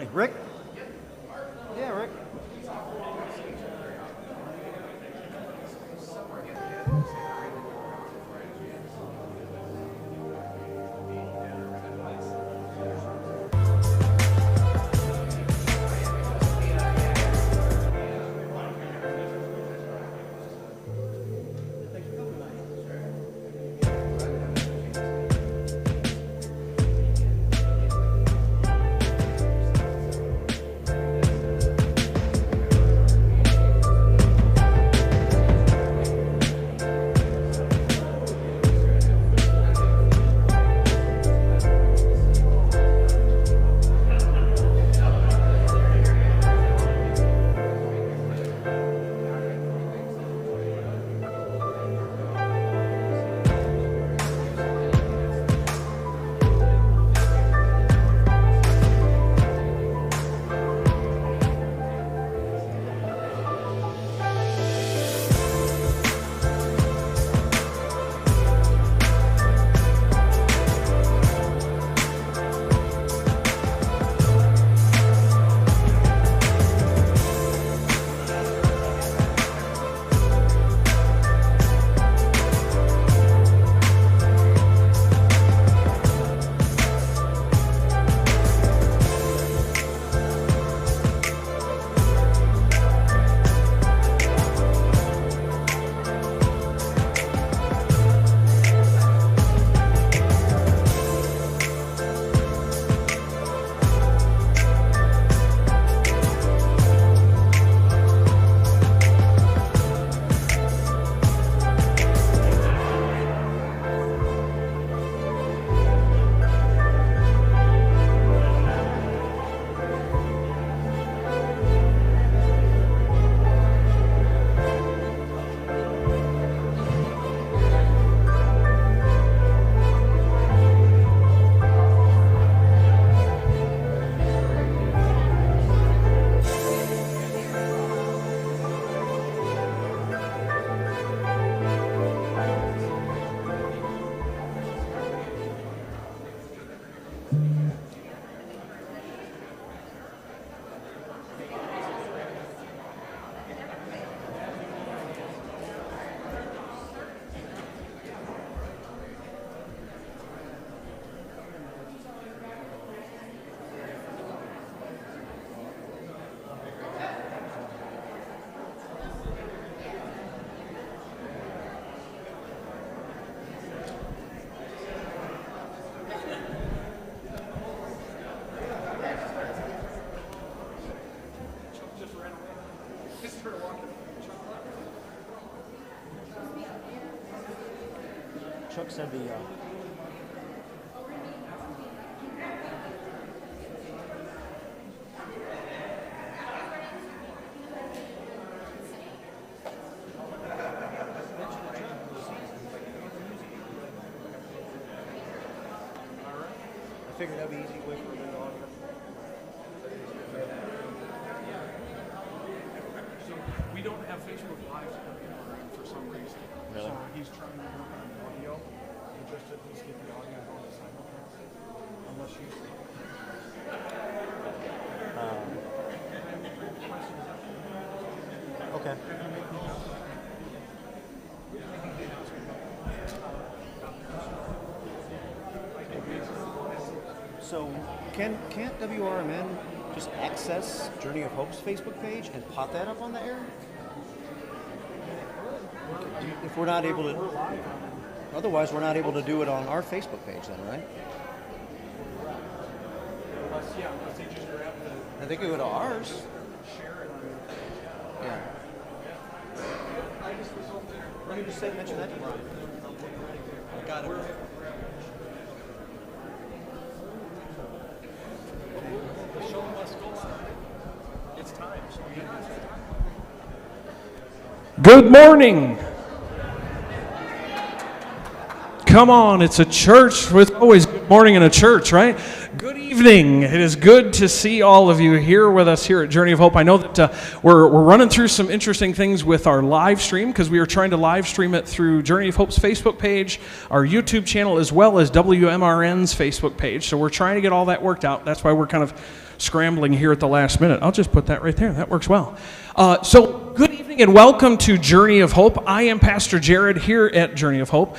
Rick? Yeah, Rick. Chuck said the I figured that'd be easy way for a bit of audio. So we don't have Facebook Live for some reason. Really? So he's trying to work on the audio and just at least get the audio on the simulcast. Unless you. Okay. So can't WRMN just access Journey of Hope's Facebook page and pop that up on the air? If we're not able to, otherwise we're not able to do it on our Facebook page then, right? Unless they just grab the. I think we go to ours. Share it on. Yeah. Let me just say, mention that to Brian. I got it. The show must go on. It's time. So good morning. Come on, it's a church with always good morning in a church, right? Good evening. It is good to see all of you here with us here at Journey of Hope. I know that we're running through some interesting things with our live stream because we are trying to live stream it through Journey of Hope's Facebook page, our YouTube channel, as well as WMRN's Facebook page. So we're trying to get all that worked out. That's why we're kind of scrambling here at the last minute. I'll just put that right there. That works well. So good evening and welcome to Journey of Hope. I am Pastor Jared here at Journey of Hope,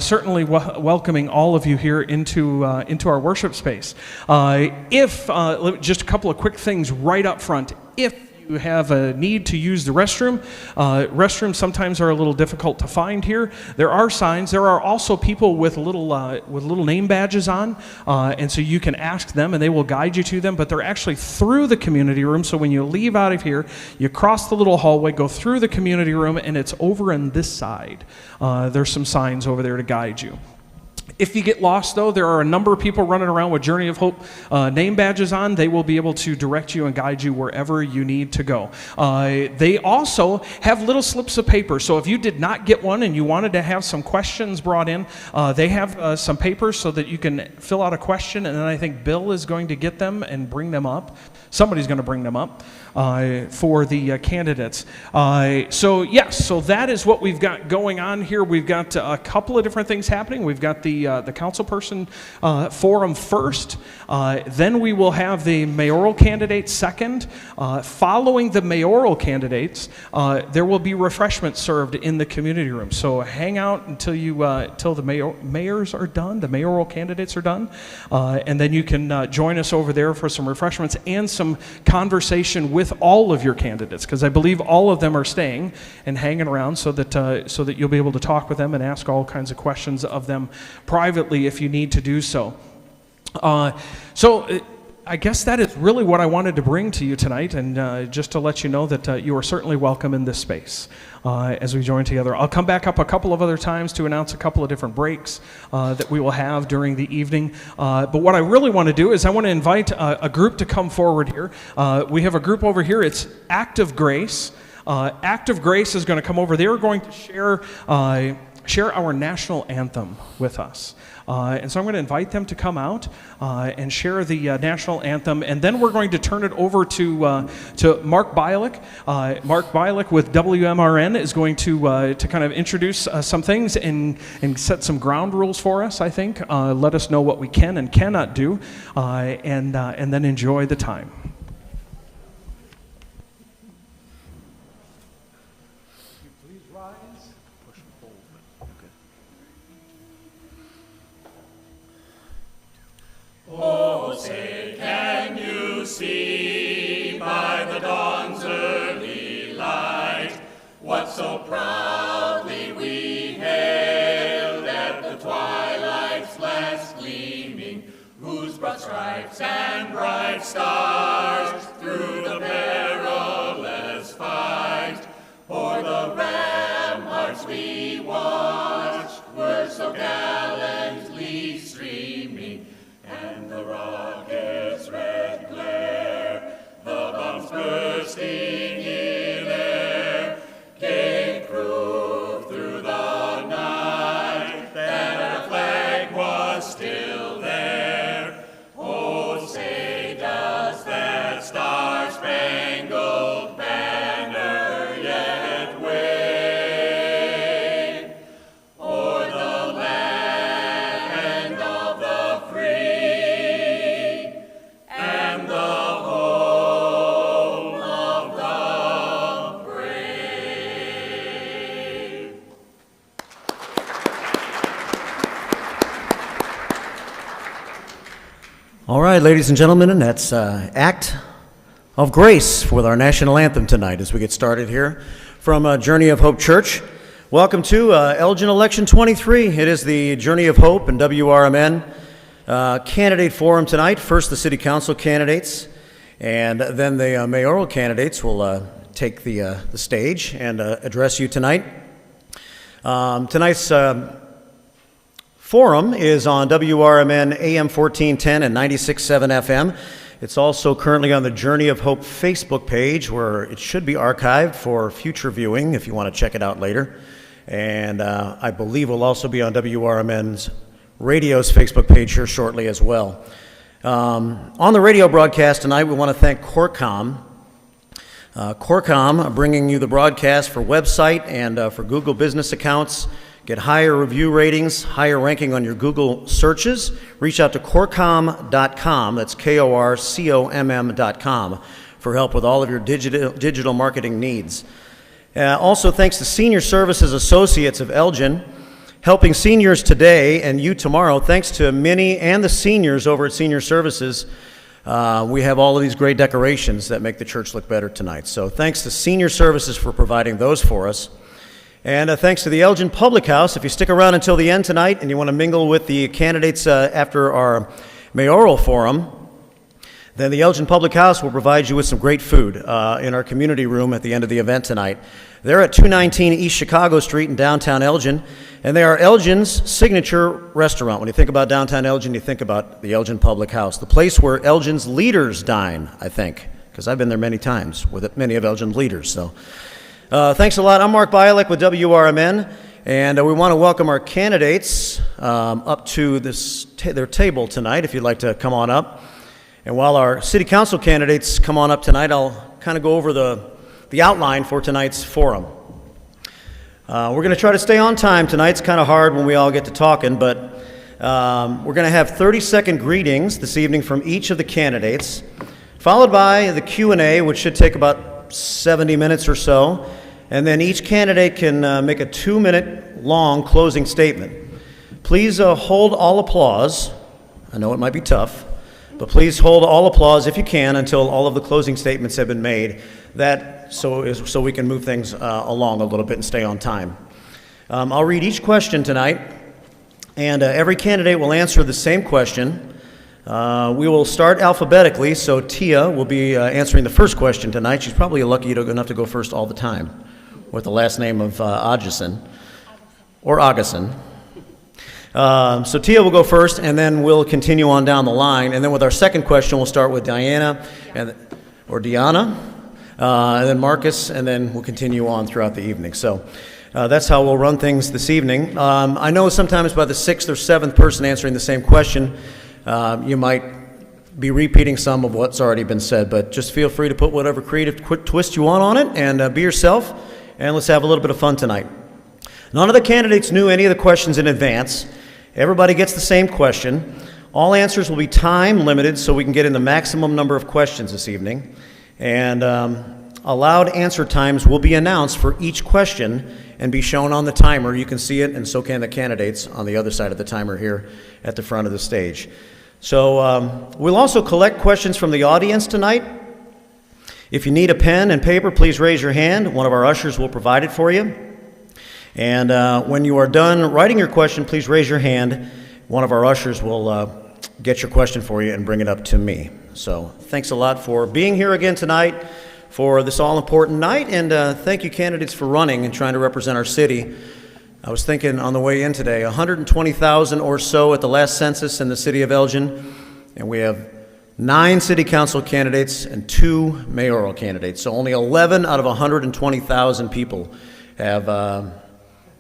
certainly welcoming all of you here into our worship space. Just a couple of quick things right up front. If you have a need to use the restroom, restrooms sometimes are a little difficult to find here. There are signs. There are also people with little name badges on, and so you can ask them and they will guide you to them, but they're actually through the community room. So when you leave out of here, you cross the little hallway, go through the community room, and it's over on this side. There's some signs over there to guide you. If you get lost, though, there are a number of people running around with Journey of Hope name badges on. They will be able to direct you and guide you wherever you need to go. They also have little slips of paper. So if you did not get one and you wanted to have some questions brought in, they have some papers so that you can fill out a question, and then I think Bill is going to get them and bring them up. Somebody's going to bring them up for the candidates. So that is what we've got going on here. We've got a couple of different things happening. We've got the councilperson forum first. Then we will have the mayoral candidates second. Following the mayoral candidates, there will be refreshments served in the community room. So hang out until the mayors are done, the mayoral candidates are done, and then you can join us over there for some refreshments and some conversation with all of your candidates, because I believe all of them are staying and hanging around so that you'll be able to talk with them and ask all kinds of questions of them privately if you need to do so. I guess that is really what I wanted to bring to you tonight, and just to let you know that you are certainly welcome in this space as we join together. I'll come back up a couple of other times to announce a couple of different breaks that we will have during the evening. But what I really want to do is I want to invite a group to come forward here. We have a group over here. It's Act of Grace. Act of Grace is going to come over. They're going to share our national anthem with us. And so I'm going to invite them to come out and share the national anthem, and then we're going to turn it over to Mark Bialik. Mark Bialik with WMRN is going to kind of introduce some things and set some ground rules for us, I think. Let us know what we can and cannot do, and then enjoy the time. Oh, say, can you see by the dawn's early light what so proudly we hailed at the twilight's last gleaming, whose broad stripes and bright stars through the perilous fight o'er the ramparts we watched were so gallantly streaming, and the rocket's red glare, the bombs bursting in air, gave proof through the night that our flag was still there. Oh, say, does that star-spangled banner yet wave o'er the land of the free and the home of the brave? All right, ladies and gentlemen, and that's Act of Grace with our national anthem tonight as we get started here from Journey of Hope Church. Welcome to Elgin Election 23. It is the Journey of Hope and WRMN candidate forum tonight. First, the city council candidates, and then the mayoral candidates will take the stage and address you tonight. Tonight's forum is on WRMN AM 1410 and 96.7 FM. It's also currently on the Journey of Hope Facebook page, where it should be archived for future viewing if you want to check it out later. And I believe will also be on WRMN's radio's Facebook page here shortly as well. On the radio broadcast tonight, we want to thank Corcom. Corcom bringing you the broadcast for website and for Google business accounts, get higher review ratings, higher ranking on your Google searches, reach out to Corcom.com, that's Korcom.com, for help with all of your digital marketing needs. Also, thanks to Senior Services Associates of Elgin, helping seniors today and you tomorrow. Thanks to Minnie and the seniors over at Senior Services, we have all of these great decorations that make the church look better tonight. So thanks to Senior Services for providing those for us. And thanks to the Elgin Public House. If you stick around until the end tonight and you want to mingle with the candidates after our mayoral forum, then the Elgin Public House will provide you with some great food in our community room at the end of the event tonight. They're at 219 East Chicago Street in downtown Elgin, and they are Elgin's signature restaurant. When you think about downtown Elgin, you think about the Elgin Public House, the place where Elgin's leaders dine, I think, because I've been there many times with many of Elgin's leaders. So thanks a lot. I'm Mark Bialek with WRMN, and we want to welcome our candidates up to their table tonight, if you'd like to come on up. And while our city council candidates come on up tonight, I'll kind of go over the outline for tonight's forum. We're going to try to stay on time tonight. It's kind of hard when we all get to talking, but we're going to have 30-second greetings this evening from each of the candidates, followed by the Q&A, which should take about 70 minutes or so, and then each candidate can make a 2-minute long closing statement. Please hold all applause. I know it might be tough, but please hold all applause if you can until all of the closing statements have been made. So we can move things along a little bit and stay on time. I'll read each question tonight, and every candidate will answer the same question. We will start alphabetically, so Tia will be answering the first question tonight. She's probably lucky enough to go first all the time, with the last name of Augustin. So Tia will go first, and then we'll continue on down the line. And then with our second question, we'll start with Diana, and then Marcus, and then we'll continue on throughout the evening. So that's how we'll run things this evening. I know sometimes by the 6th or 7th person answering the same question, you might be repeating some of what's already been said, but just feel free to put whatever creative twist you want on it, and be yourself, and let's have a little bit of fun tonight. None of the candidates knew any of the questions in advance. Everybody gets the same question. All answers will be time limited so we can get in the maximum number of questions this evening. And allowed answer times will be announced for each question and be shown on the timer. You can see it, and so can the candidates on the other side of the timer here at the front of the stage. So we'll also collect questions from the audience tonight. If you need a pen and paper, please raise your hand. One of our ushers will provide it for you. And when you are done writing your question, please raise your hand. One of our ushers will get your question for you and bring it up to me. So thanks a lot for being here again tonight for this all-important night, and thank you, candidates, for running and trying to represent our city. I was thinking on the way in today, 120,000 or so at the last census in the city of Elgin, and we have 9 city council candidates and 2 mayoral candidates. So only 11 out of 120,000 people have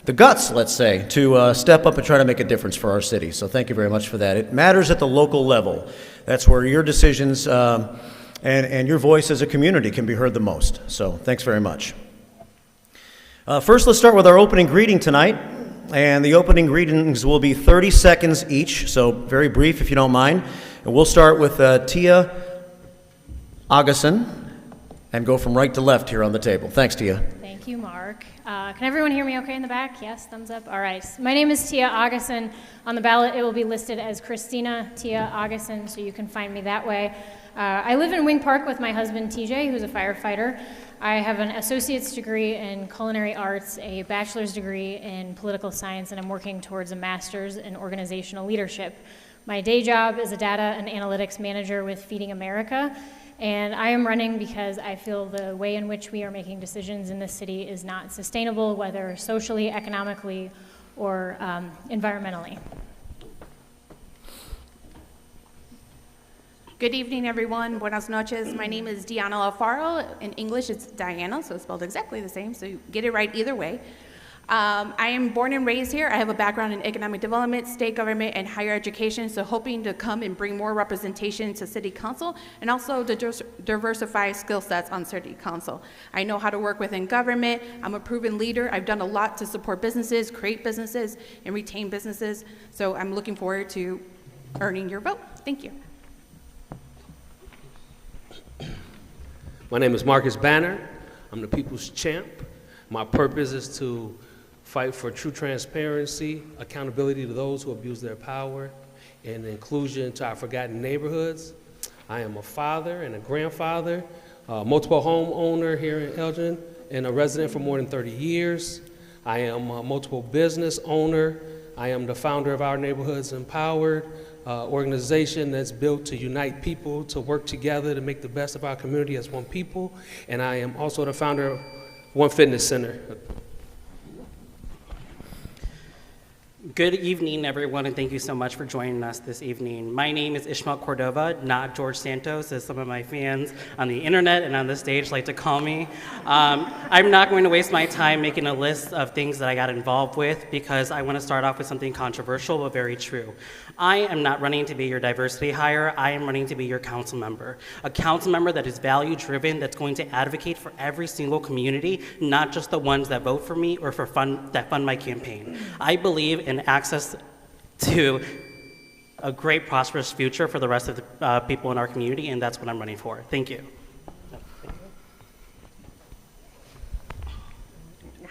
the guts, let's say, to step up and try to make a difference for our city. So thank you very much for that. It matters at the local level. That's where your decisions and your voice as a community can be heard the most. So thanks very much. First, let's start with our opening greeting tonight. And the opening greetings will be 30 seconds each, so very brief if you don't mind. And we'll start with Tia Augustin and go from right to left here on the table. Thanks, Tia. Thank you, Mark. Can everyone hear me okay in the back? Yes, thumbs up. All right. My name is Tia Augustin. On the ballot, it will be listed as Christina Tia Augustin, so you can find me that way. I live in Wing Park with my husband, TJ, who's a firefighter. I have an associate's degree in culinary arts, a bachelor's degree in political science, and I'm working towards a master's in organizational leadership. My day job is a data and analytics manager with Feeding America, and I am running because I feel the way in which we are making decisions in this city is not sustainable, whether socially, economically, or environmentally. Good evening, everyone. Buenas noches. My name is Diana Alfaro. In English, it's Diana, so it's spelled exactly the same, so you get it right either way. I am born and raised here. I have a background in economic development, state government, and higher education, so hoping to come and bring more representation to City Council and also to diversify skill sets on City Council. I know how to work within government. I'm a proven leader. I've done a lot to support businesses, create businesses, and retain businesses, so I'm looking forward to earning your vote. Thank you. My name is Marcus Banner. I'm the people's champ. My purpose is to fight for true transparency, accountability to those who abuse their power, and inclusion to our forgotten neighborhoods. I am a father and a grandfather, multiple homeowner here in Elgin, and a resident for more than 30 years. I am a multiple business owner. I am the founder of Our Neighborhoods Empowered, organization that's built to unite people, to work together to make the best of our community as one people. And I am also the founder of One Fitness Center. Good evening, everyone, and thank you so much for joining us this evening. My name is Ishmael Cordova, not George Santos, as some of my fans on the internet and on the stage like to call me. I'm not going to waste my time making a list of things that I got involved with because I want to start off with something controversial but very true. I am not running to be your diversity hire. I am running to be your council member. A council member that is value-driven, that's going to advocate for every single community, not just the ones that vote for me or that fund my campaign. I believe in access to a great, prosperous future for the rest of the people in our community, and that's what I'm running for. Thank you.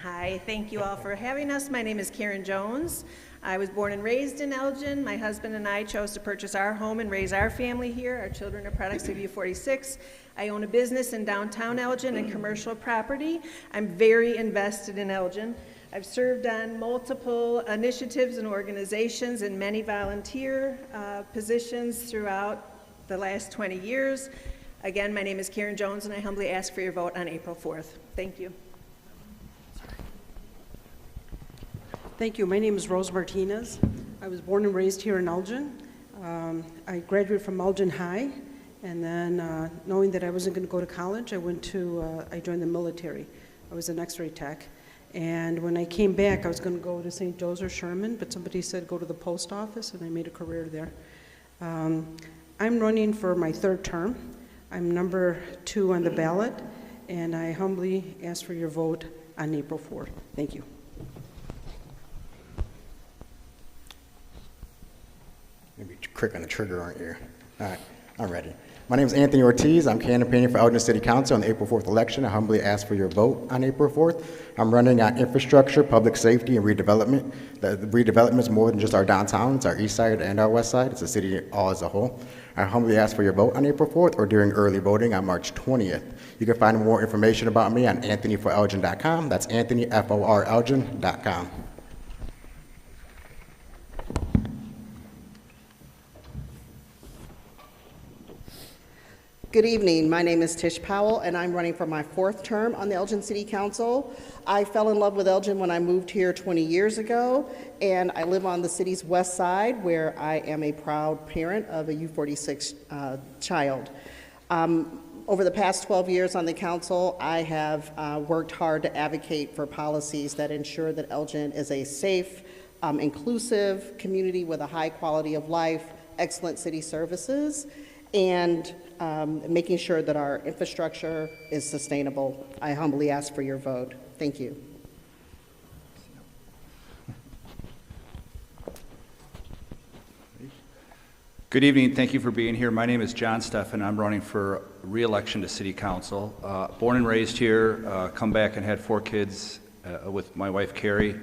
Hi, thank you all for having us. My name is Karen Jones. I was born and raised in Elgin. My husband and I chose to purchase our home and raise our family here. Our children are products of U46. I own a business in downtown Elgin and commercial property. I'm very invested in Elgin. I've served on multiple initiatives and organizations and many volunteer positions throughout the last 20 years. Again, my name is Karen Jones, and I humbly ask for your vote on April 4th. Thank you. Thank you. My name is Rose Martinez. I was born and raised here in Elgin. I graduated from Elgin High, and then knowing that I wasn't going to go to college, I joined the military. I was an X-ray tech. And when I came back, I was going to go to St. Joe's or Sherman, but somebody said go to the post office, and I made a career there. I'm running for my third term. I'm number 2 on the ballot, and I humbly ask for your vote on April 4th. Thank you. Maybe quick on the trigger, aren't you? All right, I'm ready. My name is Anthony Ortiz. I'm campaigning for Elgin City Council on the April 4th election. I humbly ask for your vote on April 4th. I'm running on infrastructure, public safety, and redevelopment. The redevelopment is more than just our downtown. It's our east side and our west side. It's the city all as a whole. I humbly ask for your vote on April 4th or during early voting on March 20th. You can find more information about me on anthonyforelgin.com. That's anthonyforelgin.com. Good evening. My name is Tish Powell, and I'm running for my 4th term on the Elgin City Council. I fell in love with Elgin when I moved here 20 years ago, and I live on the city's west side, where I am a proud parent of a U46 child. Over the past 12 years on the council, I have worked hard to advocate for policies that ensure that Elgin is a safe, inclusive community with a high quality of life, excellent city services, and making sure that our infrastructure is sustainable. I humbly ask for your vote. Thank you. Good evening. Thank you for being here. My name is John Steffen. I'm running for re-election to City Council. Born and raised here, come back and had 4 kids with my wife, Carrie.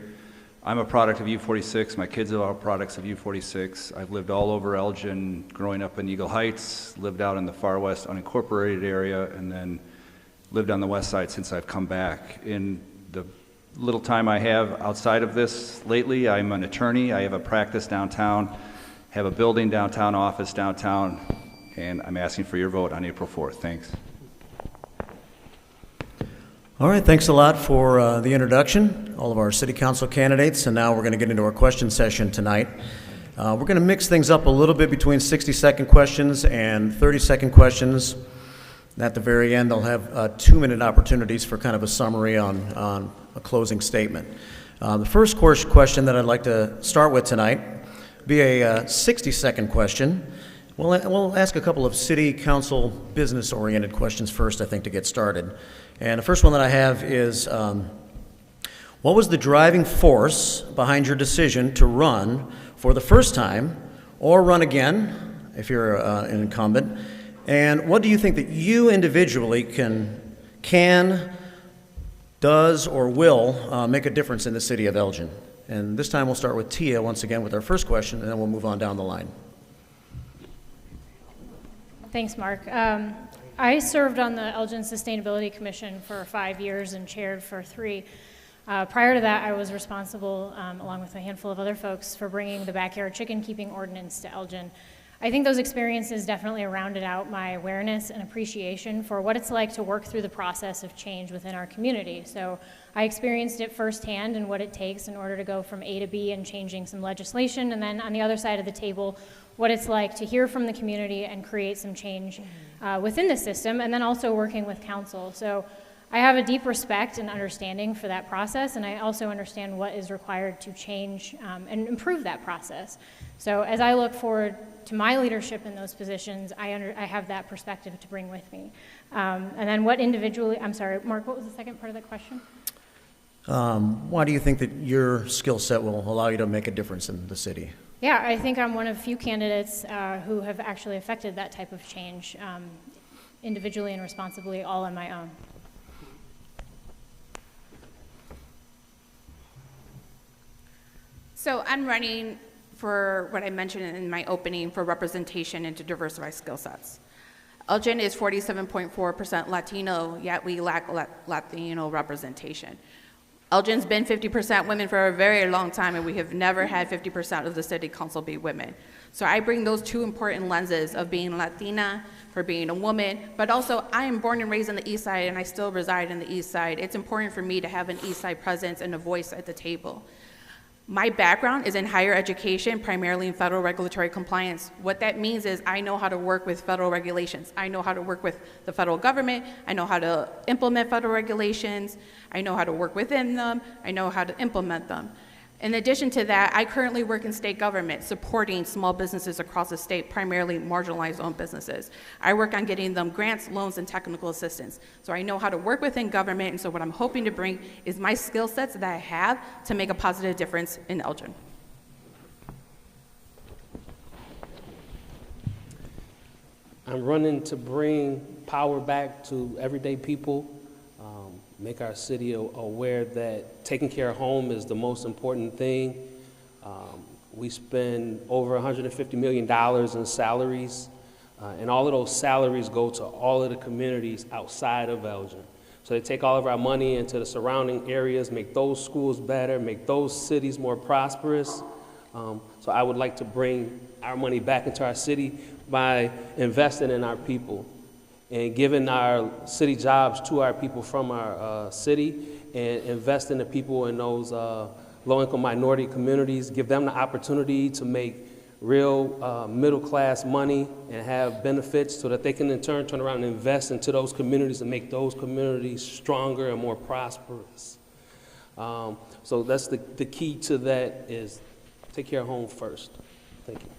I'm a product of U46. My kids are all products of U46. I've lived all over Elgin, growing up in Eagle Heights, lived out in the far west unincorporated area, and then lived on the west side since I've come back. In the little time I have outside of this lately, I'm an attorney. I have a practice downtown, have a building downtown, office downtown, and I'm asking for your vote on April 4th. Thanks. All right, thanks a lot for the introduction, all of our city council candidates, and now we're going to get into our question session tonight. We're going to mix things up a little bit between 60-second questions and 30-second questions. At the very end, they'll have 2-minute opportunities for kind of a summary on a closing statement. The first question that I'd like to start with tonight be a 60-second question. We'll ask a couple of city council business-oriented questions first, I think, to get started. And the first one that I have is, what was the driving force behind your decision to run for the first time or run again, if you're an incumbent? And what do you think that you individually can, does, or will make a difference in the city of Elgin? And this time we'll start with Tia once again with our first question, and then we'll move on down the line. Thanks, Mark. I served on the Elgin Sustainability Commission for 5 years and chaired for 3. Prior to that, I was responsible, along with a handful of other folks, for bringing the backyard chicken keeping ordinance to Elgin. I think those experiences definitely rounded out my awareness and appreciation for what it's like to work through the process of change within our community. So I experienced it firsthand and what it takes in order to go from A to B and changing some legislation, and then on the other side of the table, what it's like to hear from the community and create some change within the system, and then also working with council. So I have a deep respect and understanding for that process, and I also understand what is required to change and improve that process. So as I look forward to my leadership in those positions, I have that perspective to bring with me. And then I'm sorry, Mark, what was the second part of that question? Why do you think that your skill set will allow you to make a difference in the city? Yeah, I think I'm one of few candidates who have actually affected that type of change individually and responsibly, all on my own. So I'm running for what I mentioned in my opening for representation and to diversify skill sets. Elgin is 47.4% Latino, yet we lack Latino representation. Elgin's been 50% women for a very long time, and we have never had 50% of the city council be women. So I bring those two important lenses of being Latina, for being a woman, but also I am born and raised on the East Side, and I still reside in the East Side. It's important for me to have an East Side presence and a voice at the table. My background is in higher education, primarily in federal regulatory compliance. What that means is I know how to work with federal regulations. I know how to work with the federal government. I know how to implement federal regulations. I know how to work within them. I know how to implement them. In addition to that, I currently work in state government, supporting small businesses across the state, primarily marginalized-owned businesses. I work on getting them grants, loans, and technical assistance. So I know how to work within government, and so what I'm hoping to bring is my skill sets that I have to make a positive difference in Elgin. I'm running to bring power back to everyday people, make our city aware that taking care of home is the most important thing. We spend over $150 million in salaries, and all of those salaries go to all of the communities outside of Elgin. So they take all of our money into the surrounding areas, make those schools better, make those cities more prosperous. So I would like to bring our money back into our city by investing in our people and giving our city jobs to our people from our city, and invest in the people in those low-income minority communities, give them the opportunity to make real middle-class money and have benefits so that they can in turn turn around and invest into those communities and make those communities stronger and more prosperous. So that's the key to that is take care of home first. Thank you.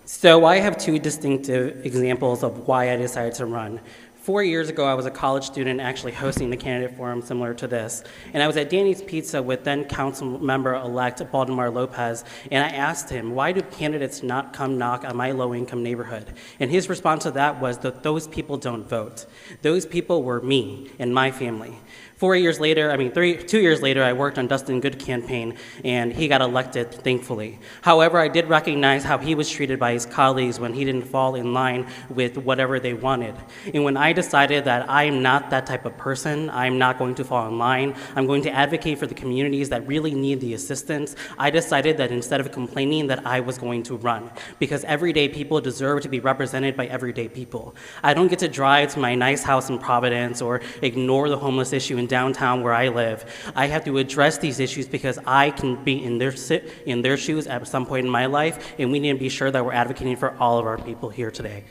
So I have two distinctive examples of why I decided to run. 4 years ago, I was a college student actually hosting the candidate forum similar to this. And I was at Danny's Pizza with then council member-elect Baldemar Lopez, and I asked him, why do candidates not come knock on my low-income neighborhood? And his response to that was that those people don't vote. Those people were me and my family. 2 years later, I worked on Dustin Good campaign, and he got elected, thankfully. However, I did recognize how he was treated by his colleagues when he didn't fall in line with whatever they wanted. And when I decided that I'm not that type of person, I'm not going to fall in line, I'm going to advocate for the communities that really need the assistance, I decided that instead of complaining that I was going to run, because everyday people deserve to be represented by everyday people. I don't get to drive to my nice house in Providence or ignore the homeless issue in downtown where I live. I have to address these issues because I can be in their shoes at some point in my life, and we need to be sure that we're advocating for all of our people here today.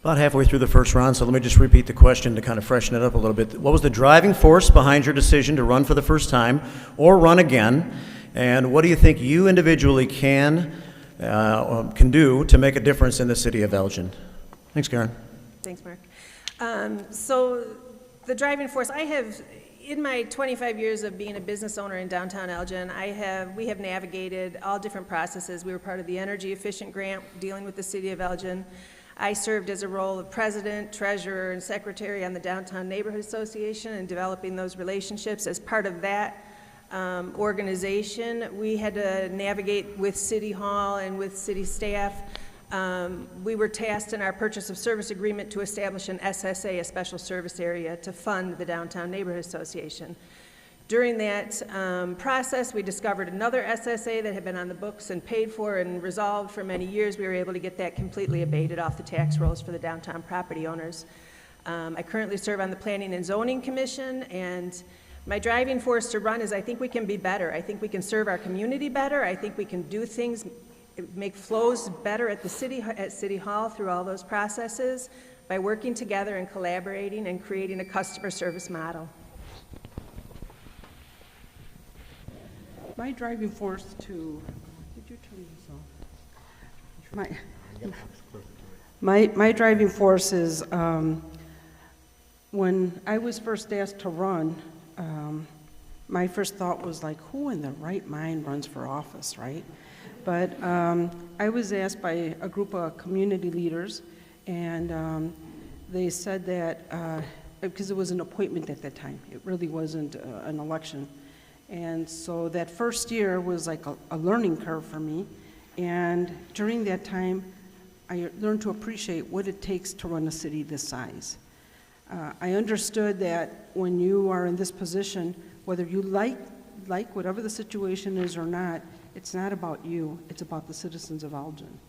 About halfway through the first round, so let me just repeat the question to kind of freshen it up a little bit. What was the driving force behind your decision to run for the first time or run again? And what do you think you individually can do to make a difference in the city of Elgin? Thanks, Karen. Thanks, Mark. So the driving force, in my 25 years of being a business owner in downtown Elgin, we have navigated all different processes. We were part of the Energy Efficient Grant dealing with the city of Elgin. I served as a role of president, treasurer, and secretary on the Downtown Neighborhood Association and developing those relationships. As part of that organization, we had to navigate with City Hall and with city staff. We were tasked in our purchase of service agreement to establish an SSA, a special service area, to fund the Downtown Neighborhood Association. During that process, we discovered another SSA that had been on the books and paid for and resolved for many years. We were able to get that completely abated off the tax rolls for the downtown property owners. I currently serve on the Planning and Zoning Commission, and my driving force to run is I think we can be better. I think we can serve our community better. I think we can do things, make flows better at City Hall through all those processes by working together and collaborating and creating a customer service model. My driving force to, did you turn this off? My driving force is when I was first asked to run, my first thought was like, who in the right mind runs for office, right? But I was asked by a group of community leaders, and they said that, because it was an appointment at that time, it really wasn't an election. And so that first year was like a learning curve for me. And during that time, I learned to appreciate what it takes to run a city this size. I understood that when you are in this position, whether you like whatever the situation is or not, it's not about you, it's about the citizens of Elgin.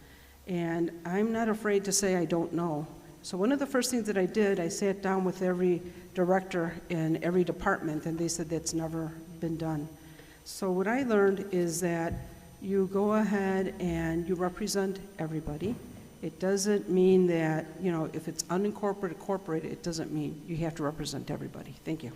And I'm not afraid to say I don't know. So one of the first things that I did, I sat down with every director in every department, and they said that's never been done. So what I learned is that you go ahead and you represent everybody. It doesn't mean that, if it's unincorporated, corporated, it doesn't mean you have to represent everybody. Thank you.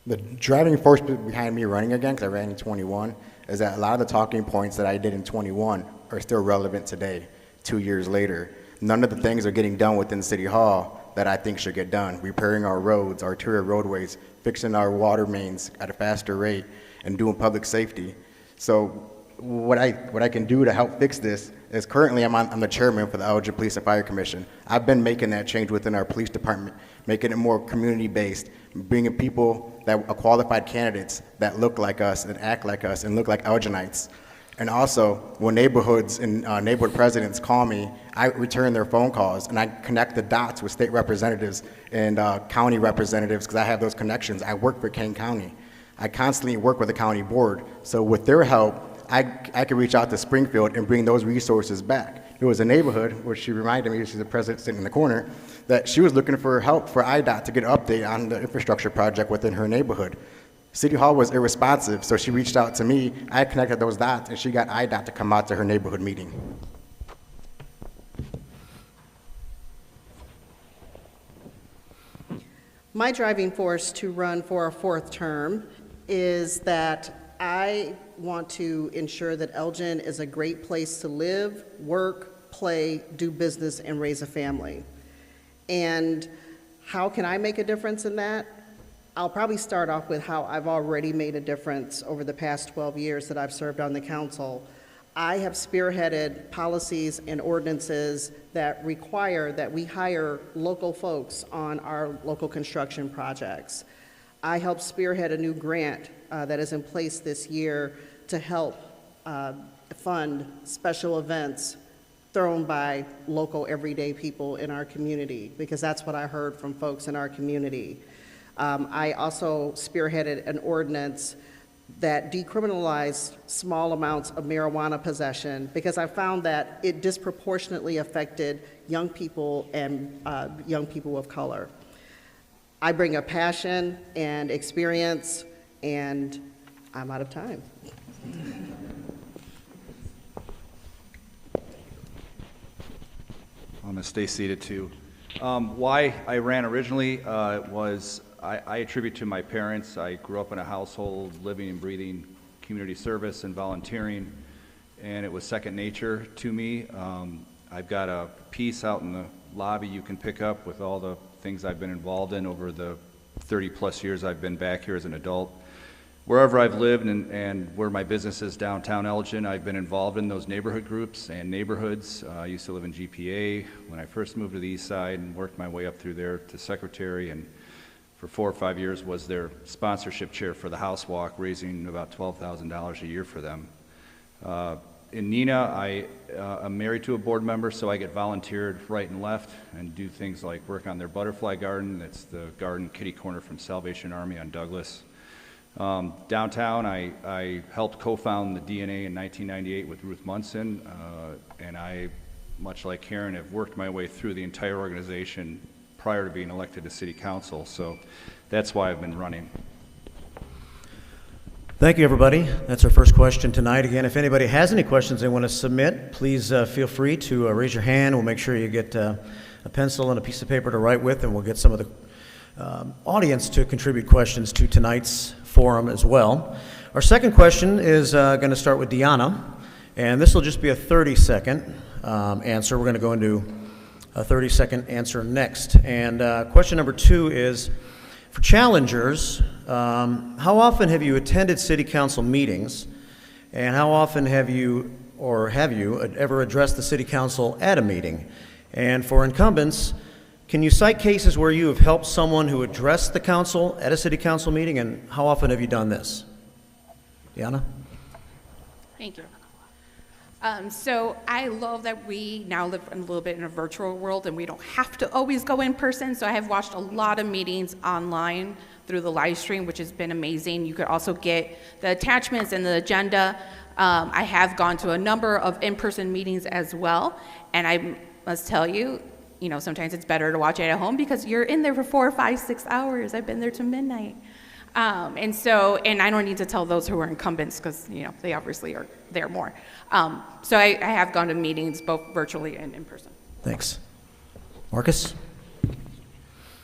The driving force behind me running again, because I ran in 21, is that a lot of the talking points that I did in 21 are still relevant today, 2 years later. None of the things are getting done within City Hall that I think should get done. Repairing our roads, arterial roadways, fixing our water mains at a faster rate, and doing public safety. So what I can do to help fix this is currently I'm the chairman for the Elgin Police and Fire Commission. I've been making that change within our police department, making it more community-based, bringing people that are qualified candidates that look like us and act like us and look like Elginites. And also, when neighborhoods and neighborhood presidents call me, I return their phone calls, and I connect the dots with state representatives and county representatives, because I have those connections. I work for Kane County. I constantly work with the county board. So with their help, I can reach out to Springfield and bring those resources back. There was a neighborhood, which she reminded me, she's the president sitting in the corner, that she was looking for help for IDOT to get an update on the infrastructure project within her neighborhood. City Hall was irresponsive, so she reached out to me. I connected those dots, and she got IDOT to come out to her neighborhood meeting. My driving force to run for a fourth term is that I want to ensure that Elgin is a great place to live, work, play, do business, and raise a family. And how can I make a difference in that? I'll probably start off with how I've already made a difference over the past 12 years that I've served on the council. I have spearheaded policies and ordinances that require that we hire local folks on our local construction projects. I helped spearhead a new grant that is in place this year to help fund special events thrown by local everyday people in our community, because that's what I heard from folks in our community. I also spearheaded an ordinance that decriminalized small amounts of marijuana possession, because I found that it disproportionately affected young people and young people of color. I bring a passion and experience, and I'm out of time. I'm going to stay seated too. Why I ran originally was I attribute to my parents. I grew up in a household living and breathing community service and volunteering, and it was second nature to me. I've got a piece out in the lobby you can pick up with all the things I've been involved in over the 30 plus years I've been back here as an adult. Wherever I've lived and where my business is downtown Elgin, I've been involved in those neighborhood groups and neighborhoods. I used to live in GPA when I first moved to the east side and worked my way up through there to secretary, and for 4 or 5 years was their sponsorship chair for the House Walk, raising about $12,000 a year for them. In Neenah, I'm married to a board member, so I get volunteered right and left and do things like work on their butterfly garden. That's the garden kitty corner from Salvation Army on Douglas. Downtown, I helped co-found the DNA in 1998 with Ruth Munson, and I, much like Karen, have worked my way through the entire organization prior to being elected to City Council, so that's why I've been running. Thank you, everybody. That's our first question tonight. Again, if anybody has any questions they want to submit, please feel free to raise your hand. We'll make sure you get a pencil and a piece of paper to write with, and we'll get some of the audience to contribute questions to tonight's forum as well. Our second question is going to start with Deanna, and this will just be a 30-second answer. We're going to go into a 30-second answer next. And question number 2 is, for challengers, how often have you attended city council meetings, and how often have you ever addressed the city council at a meeting? And for incumbents, can you cite cases where you have helped someone who addressed the council at a city council meeting, and how often have you done this? Deanna? Thank you. So I love that we now live a little bit in a virtual world and we don't have to always go in person. So I have watched a lot of meetings online through the live stream, which has been amazing. You could also get the attachments and the agenda. I have gone to a number of in-person meetings as well. And I must tell you, sometimes it's better to watch it at home because you're in there for 4, 5, 6 hours. I've been there to midnight. And I don't need to tell those who are incumbents because, they obviously are there more. So I have gone to meetings both virtually and in person. Thanks. Marcus?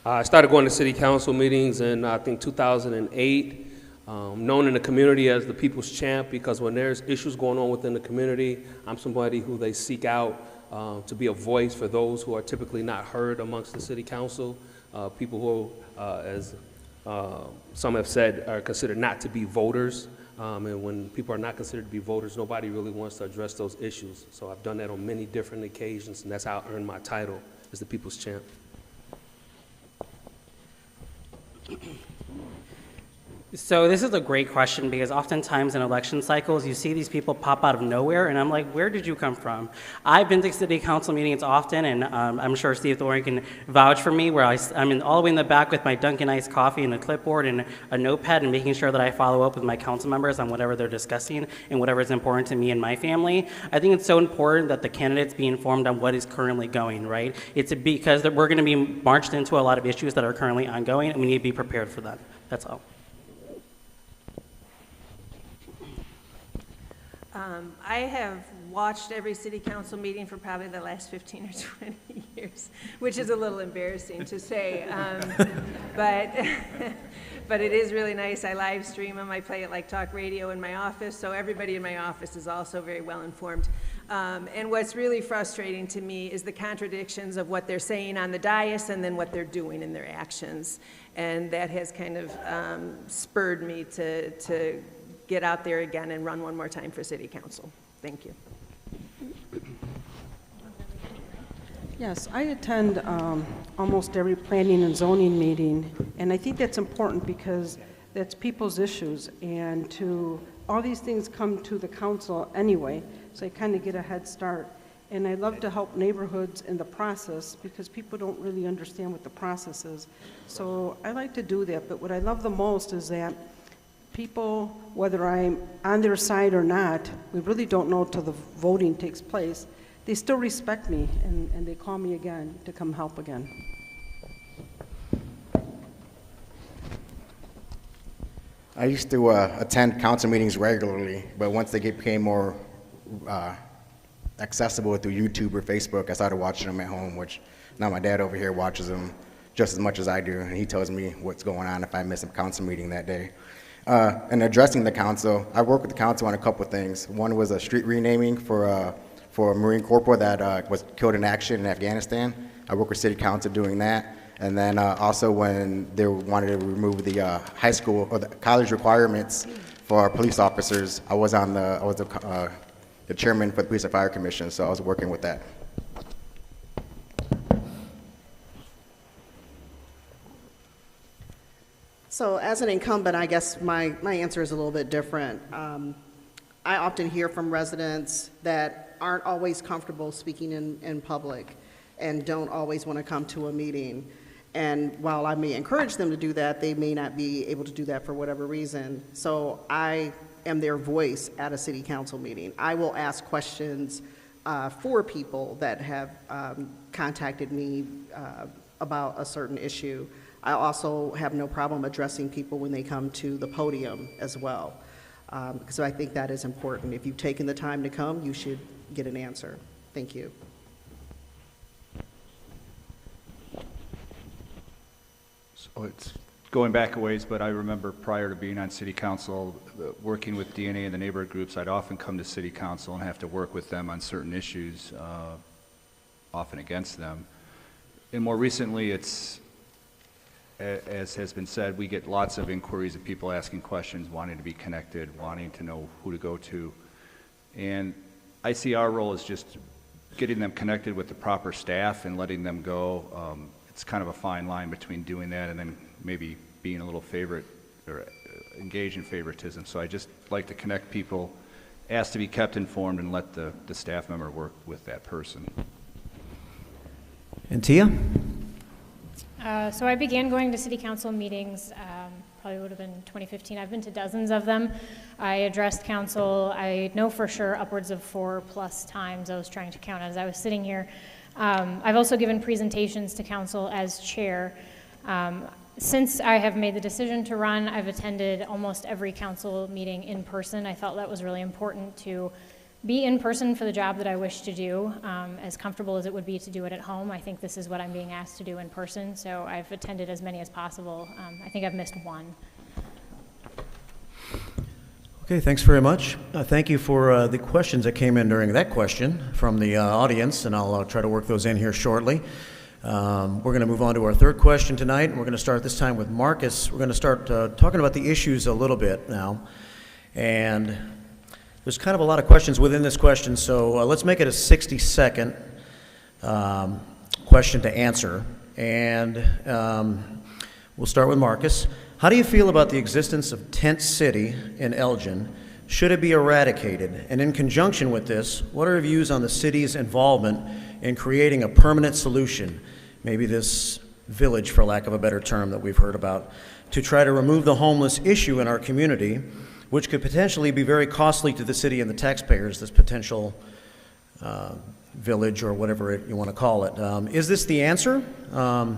I started going to city council meetings in, I think, 2008, known in the community as the people's champ, because when there's issues going on within the community, I'm somebody who they seek out to be a voice for those who are typically not heard amongst the city council, people who, as some have said, are considered not to be voters. And when people are not considered to be voters, nobody really wants to address those issues. So I've done that on many different occasions, and that's how I earned my title as the people's champ. So this is a great question because oftentimes in election cycles, you see these people pop out of nowhere, and I'm like, where did you come from? I've been to city council meetings often, and I'm sure Steve Thorne can vouch for me, where I'm all the way in the back with my Dunkin' iced coffee and a clipboard and a notepad and making sure that I follow up with my council members on whatever they're discussing and whatever is important to me and my family. I think it's so important that the candidates be informed on what is currently going, right? It's because we're going to be marched into a lot of issues that are currently ongoing, and we need to be prepared for them. That's all. I have watched every city council meeting for probably the last 15 or 20 years, which is a little embarrassing to say, but it is really nice. I live stream them. I play it like talk radio in my office, so everybody in my office is also very well informed. And what's really frustrating to me is the contradictions of what they're saying on the dais and then what they're doing in their actions. And that has kind of spurred me to get out there again and run one more time for city council. Thank you. Yes, I attend almost every planning and zoning meeting, and I think that's important because that's people's issues, and all these things come to the council anyway, so I kind of get a head start. And I love to help neighborhoods in the process because people don't really understand what the process is. So I like to do that, but what I love the most is that people, whether I'm on their side or not, we really don't know till the voting takes place, they still respect me and they call me again to come help again. I used to attend council meetings regularly, but once they became more accessible through YouTube or Facebook, I started watching them at home, which now my dad over here watches them just as much as I do, and he tells me what's going on if I miss a council meeting that day. And addressing the council, I worked with the council on a couple of things. One was a street renaming for a Marine corporal that was killed in action in Afghanistan. I worked with city council doing that. And then also when they wanted to remove the high school or the college requirements for our police officers, I was the chairman for the Police and Fire Commission, so I was working with that. So as an incumbent, I guess my answer is a little bit different. I often hear from residents that aren't always comfortable speaking in public and don't always want to come to a meeting. And while I may encourage them to do that, they may not be able to do that for whatever reason. So I am their voice at a city council meeting. I will ask questions for people that have contacted me about a certain issue. I also have no problem addressing people when they come to the podium as well. So I think that is important. If you've taken the time to come, you should get an answer. Thank you. So it's going back a ways, but I remember prior to being on city council, working with DNA and the neighborhood groups, I'd often come to city council and have to work with them on certain issues, often against them. And more recently, it's, as has been said, we get lots of inquiries of people asking questions, wanting to be connected, wanting to know who to go to. And I see our role as just getting them connected with the proper staff and letting them go. It's kind of a fine line between doing that and then maybe being a little favorite or engage in favoritism. So I just like to connect people, ask to be kept informed, and let the staff member work with that person. And Tia? So I began going to city council meetings, probably would have been 2015. I've been to dozens of them. I addressed council, I know for sure, upwards of 4+ times. I was trying to count as I was sitting here. I've also given presentations to council as chair. Since I have made the decision to run, I've attended almost every council meeting in person. I felt that was really important to be in person for the job that I wish to do, as comfortable as it would be to do it at home. I think this is what I'm being asked to do in person, so I've attended as many as possible. I think I've missed one. Okay, thanks very much. Thank you for the questions that came in during that question from the audience, and I'll try to work those in here shortly. We're going to move on to our third question tonight, and we're going to start this time with Marcus. We're going to start talking about the issues a little bit now, and there's kind of a lot of questions within this question, so let's make it a 60-second question to answer, and we'll start with Marcus. How do you feel about the existence of Tent City in Elgin? Should it be eradicated? And in conjunction with this, what are your views on the city's involvement in creating a permanent solution, maybe this village, for lack of a better term, that we've heard about, to try to remove the homeless issue in our community, which could potentially be very costly to the city and the taxpayers, this potential village or whatever you want to call it. Is this the answer?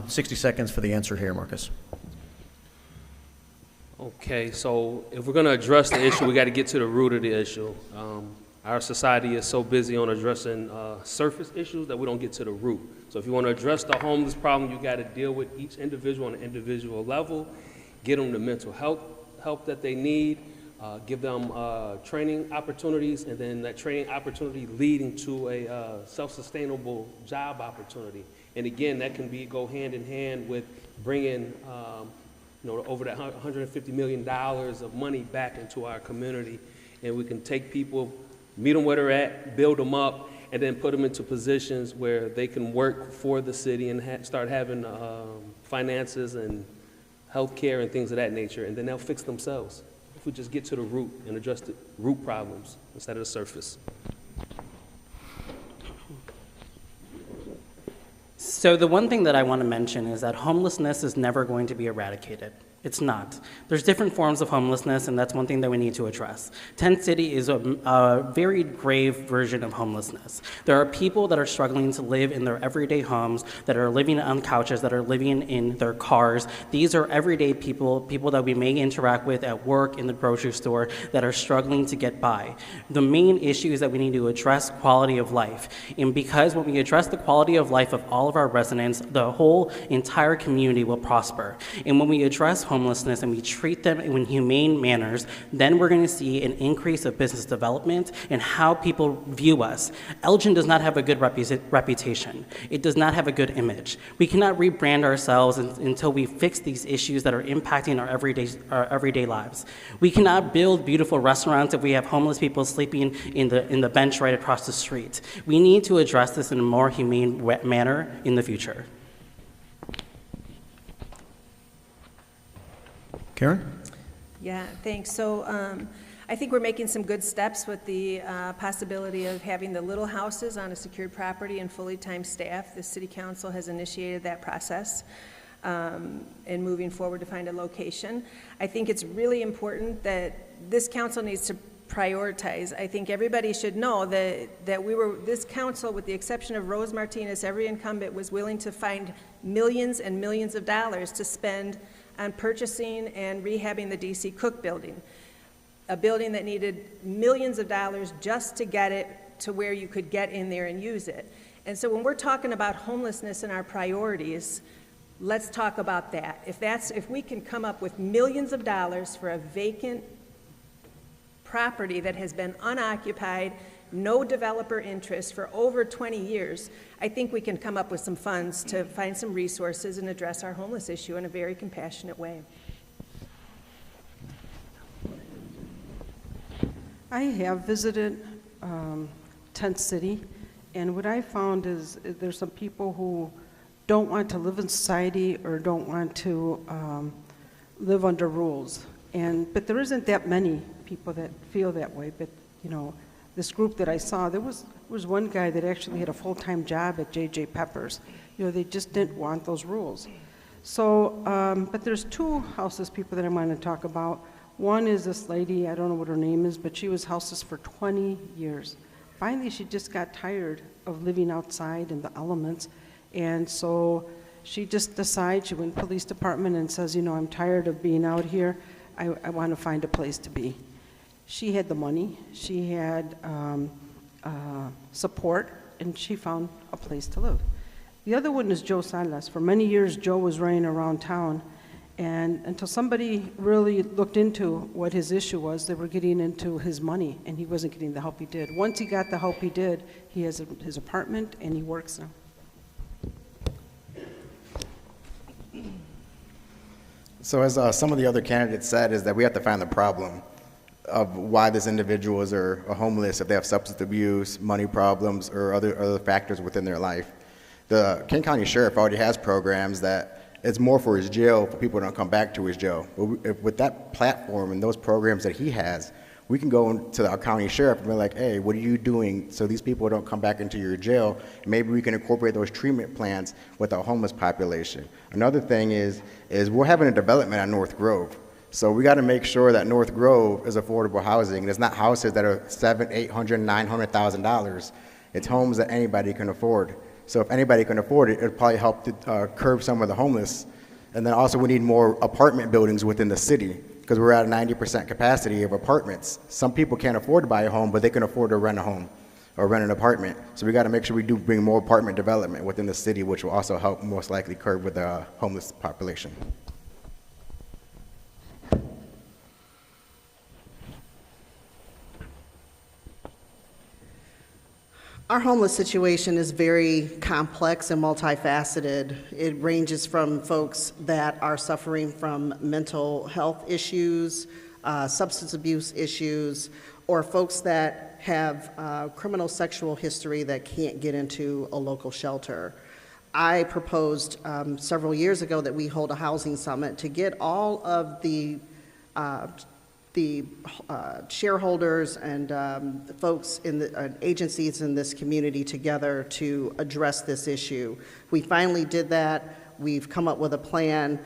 60 seconds for the answer here, Marcus. Okay, so if we're going to address the issue, we got to get to the root of the issue. Our society is so busy on addressing surface issues that we don't get to the root. So if you want to address the homeless problem, you got to deal with each individual on an individual level, get them the mental help that they need, give them training opportunities, and then that training opportunity leading to a self-sustainable job opportunity. And again, that can go hand in hand with bringing over that $150 million of money back into our community. And we can take people, meet them where they're at, build them up, and then put them into positions where they can work for the city and start having finances and health care and things of that nature, and then they'll fix themselves if we just get to the root and address the root problems instead of the surface. So the one thing that I want to mention is that homelessness is never going to be eradicated. It's not. There's different forms of homelessness, and that's one thing that we need to address. Tent City is a very grave version of homelessness. There are people that are struggling to live in their everyday homes, that are living on couches, that are living in their cars. These are everyday people, people that we may interact with at work, in the grocery store, that are struggling to get by. The main issue is that we need to address quality of life. And because when we address the quality of life of all of our residents, the whole entire community will prosper. And when we address homelessness and we treat them in humane manners, then we're going to see an increase of business development and how people view us. Elgin does not have a good reputation. It does not have a good image. We cannot rebrand ourselves until we fix these issues that are impacting our everyday lives. We cannot build beautiful restaurants if we have homeless people sleeping in the bench right across the street. We need to address this in a more humane manner in the future. Karen? Yeah, thanks. So I think we're making some good steps with the possibility of having the little houses on a secured property and fully time staff. The city council has initiated that process and moving forward to find a location. I think it's really important that this council needs to prioritize. I think everybody should know that this council, with the exception of Rose Martinez, every incumbent was willing to find millions and millions of dollars to spend on purchasing and rehabbing the DC Cook building, a building that needed millions of dollars just to get it to where you could get in there and use it. And so when we're talking about homelessness and our priorities, let's talk about that. If we can come up with millions of dollars for a vacant property that has been unoccupied, no developer interest for over 20 years, I think we can come up with some funds to find some resources and address our homeless issue in a very compassionate way. I have visited Tent City, and what I found is there's some people who don't want to live in society or don't want to live under rules. But there isn't that many people that feel that way. But this group that I saw, there was one guy that actually had a full-time job at J.J. Peppers. They just didn't want those rules. So, but there's two houseless people that I want to talk about. One is this lady, I don't know what her name is, but she was houseless for 20 years. Finally, she just got tired of living outside in the elements, and so she just decided, she went to the police department and says, I'm tired of being out here. I want to find a place to be. She had the money, she had support, and she found a place to live. The other one is Joe Salas. For many years, Joe was running around town, and until somebody really looked into what his issue was, they were getting into his money, and he wasn't getting the help he did. Once he got the help he did, he has his apartment, and he works now. So as some of the other candidates said, is that we have to find the problem of why these individuals are homeless, if they have substance abuse, money problems, or other factors within their life. The King County Sheriff already has programs that it's more for his jail, for people who don't come back to his jail. But with that platform and those programs that he has, we can go to our county sheriff and be like, hey, what are you doing so these people don't come back into your jail? Maybe we can incorporate those treatment plans with our homeless population. Another thing is we're having a development on North Grove. So we got to make sure that North Grove is affordable housing. It's not houses that are $700,000, $800,000, $900,000. It's homes that anybody can afford. So if anybody can afford it, it'll probably help to curb some of the homeless. And then also we need more apartment buildings within the city because we're at a 90% capacity of apartments. Some people can't afford to buy a home, but they can afford to rent a home or rent an apartment. So we got to make sure we do bring more apartment development within the city, which will also help most likely curb with the homeless population. Our homeless situation is very complex and multifaceted. It ranges from folks that are suffering from mental health issues, substance abuse issues, or folks that have criminal sexual history that can't get into a local shelter. I proposed several years ago that we hold a housing summit to get all of the shareholders and folks in the agencies in this community together to address this issue. We finally did that. We've come up with a plan.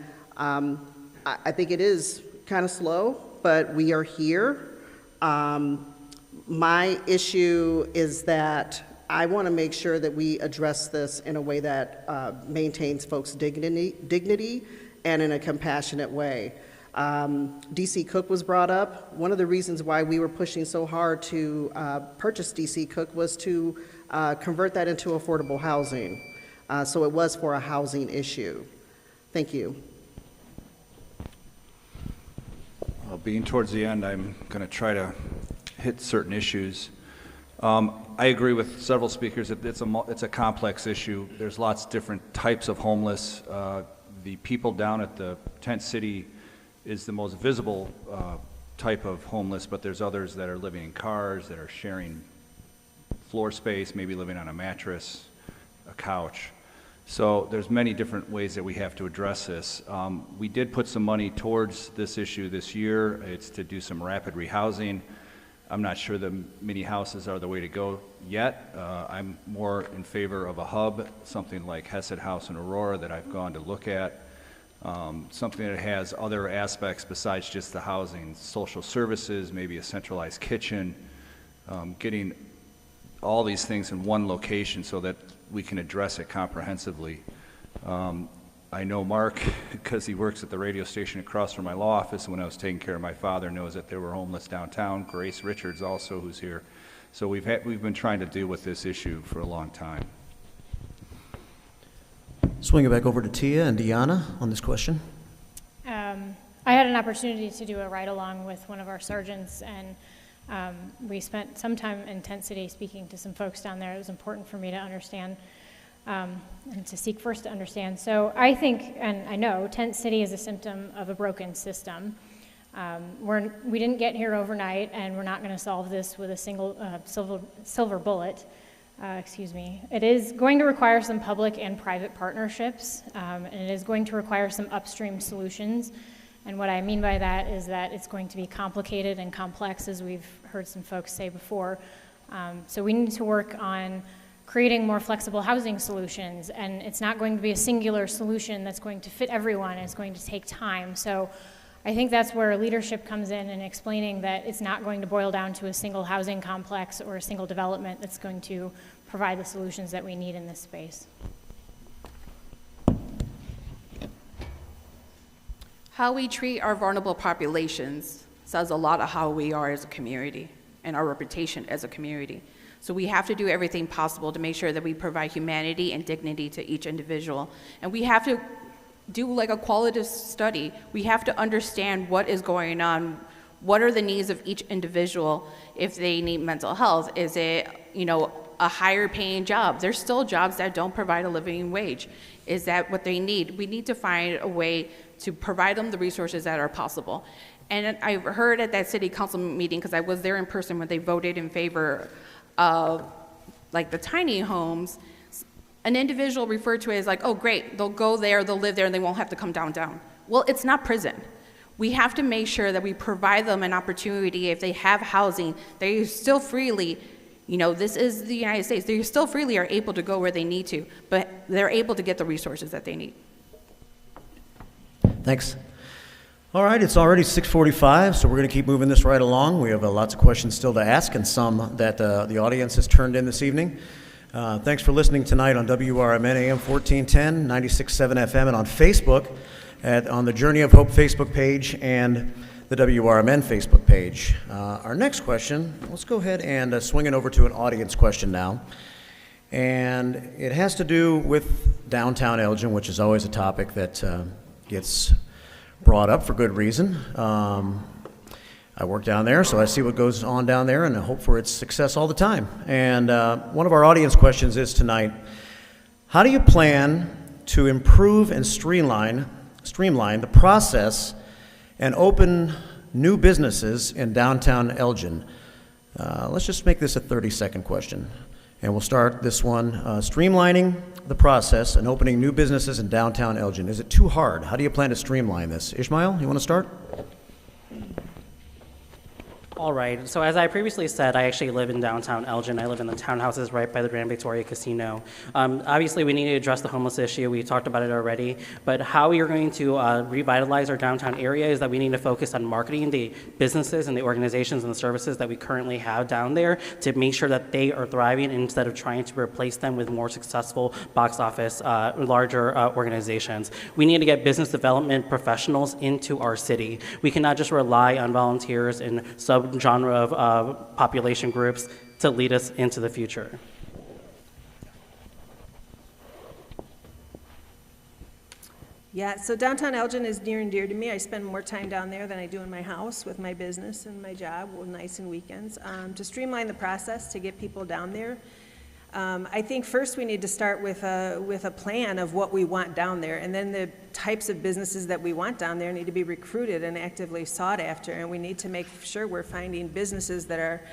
I think it is kind of slow, but we are here. My issue is that I want to make sure that we address this in a way that maintains folks' dignity and in a compassionate way. DC Cook was brought up. One of the reasons why we were pushing so hard to purchase DC Cook was to convert that into affordable housing. So it was for a housing issue. Thank you. Well, being towards the end, I'm going to try to hit certain issues. I agree with several speakers that it's a complex issue. There's lots of different types of homeless. The people down at the tent city is the most visible type of homeless, but there's others that are living in cars, that are sharing floor space, maybe living on a mattress, a couch. So there's many different ways that we have to address this. We did put some money towards this issue this year. It's to do some rapid rehousing. I'm not sure the mini houses are the way to go yet. I'm more in favor of a hub, something like Hesed House in Aurora that I've gone to look at. Something that has other aspects besides just the housing, social services, maybe a centralized kitchen, getting all these things in one location so that we can address it comprehensively. I know Mark, because he works at the radio station across from my law office, when I was taking care of my father, knows that there were homeless downtown. Grace Richards also, who's here. So we've been trying to deal with this issue for a long time. Swing it back over to Tia and Deanna on this question. I had an opportunity to do a ride-along with one of our sergeants, and we spent some time in Tent City speaking to some folks down there. It was important for me to understand and to seek first to understand. So I think, and I know, Tent City is a symptom of a broken system. We didn't get here overnight, and we're not going to solve this with a single silver bullet. It is going to require some public and private partnerships, and it is going to require some upstream solutions. And what I mean by that is that it's going to be complicated and complex, as we've heard some folks say before. So we need to work on creating more flexible housing solutions, and it's not going to be a singular solution that's going to fit everyone. It's going to take time. So I think that's where leadership comes in explaining that it's not going to boil down to a single housing complex or a single development that's going to provide the solutions that we need in this space. How we treat our vulnerable populations says a lot of how we are as a community and our reputation as a community. So we have to do everything possible to make sure that we provide humanity and dignity to each individual. And we have to do like a qualitative study. We have to understand what is going on. What are the needs of each individual if they need mental health? Is it, a higher paying job? There's still jobs that don't provide a living wage. Is that what they need? We need to find a way to provide them the resources that are possible. And I heard at that city council meeting, because I was there in person when they voted in favor of like the tiny homes, an individual referred to it as like, oh great, they'll go there, they'll live there, and they won't have to come downtown. Well, it's not prison. We have to make sure that we provide them an opportunity. If they have housing, they still freely, this is the United States, they still freely are able to go where they need to, but they're able to get the resources that they need. Thanks. All right, it's already 6:45, so we're going to keep moving this right along. We have lots of questions still to ask, and some that the audience has turned in this evening. Thanks for listening tonight on WRMN AM 1410, 96.7 FM, and on Facebook on the Journey of Hope Facebook page and the WRMN Facebook page. Our next question, let's go ahead and swing it over to an audience question now. And it has to do with downtown Elgin, which is always a topic that gets brought up for good reason. I work down there, so I see what goes on down there, and I hope for its success all the time. And one of our audience questions is tonight, how do you plan to improve and streamline the process and open new businesses in downtown Elgin? Let's just make this a 30-second question. And we'll start this one, streamlining the process and opening new businesses in downtown Elgin. Is it too hard? How do you plan to streamline this? Ishmael, you want to start? All right, so as I previously said, I actually live in downtown Elgin. I live in the townhouses right by the Grand Victoria Casino. Obviously, we need to address the homeless issue. We talked about it already, but how we are going to revitalize our downtown area is that we need to focus on marketing the businesses and the organizations and the services that we currently have down there to make sure that they are thriving instead of trying to replace them with more successful box office, larger organizations. We need to get business development professionals into our city. We cannot just rely on volunteers and subgenre of population groups to lead us into the future. Yeah, so downtown Elgin is near and dear to me. I spend more time down there than I do in my house with my business and my job, well, nights and weekends. To streamline the process to get people down there, I think first we need to start with a plan of what we want down there, and then the types of businesses that we want down there need to be recruited and actively sought after, and we need to make sure we're finding businesses that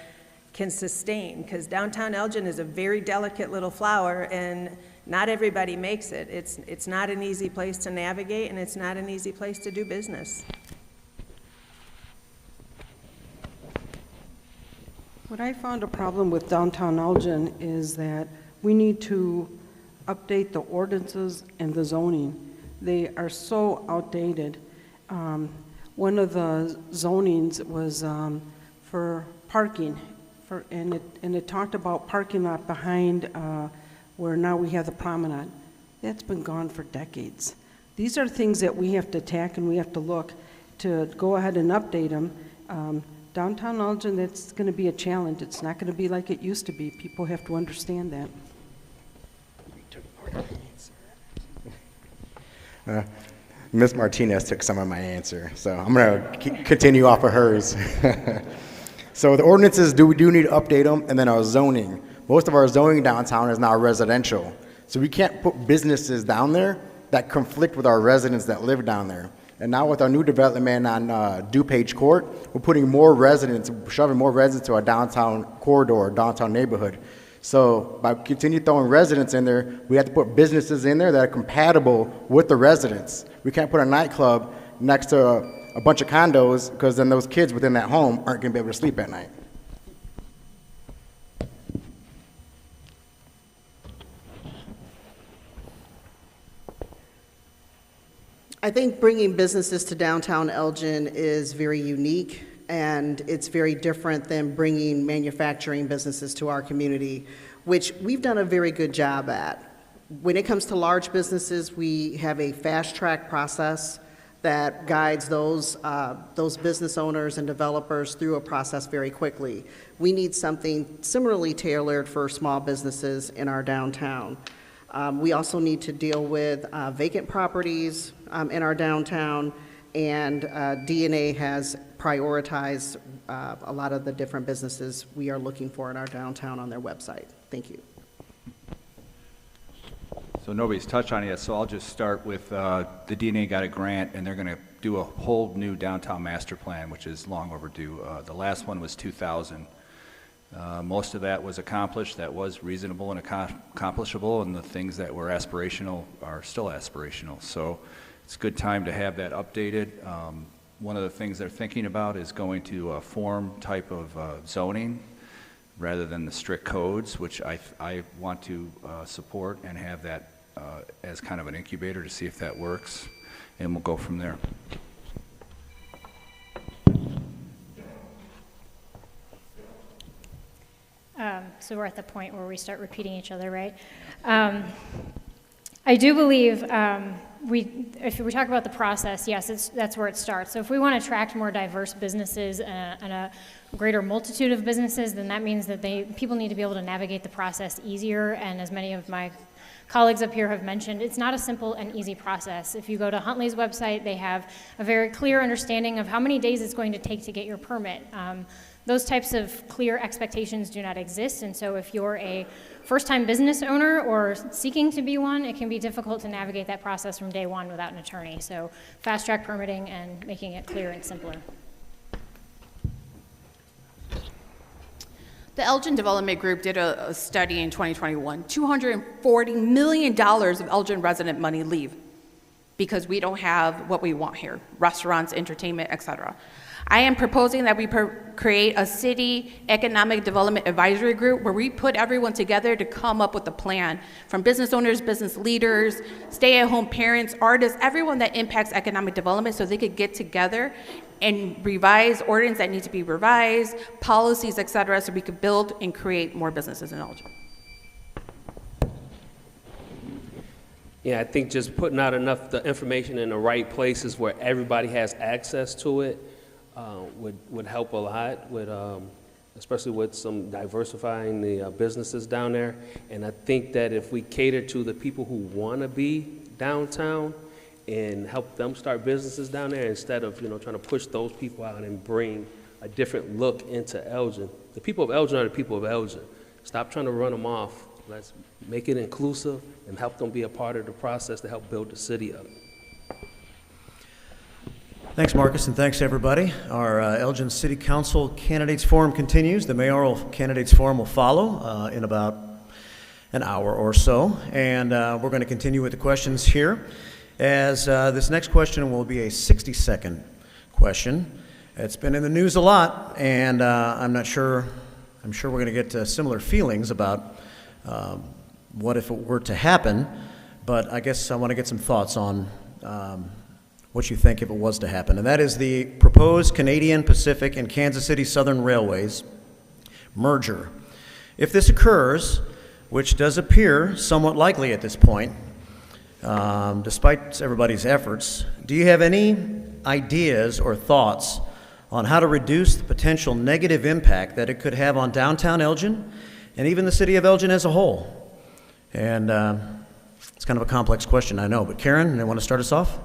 can sustain, because downtown Elgin is a very delicate little flower, and not everybody makes it. It's not an easy place to navigate, and it's not an easy place to do business. What I found a problem with downtown Elgin is that we need to update the ordinances and the zoning. They are so outdated. One of the zonings was for parking, and it talked about parking lot behind where now we have the promenade. That's been gone for decades. These are things that we have to attack and we have to look to go ahead and update them. Downtown Elgin, that's going to be a challenge. It's not going to be like it used to be. People have to understand that. Ms. Martinez took some of my answer, so I'm going to continue off of hers. So the ordinances, we do need to update them, and then our zoning. Most of our zoning downtown is now residential, so we can't put businesses down there that conflict with our residents that live down there. And now with our new development on DuPage Court, we're putting more residents, shoving more residents to our downtown corridor, downtown neighborhood. So by continuing throwing residents in there, we have to put businesses in there that are compatible with the residents. We can't put a nightclub next to a bunch of condos, because then those kids within that home aren't going to be able to sleep at night. I think bringing businesses to downtown Elgin is very unique, and it's very different than bringing manufacturing businesses to our community, which we've done a very good job at. When it comes to large businesses, we have a fast-track process that guides those business owners and developers through a process very quickly. We need something similarly tailored for small businesses in our downtown. We also need to deal with vacant properties in our downtown, and DNA has prioritized a lot of the different businesses we are looking for in our downtown on their website. Thank you. So nobody's touched on it yet, so I'll just start with the DNA got a grant, and they're going to do a whole new downtown master plan, which is long overdue. The last one was 2000. Most of that was accomplished. That was reasonable and accomplishable, and the things that were aspirational are still aspirational. So it's a good time to have that updated. One of the things they're thinking about is going to a form type of zoning rather than the strict codes, which I want to support and have that as kind of an incubator to see if that works, and we'll go from there. So we're at the point where we start repeating each other, right? I do believe if we talk about the process, yes, that's where it starts. So if we want to attract more diverse businesses and a greater multitude of businesses, then that means that people need to be able to navigate the process easier. And as many of my colleagues up here have mentioned, it's not a simple and easy process. If you go to Huntley's website, they have a very clear understanding of how many days it's going to take to get your permit. Those types of clear expectations do not exist, and so if you're a first-time business owner or seeking to be one, it can be difficult to navigate that process from day one without an attorney. So fast-track permitting and making it clear and simpler. The Elgin Development Group did a study in 2021. $240 million of Elgin resident money leave. because we don't have what we want here, restaurants, entertainment, etc. I am proposing that we create a city economic development advisory group where we put everyone together to come up with a plan, from business owners, business leaders, stay-at-home parents, artists, everyone that impacts economic development, so they could get together and revise ordinance that need to be revised, policies, etc., so we could build and create more businesses in Elgin. Yeah, I think just putting out enough the information in the right places where everybody has access to it would help a lot, with, especially with some diversifying the businesses down there. And I think that if we cater to the people who want to be downtown and help them start businesses down there, instead of trying to push those people out and bring a different look into Elgin. The people of Elgin are the people of Elgin. Stop trying to run them off. Let's make it inclusive and help them be a part of the process to help build the city up. Thanks, Marcus, and thanks, everybody. Our Elgin City Council Candidates Forum continues. The mayoral candidates forum will follow in about an hour or so, and we're going to continue with the questions here. As this next question will be a 60-second question. It's been in the news a lot, and I'm sure we're going to get similar feelings about what if it were to happen, but I guess I want to get some thoughts on what you think if it was to happen. And that is the proposed Canadian Pacific and Kansas City Southern Railways merger. If this occurs, which does appear somewhat likely at this point, despite everybody's efforts, do you have any ideas or thoughts on how to reduce the potential negative impact that it could have on downtown Elgin and even the city of Elgin as a whole? And it's kind of a complex question, I know, but Karen, you want to start us off?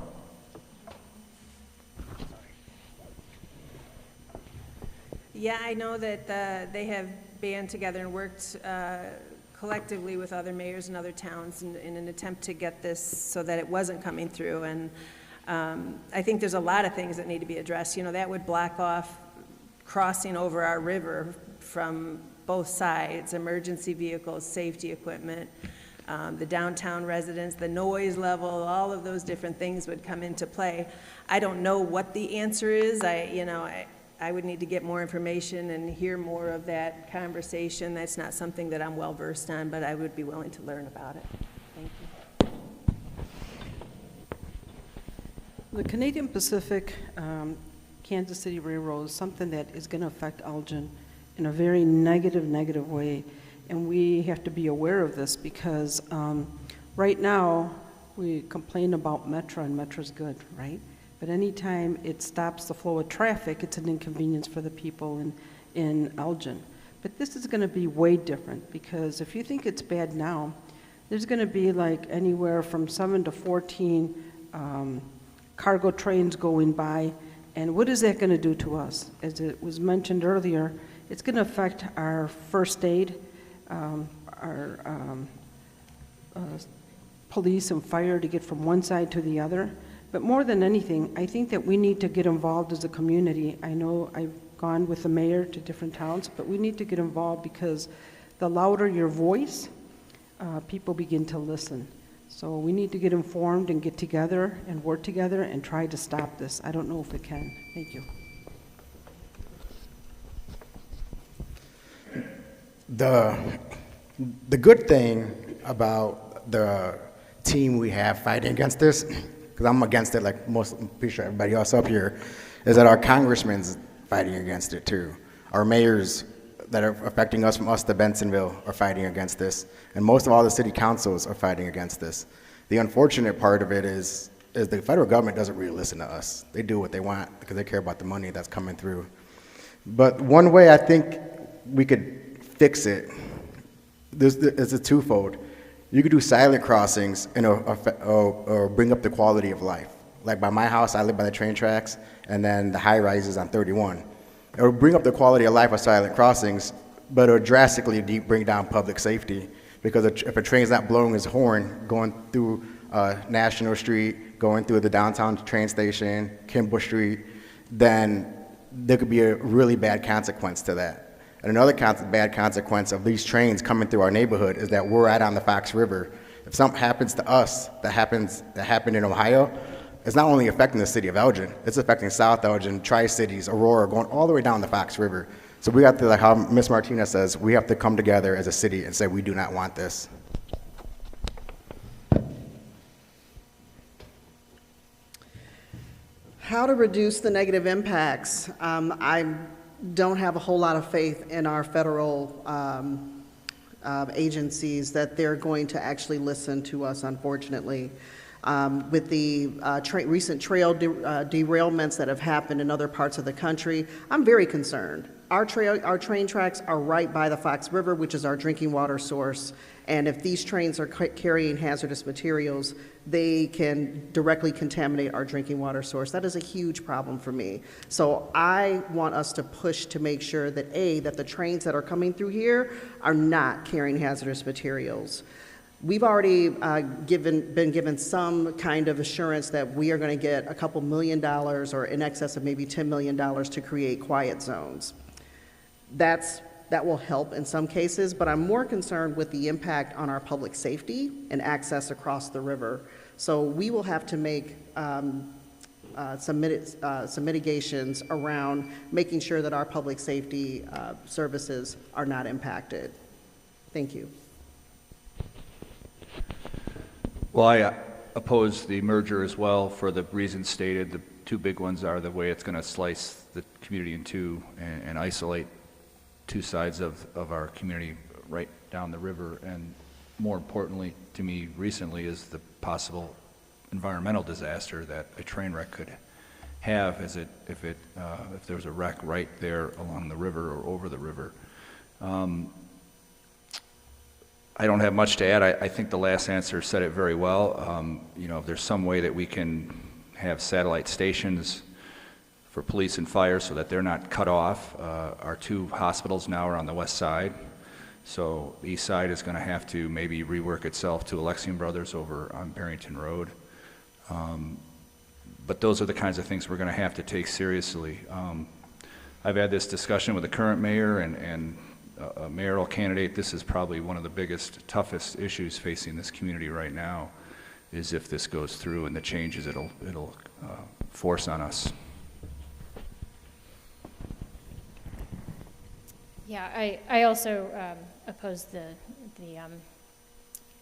Yeah, I know that they have band together and worked collectively with other mayors and other towns in an attempt to get this so that it wasn't coming through. And I think there's a lot of things that need to be addressed. That would block off crossing over our river from both sides, emergency vehicles, safety equipment, the downtown residents, the noise level, all of those different things would come into play. I don't know what the answer is. I would need to get more information and hear more of that conversation. That's not something that I'm well versed on, but I would be willing to learn about it. Thank you. The Canadian Pacific Kansas City Railroad is something that is going to affect Elgin in a very negative way. And we have to be aware of this because right now we complain about Metro, and Metro's good, right? But anytime it stops the flow of traffic, it's an inconvenience for the people in Elgin. But this is going to be way different, because if you think it's bad now, there's going to be like anywhere from 7 to 14 cargo trains going by. And what is that going to do to us? As it was mentioned earlier, it's going to affect our first aid, our police and fire to get from one side to the other. But more than anything, I think that we need to get involved as a community. I know I've gone with the mayor to different towns, but we need to get involved, because the louder your voice, people begin to listen. So we need to get informed and get together and work together and try to stop this. I don't know if it can. Thank you. The good thing about the team we have fighting against this, because I'm against it like I'm pretty sure everybody else up here, is that our congressmen's fighting against it too. Our mayors that are affecting us, from us to Bensonville, are fighting against this. And most of all the city councils are fighting against this. The unfortunate part of it is the federal government doesn't really listen to us. They do what they want because they care about the money that's coming through. But one way I think we could fix it is a twofold. You could do silent crossings or bring up the quality of life. Like by my house, I live by the train tracks, and then the high rises on 31. It would bring up the quality of life of silent crossings, but it would drastically bring down public safety, because if a train's not blowing its horn going through National Street, going through the downtown train station, Kimball Street, then there could be a really bad consequence to that. And another bad consequence of these trains coming through our neighborhood is that we're right on the Fox River, if something happens to us that happened in Ohio, it's not only affecting the city of Elgin, it's affecting South Elgin, Tri-Cities, Aurora, going all the way down the Fox River. So we have to, like how Ms. Martinez says, we have to come together as a city and say we do not want this. How to reduce the negative impacts. I don't have a whole lot of faith in our federal agencies that they're going to actually listen to us, unfortunately. With the recent trail derailments that have happened in other parts of the country, I'm very concerned. Our train tracks are right by the Fox River, which is our drinking water source, and if these trains are carrying hazardous materials, they can directly contaminate our drinking water source. That is a huge problem for me. So I want us to push to make sure that that the trains that are coming through here are not carrying hazardous materials. We've already been given some kind of assurance that we are going to get a couple $1 million or in excess of maybe $10 million to create quiet zones. That will help in some cases, but I'm more concerned with the impact on our public safety and access across the river. So we will have to make some mitigations around making sure that our public safety services are not impacted. Thank you. Well, I oppose the merger as well for the reasons stated. The two big ones are the way it's going to slice the community in two and isolate two sides of our community right down the river. And more importantly to me recently is the possible environmental disaster that a train wreck could have if there was a wreck right there along the river or over the river. I don't have much to add. I think the last answer said it very well. If there's some way that we can have satellite stations for police and fire so that they're not cut off. Our two hospitals now are on the west side, so the east side is going to have to maybe rework itself to Alexian Brothers over on Barrington Road. But those are the kinds of things we're going to have to take seriously. I've had this discussion with the current mayor and a mayoral candidate. This is probably one of the biggest, toughest issues facing this community right now, is if this goes through and the changes it'll force on us. Yeah, I also oppose the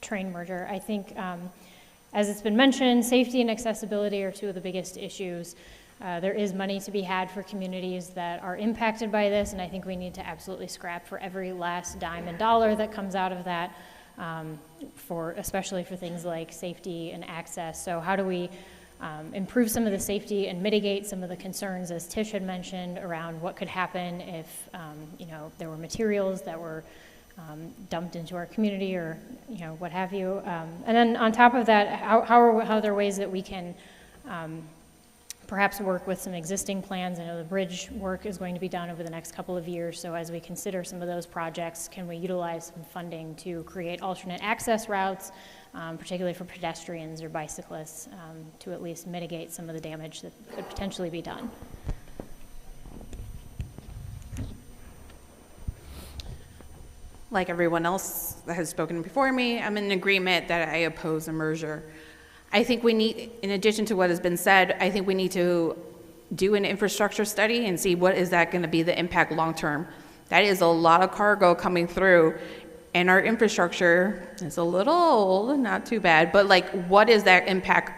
train merger. I think, as it's been mentioned, safety and accessibility are two of the biggest issues. There is money to be had for communities that are impacted by this, and I think we need to absolutely scrap for every last dime and dollar that comes out of that, especially for things like safety and access. So how do we improve some of the safety and mitigate some of the concerns, as Tish had mentioned, around what could happen if there were materials that were dumped into our community, or what have you. And then on top of that, how are there ways that we can perhaps work with some existing plans? I know the bridge work is going to be done over the next couple of years, so as we consider some of those projects, can we utilize some funding to create alternate access routes, particularly for pedestrians or bicyclists, to at least mitigate some of the damage that could potentially be done? Like everyone else that has spoken before me, I'm in agreement that I oppose a merger. I think we need, in addition to what has been said, I think we need to do an infrastructure study and see what is that going to be the impact long term. That is a lot of cargo coming through, and our infrastructure is a little old, not too bad, but like, what is that impact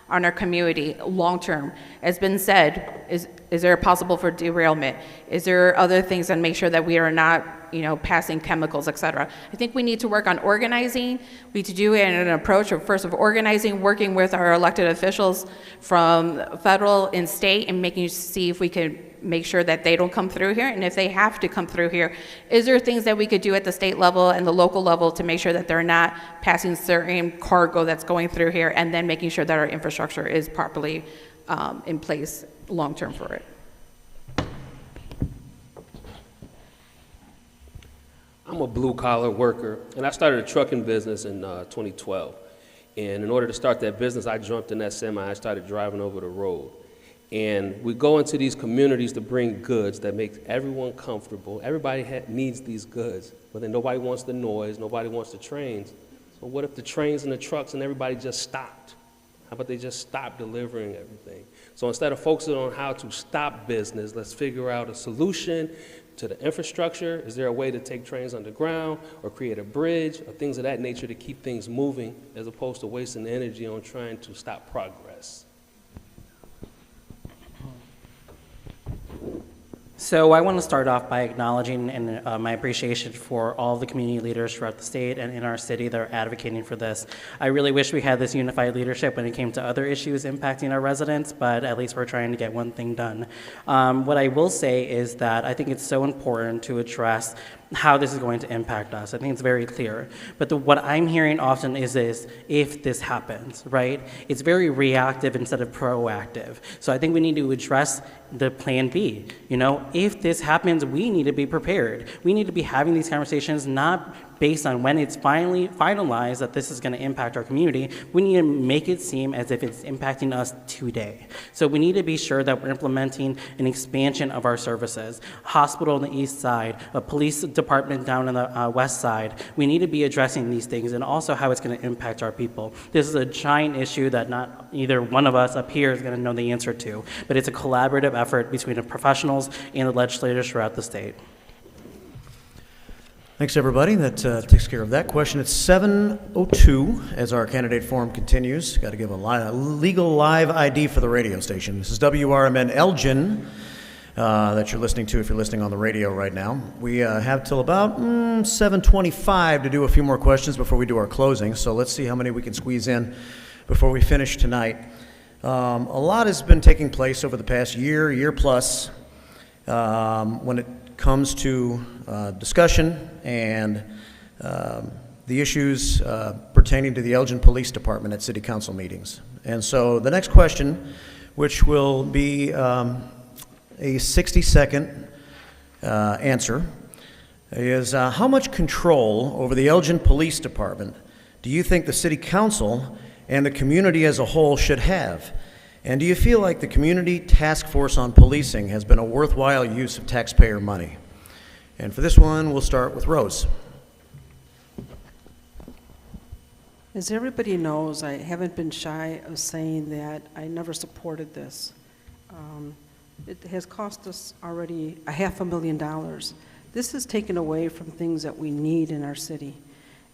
on our community long term? As been said, is there a possible for derailment? Is there other things that make sure that we are not passing chemicals, et cetera? I think we need to work on organizing. We need to do it in an approach of organizing, working with our elected officials from federal and state, and see if we can make sure that they don't come through here. And if they have to come through here, is there things that we could do at the state level and the local level to make sure that they're not passing certain cargo that's going through here, and then making sure that our infrastructure is properly in place long term for it? I'm a blue-collar worker, and I started a trucking business in 2012. And in order to start that business, I jumped in that semi. I started driving over the road. And we go into these communities to bring goods that make everyone comfortable. Everybody needs these goods, but then nobody wants the noise, nobody wants the trains. But what if the trains and the trucks and everybody just stopped? How about they just stop delivering everything? So instead of focusing on how to stop business, let's figure out a solution to the infrastructure. Is there a way to take trains underground or create a bridge or things of that nature to keep things moving as opposed to wasting energy on trying to stop progress? So I want to start off by acknowledging my appreciation for all the community leaders throughout the state and in our city that are advocating for this. I really wish we had this unified leadership when it came to other issues impacting our residents, but at least we're trying to get one thing done. What I will say is that I think it's so important to address how this is going to impact us. I think it's very clear. But what I'm hearing often is this, if this happens, right? It's very reactive instead of proactive. So I think we need to address the plan B. You know, if this happens, we need to be prepared. We need to be having these conversations not based on when it's finally finalized that this is going to impact our community. We need to make it seem as if it's impacting us today. So we need to be sure that we're implementing an expansion of our services. Hospital on the east side, a police department down on the west side. We need to be addressing these things and also how it's going to impact our people. This is a giant issue that not either one of us up here is going to know the answer to, but it's a collaborative effort between the professionals and the legislators throughout the state. Thanks, everybody. That takes care of that question. It's 7:02 as our candidate forum continues. Got to give a legal live ID for the radio station. This is WRMN Elgin that you're listening to if you're listening on the radio right now. We have till about 7:25 to do a few more questions before we do our closing. So let's see how many we can squeeze in before we finish tonight. A lot has been taking place over the past year plus, when it comes to discussion and the issues pertaining to the Elgin Police Department at City Council meetings. And so the next question, which will be a 60-second answer, is how much control over the Elgin Police Department do you think the City Council and the community as a whole should have? And do you feel like the Community Task Force on Policing has been a worthwhile use of taxpayer money? And for this one, we'll start with Rose. As everybody knows, I haven't been shy of saying that I never supported this. It has cost us already $500,000. This is taken away from things that we need in our city.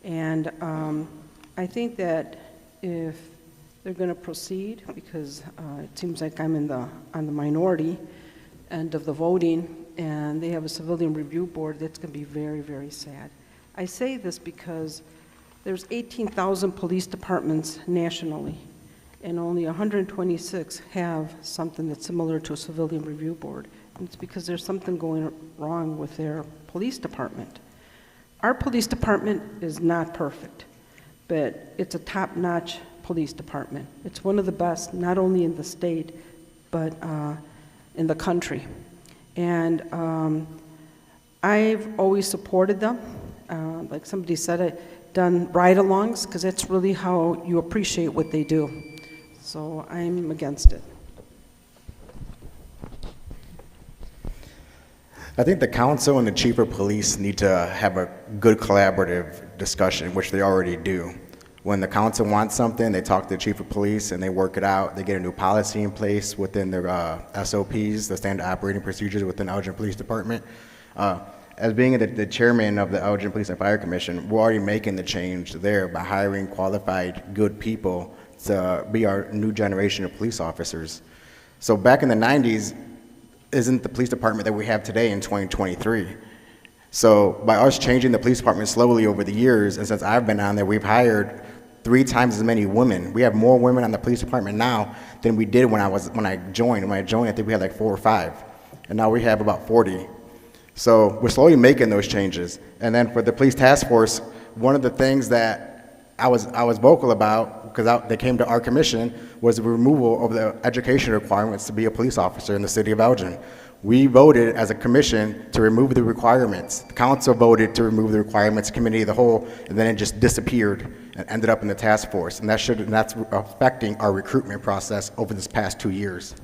And I think that if they're going to proceed, because it seems like I'm on the minority end of the voting, and they have a civilian review board, that's going to be very, very sad. I say this because there's 18,000 police departments nationally, and only 126 have something that's similar to a civilian review board. And it's because there's something going wrong with their police department. Our police department is not perfect, but it's a top-notch police department. It's one of the best, not only in the state, but in the country. And I've always supported them. Like somebody said, I've done ride-alongs, because that's really how you appreciate what they do. So I'm against it. I think the council and the chief of police need to have a good collaborative discussion, which they already do. When the council wants something, they talk to the chief of police and they work it out. They get a new policy in place within their SOPs, the standard operating procedures within the Elgin Police Department. As being the chairman of the Elgin Police and Fire Commission, we're already making the change there by hiring qualified, good people to be our new generation of police officers. So back in the 90s, isn't the police department that we have today in 2023. So by us changing the police department slowly over the years, and since I've been on there, we've hired 3 times as many women. We have more women on the police department now than we did when I joined. When I joined, I think we had like 4 or 5, and now we have about 40. So we're slowly making those changes. And then for the police task force, one of the things that I was vocal about, because they came to our commission, was the removal of the education requirements to be a police officer in the city of Elgin. We voted as a commission to remove the requirements. The council voted to remove the requirements, committee of the whole, and then it just disappeared and ended up in the task force. And that's affecting our recruitment process over this past 2 years.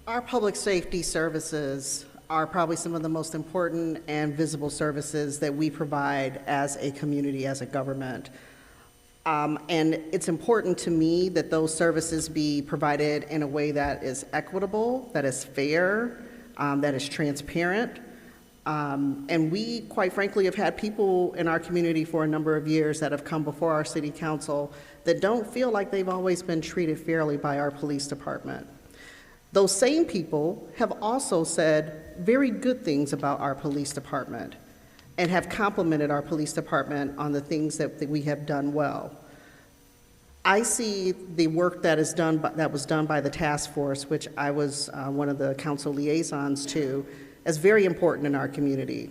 Our public safety services are probably some of the most important and visible services that we provide as a community, as a government. And it's important to me that those services be provided in a way that is equitable, that is fair, that is transparent. And we, quite frankly, have had people in our community for a number of years that have come before our city council that don't feel like they've always been treated fairly by our police department. Those same people have also said very good things about our police department and have complimented our police department on the things that we have done well. I see the work that was done by the task force, which I was one of the council liaisons to, as very important in our community.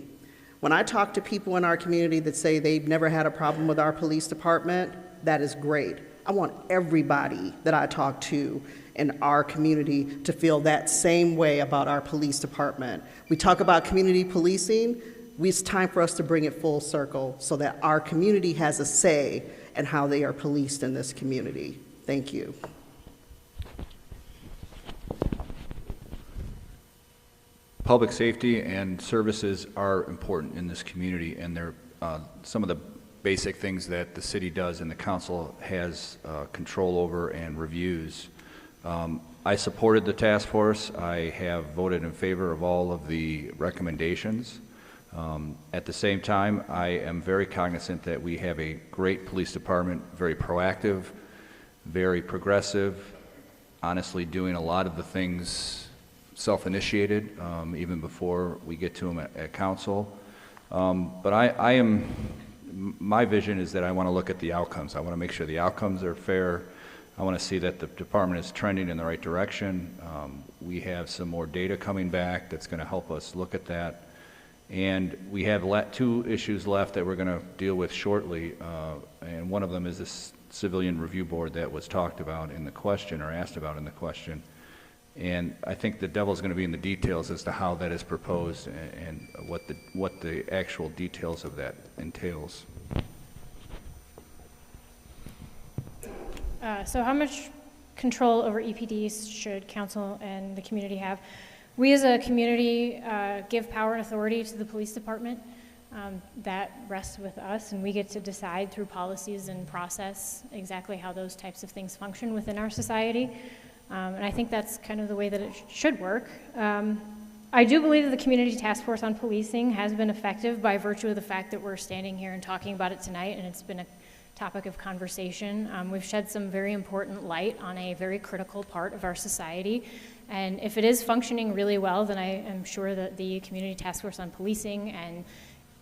When I talk to people in our community that say they've never had a problem with our police department, that is great. I want everybody that I talk to in our community to feel that same way about our police department. We talk about community policing. It's time for us to bring it full circle so that our community has a say in how they are policed in this community. Thank you. Public safety and services are important in this community, and they're some of the basic things that the city does and the council has control over and reviews. I supported the task force. I have voted in favor of all of the recommendations. At the same time, I am very cognizant that we have a great police department, very proactive, very progressive, honestly doing a lot of the things self-initiated, even before we get to them at council. But my vision is that I want to look at the outcomes. I want to make sure the outcomes are fair. I want to see that the department is trending in the right direction. We have some more data coming back that's going to help us look at that. And we have two issues left that we're going to deal with shortly, and one of them is this civilian review board that was talked about in the question, or asked about in the question. And I think the devil's going to be in the details as to how that is proposed and what the actual details of that entails. So how much control over EPDs should council and the community have? We as a community give power and authority to the police department. That rests with us, and we get to decide through policies and process exactly how those types of things function within our society. And I think that's kind of the way that it should work. I do believe that the Community Task Force on Policing has been effective by virtue of the fact that we're standing here and talking about it tonight, and it's been a topic of conversation. We've shed some very important light on a very critical part of our society. And if it is functioning really well, then I am sure that the Community Task Force on Policing and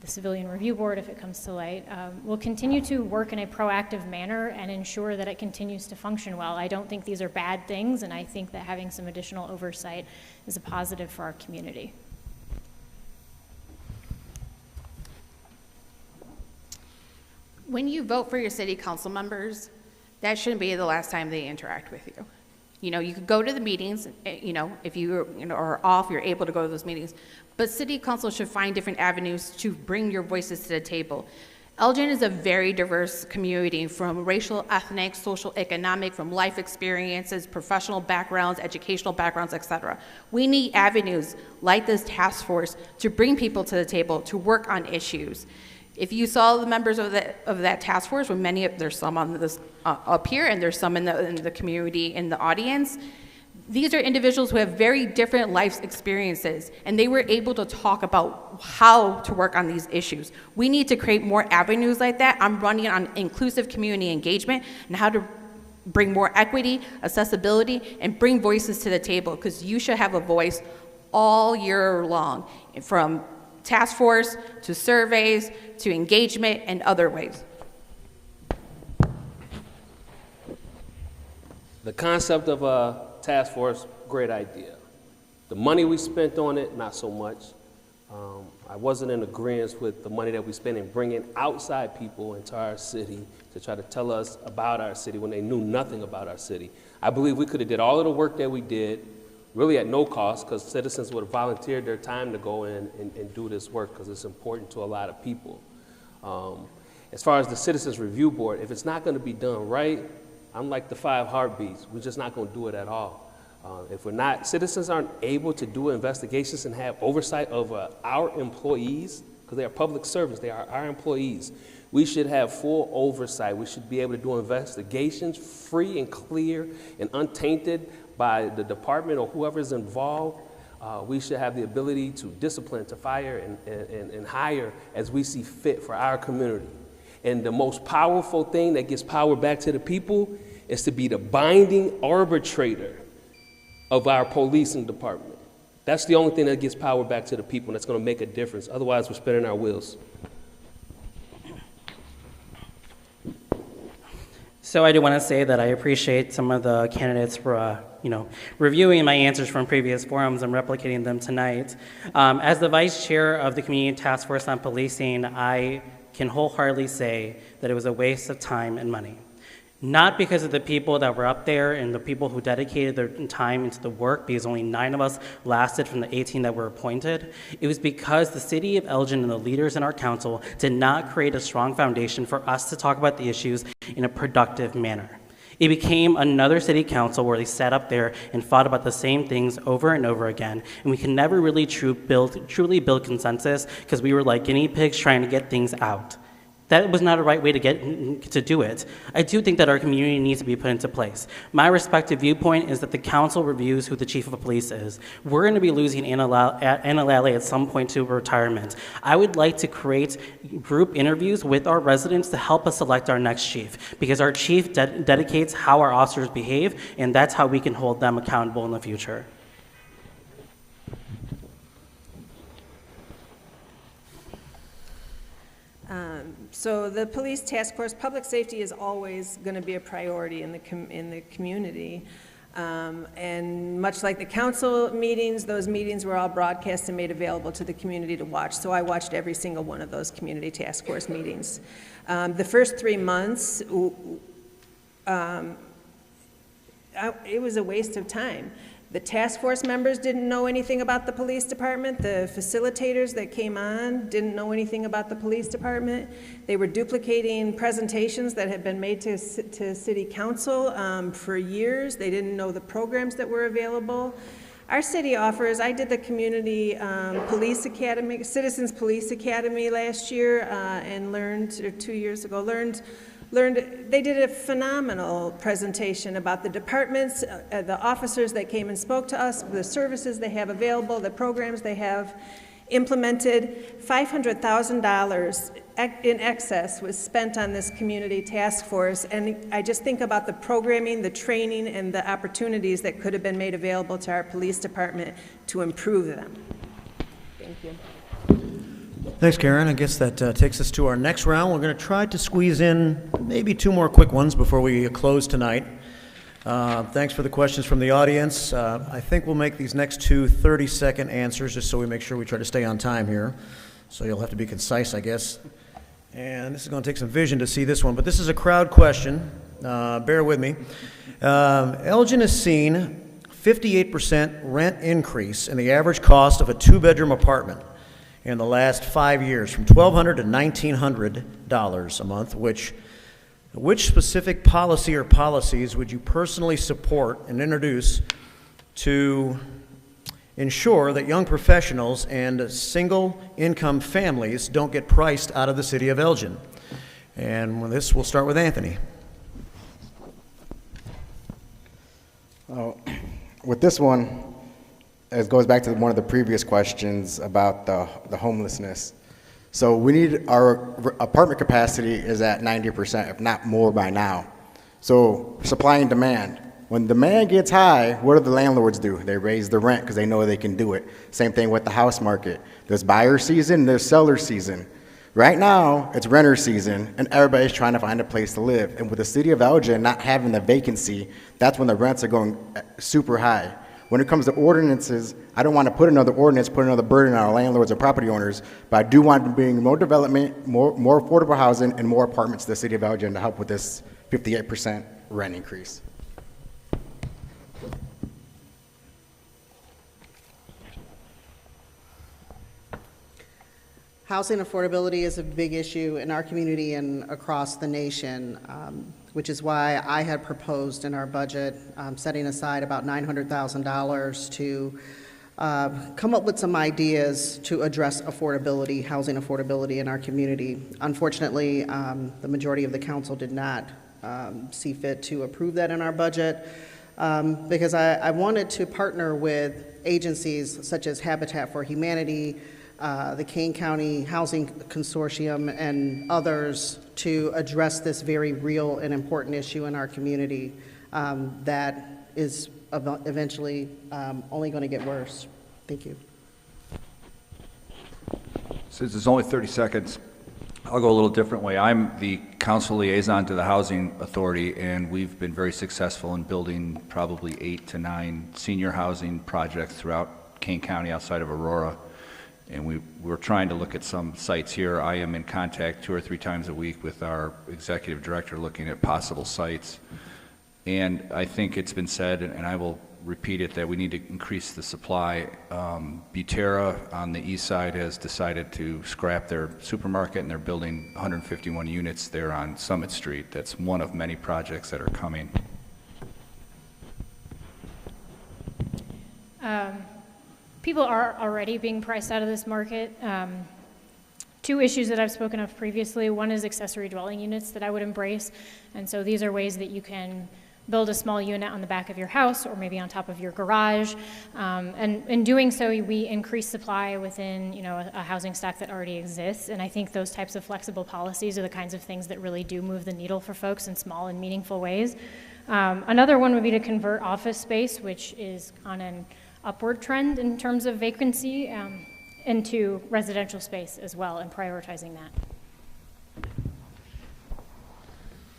the Civilian Review Board, if it comes to light, will continue to work in a proactive manner and ensure that it continues to function well. I don't think these are bad things, and I think that having some additional oversight is a positive for our community. When you vote for your city council members, that shouldn't be the last time they interact with you. You know, you could go to the meetings, you know, if you are off, you're able to go to those meetings. But city council should find different avenues to bring your voices to the table. Elgin is a very diverse community, from racial, ethnic, social, economic, from life experiences, professional backgrounds, educational backgrounds, etc. We need avenues like this task force to bring people to the table, to work on issues. If you saw the members of that task force, when there's some on this up here, and there's some in the community in the audience, these are individuals who have very different life experiences, and they were able to talk about how to work on these issues. We need to create more avenues like that. I'm running on inclusive community engagement and how to bring more equity, accessibility, and bring voices to the table, because you should have a voice all year long, from task force to surveys to engagement and other ways. The concept of a task force, great idea. The money we spent on it, not so much. I wasn't in agreement with the money that we spent in bringing outside people into our city to try to tell us about our city when they knew nothing about our city. I believe we could have did all of the work that we did really at no cost, because citizens would have volunteered their time to go in and do this work, because it's important to a lot of people. As far as the Citizens Review Board, if it's not going to be done right, I'm like the 5 heartbeats. We're just not going to do it at all. Citizens aren't able to do investigations and have oversight of our employees, because they are public servants, they are our employees. We should have full oversight. We should be able to do investigations free and clear and untainted by the department or whoever is involved. We should have the ability to discipline, to fire, and hire as we see fit for our community. And the most powerful thing that gives power back to the people is to be the binding arbitrator of our policing department. That's the only thing that gives power back to the people, and that's going to make a difference. Otherwise, we're spinning our wheels. So I do want to say that I appreciate some of the candidates for, reviewing my answers from previous forums and replicating them tonight. As the vice chair of the Community Task Force on Policing, I can wholeheartedly say that it was a waste of time and money. Not because of the people that were up there and the people who dedicated their time into the work, because only 9 of us lasted from the 18 that were appointed. It was because the city of Elgin and the leaders in our council did not create a strong foundation for us to talk about the issues in a productive manner. It became another city council where they sat up there and fought about the same things over and over again, and we can never really truly build consensus because we were like guinea pigs trying to get things out. That was not a right way to do it. I do think that our community needs to be put into place. My respective viewpoint is that the council reviews who the chief of police is. We're going to be losing Anna Lally at some point to retirement. I would like to create group interviews with our residents to help us select our next chief, because our chief dedicates how our officers behave, and that's how we can hold them accountable in the future. So the police task force, public safety is always going to be a priority in the community. And much like the council meetings, those meetings were all broadcast and made available to the community to watch. So I watched every single one of those community task force meetings. The first 3 months, it was a waste of time. The task force members didn't know anything about the police department. The facilitators that came on didn't know anything about the police department. They were duplicating presentations that had been made to city council for years. They didn't know the programs that were available. Our city offers, I did the community police academy, Citizens Police Academy last year and learned, or 2 years ago, learned, they did a phenomenal presentation about the departments, the officers that came and spoke to us, the services they have available, the programs they have implemented. $500,000 in excess was spent on this community task force, and I just think about the programming, the training, and the opportunities that could have been made available to our police department to improve them. Thank you. Thanks, Karen. I guess that takes us to our next round. We're going to try to squeeze in maybe 2 more quick ones before we close tonight. Thanks for the questions from the audience. I think we'll make these next 2 30-second answers just so we make sure we try to stay on time here. So you'll have to be concise, I guess. And this is going to take some vision to see this one, but this is a crowd question. Bear with me. Elgin has seen 58% rent increase in the average cost of a 2-bedroom apartment in the last 5 years, from $1,200 to $1,900 a month. Which specific policy or policies would you personally support and introduce to ensure that young professionals and single-income families don't get priced out of the city of Elgin? And with this, we'll start with Anthony. With this one, it goes back to one of the previous questions about the homelessness. So we need, our apartment capacity is at 90%, if not more by now. So supply and demand. When demand gets high, what do the landlords do? They raise the rent because they know they can do it. Same thing with the house market. There's buyer season, there's seller season. Right now, it's renter season, and everybody's trying to find a place to live. And with the city of Elgin not having the vacancy, that's when the rents are going super high. When it comes to ordinances, I don't want to put another ordinance, put another burden on our landlords or property owners, but I do want to bring more development, more affordable housing, and more apartments to the city of Elgin to help with this 58% rent increase. Housing affordability is a big issue in our community and across the nation, which is why I had proposed in our budget setting aside about $900,000 to come up with some ideas to address affordability, housing affordability in our community. Unfortunately, the majority of the council did not see fit to approve that in our budget because I wanted to partner with agencies such as Habitat for Humanity, the Kane County Housing Consortium, and others to address this very real and important issue in our community that is eventually only going to get worse. Thank you. Since there's only 30 seconds, I'll go a little different way. I'm the council liaison to the Housing Authority, and we've been very successful in building probably 8 to 9 senior housing projects throughout Kane County outside of Aurora. And we're trying to look at some sites here. I am in contact 2 or 3 times a week with our executive director looking at possible sites. And I think it's been said, and I will repeat it, that we need to increase the supply. Butera on the east side has decided to scrap their supermarket, and they're building 151 units there on Summit Street. That's one of many projects that are coming. People are already being priced out of this market. 2 issues that I've spoken of previously. One is accessory dwelling units that I would embrace. And so these are ways that you can build a small unit on the back of your house or maybe on top of your garage. And in doing so, we increase supply within a housing stock that already exists. And I think those types of flexible policies are the kinds of things that really do move the needle for folks in small and meaningful ways. Another one would be to convert office space, which is on an upward trend in terms of vacancy, into residential space as well, and prioritizing that.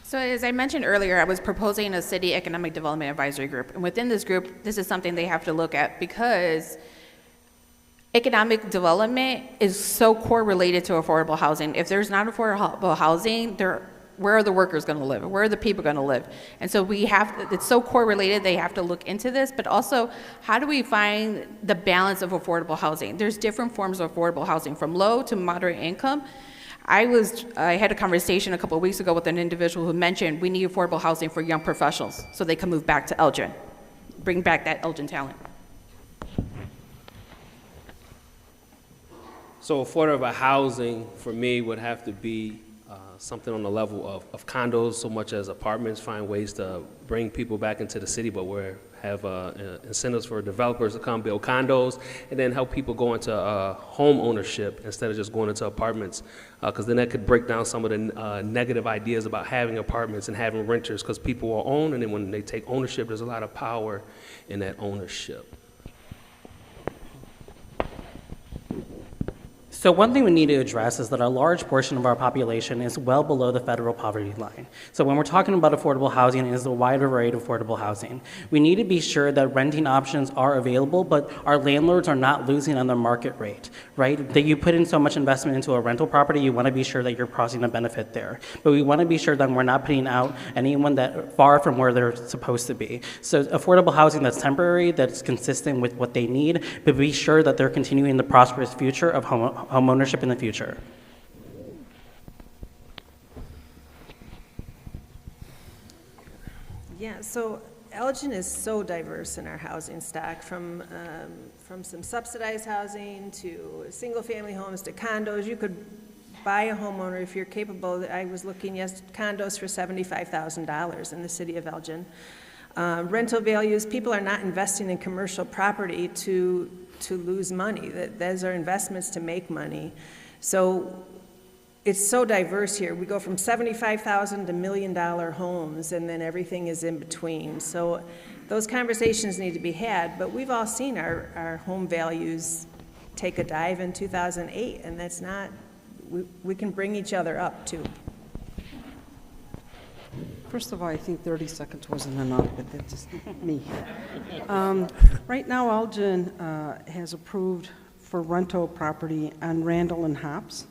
So as I mentioned earlier, I was proposing a city economic development advisory group. And within this group, this is something they have to look at because economic development is so correlated to affordable housing. If there's not affordable housing, where are the workers going to live? Where are the people going to live? And so it's so correlated, they have to look into this, but also how do we find the balance of affordable housing? There's different forms of affordable housing, from low to moderate income. I had a conversation a couple of weeks ago with an individual who mentioned we need affordable housing for young professionals so they can move back to Elgin, bring back that Elgin talent. So affordable housing for me would have to be something on the level of condos, so much as apartments, find ways to bring people back into the city, but have incentives for developers to come build condos, and then help people go into home ownership instead of just going into apartments, because then that could break down some of the negative ideas about having apartments and having renters, because people will own, and then when they take ownership, there's a lot of power in that ownership. So one thing we need to address is that a large portion of our population is well below the federal poverty line. So when we're talking about affordable housing, it is a wide array of affordable housing. We need to be sure that renting options are available, but our landlords are not losing on the market rate, right? That you put in so much investment into a rental property, you want to be sure that you're crossing a benefit there. But we want to be sure that we're not putting out anyone that far from where they're supposed to be. So affordable housing that's temporary, that's consistent with what they need, but be sure that they're continuing the prosperous future of home ownership in the future. Yeah, so Elgin is so diverse in our housing stock, from some subsidized housing to single-family homes to condos. You could buy a homeowner if you're capable. I was looking condos for $75,000 in the city of Elgin. Rental values, people are not investing in commercial property to lose money. Those are investments to make money. So it's so diverse here. We go from $75,000 to $1 million homes, and then everything is in between. So those conversations need to be had, but we've all seen our home values take a dive in 2008, and that's not, we can bring each other up too. First of all, I think 30 seconds wasn't enough, but that's just me. Right now, Elgin has approved for rental property on Randall and Hops,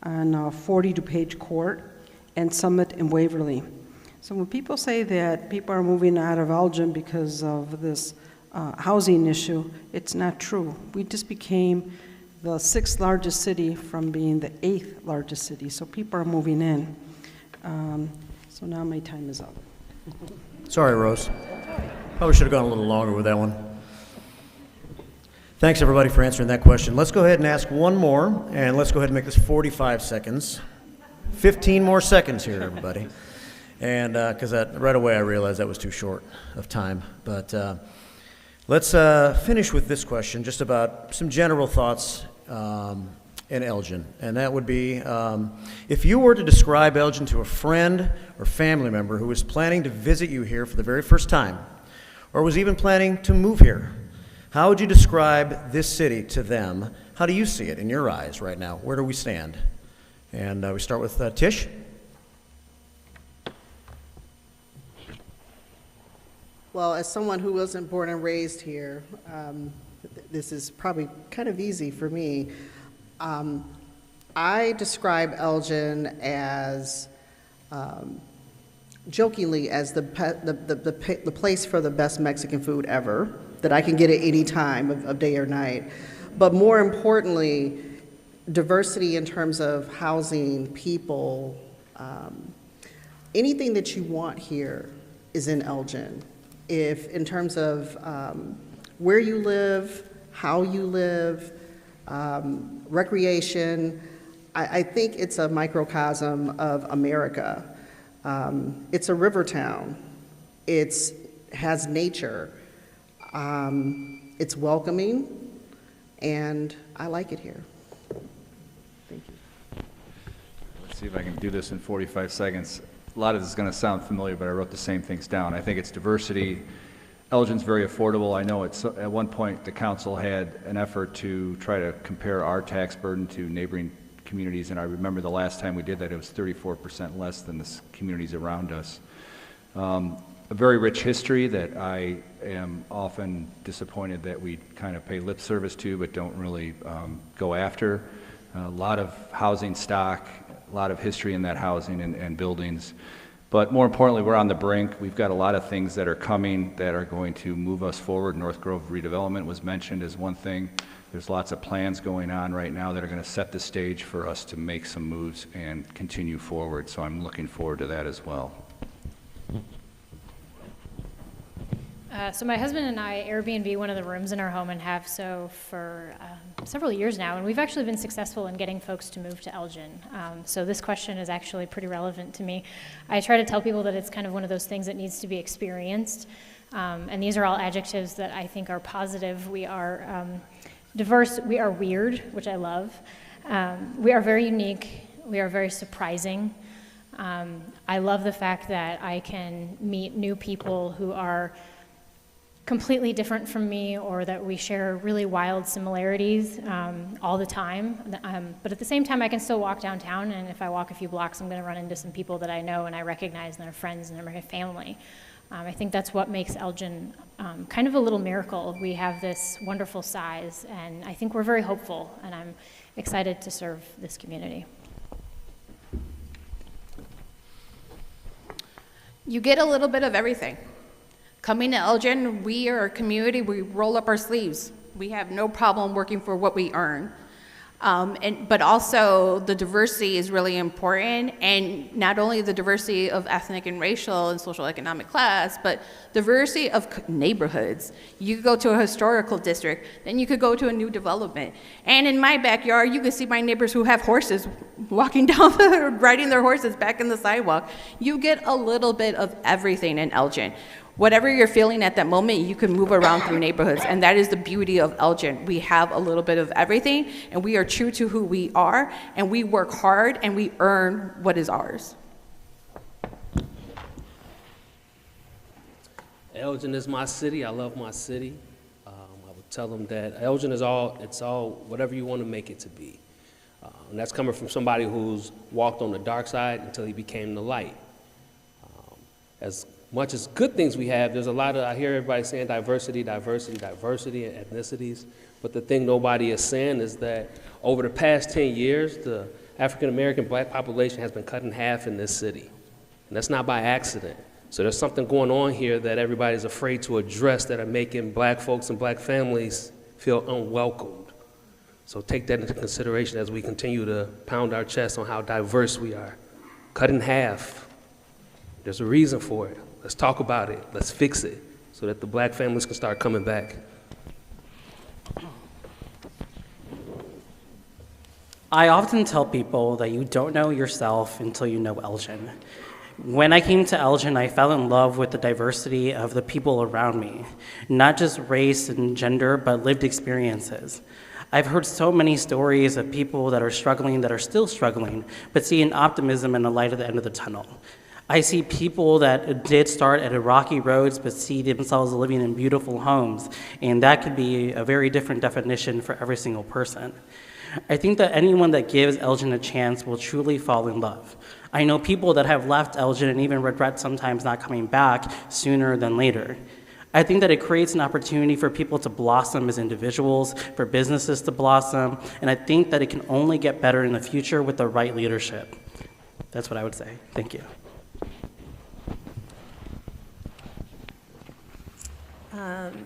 on 40 DuPage Court, and Summit and Waverly. So when people say that people are moving out of Elgin because of this housing issue, it's not true. We just became the 6th largest city from being the 8th largest city. So people are moving in. So now my time is up. Sorry, Rose. Probably should have gone a little longer with that one. Thanks, everybody, for answering that question. Let's go ahead and ask one more, and let's go ahead and make this 45 seconds. 15 more seconds here, everybody. And because right away I realized that was too short of time. But let's finish with this question, just about some general thoughts in Elgin. And that would be, if you were to describe Elgin to a friend or family member who was planning to visit you here for the very first time, or was even planning to move here, how would you describe this city to them? How do you see it in your eyes right now? Where do we stand? And we start with Tish. Well, as someone who wasn't born and raised here, this is probably kind of easy for me. I describe Elgin as, jokingly, as the place for the best Mexican food ever, that I can get at any time of day or night. But more importantly, diversity in terms of housing, people, anything that you want here is in Elgin. If in terms of where you live, how you live, recreation, I think it's a microcosm of America. It's a river town. It has nature. It's welcoming, and I like it here. Thank you. Let's see if I can do this in 45 seconds. A lot of this is going to sound familiar, but I wrote the same things down. I think it's diversity. Elgin's very affordable. I know at one point the council had an effort to try to compare our tax burden to neighboring communities, and I remember the last time we did that, it was 34% less than the communities around us. A very rich history that I am often disappointed that we kind of pay lip service to but don't really go after. A lot of housing stock, a lot of history in that housing and buildings. But more importantly, we're on the brink. We've got a lot of things that are coming that are going to move us forward. North Grove redevelopment was mentioned as one thing. There's lots of plans going on right now that are going to set the stage for us to make some moves and continue forward. So I'm looking forward to that as well. So my husband and I Airbnb one of the rooms in our home and have so for several years now, and we've actually been successful in getting folks to move to Elgin. So this question is actually pretty relevant to me. I try to tell people that it's kind of one of those things that needs to be experienced, and these are all adjectives that I think are positive. We are diverse, we are weird, which I love. We are very unique, we are very surprising. I love the fact that I can meet new people who are completely different from me, or that we share really wild similarities all the time. But at the same time, I can still walk downtown, and if I walk a few blocks, I'm going to run into some people that I know and I recognize, and they're friends and they're my family. I think that's what makes Elgin kind of a little miracle. We have this wonderful size, and I think we're very hopeful, and I'm excited to serve this community. You get a little bit of everything. Coming to Elgin, we are a community, we roll up our sleeves. We have no problem working for what we earn. But also the diversity is really important, and not only the diversity of ethnic and racial and social economic class, but diversity of neighborhoods. You could go to a historical district, then you could go to a new development. And in my backyard, you can see my neighbors who have horses walking down, riding their horses back in the sidewalk. You get a little bit of everything in Elgin. Whatever you're feeling at that moment, you can move around through neighborhoods, and that is the beauty of Elgin. We have a little bit of everything, and we are true to who we are, and we work hard, and we earn what is ours. Elgin is my city. I love my city. I would tell them that Elgin is all whatever you want to make it to be. And that's coming from somebody who's walked on the dark side until he became the light. As much as good things we have, there's a lot of, I hear everybody saying diversity, diversity, diversity, and ethnicities. But the thing nobody is saying is that over the past 10 years, the African-American black population has been cut in half in this city. And that's not by accident. So there's something going on here that everybody's afraid to address that are making black folks and black families feel unwelcomed. So take that into consideration as we continue to pound our chest on how diverse we are. Cut in half. There's a reason for it. Let's talk about it. Let's fix it so that the black families can start coming back. I often tell people that you don't know yourself until you know Elgin. When I came to Elgin, I fell in love with the diversity of the people around me, not just race and gender, but lived experiences. I've heard so many stories of people that are struggling, that are still struggling, but see an optimism and a light at the end of the tunnel. I see people that did start at rocky roads, but see themselves living in beautiful homes, and that could be a very different definition for every single person. I think that anyone that gives Elgin a chance will truly fall in love. I know people that have left Elgin and even regret sometimes not coming back sooner than later. I think that it creates an opportunity for people to blossom as individuals, for businesses to blossom, and I think that it can only get better in the future with the right leadership. That's what I would say. Thank you.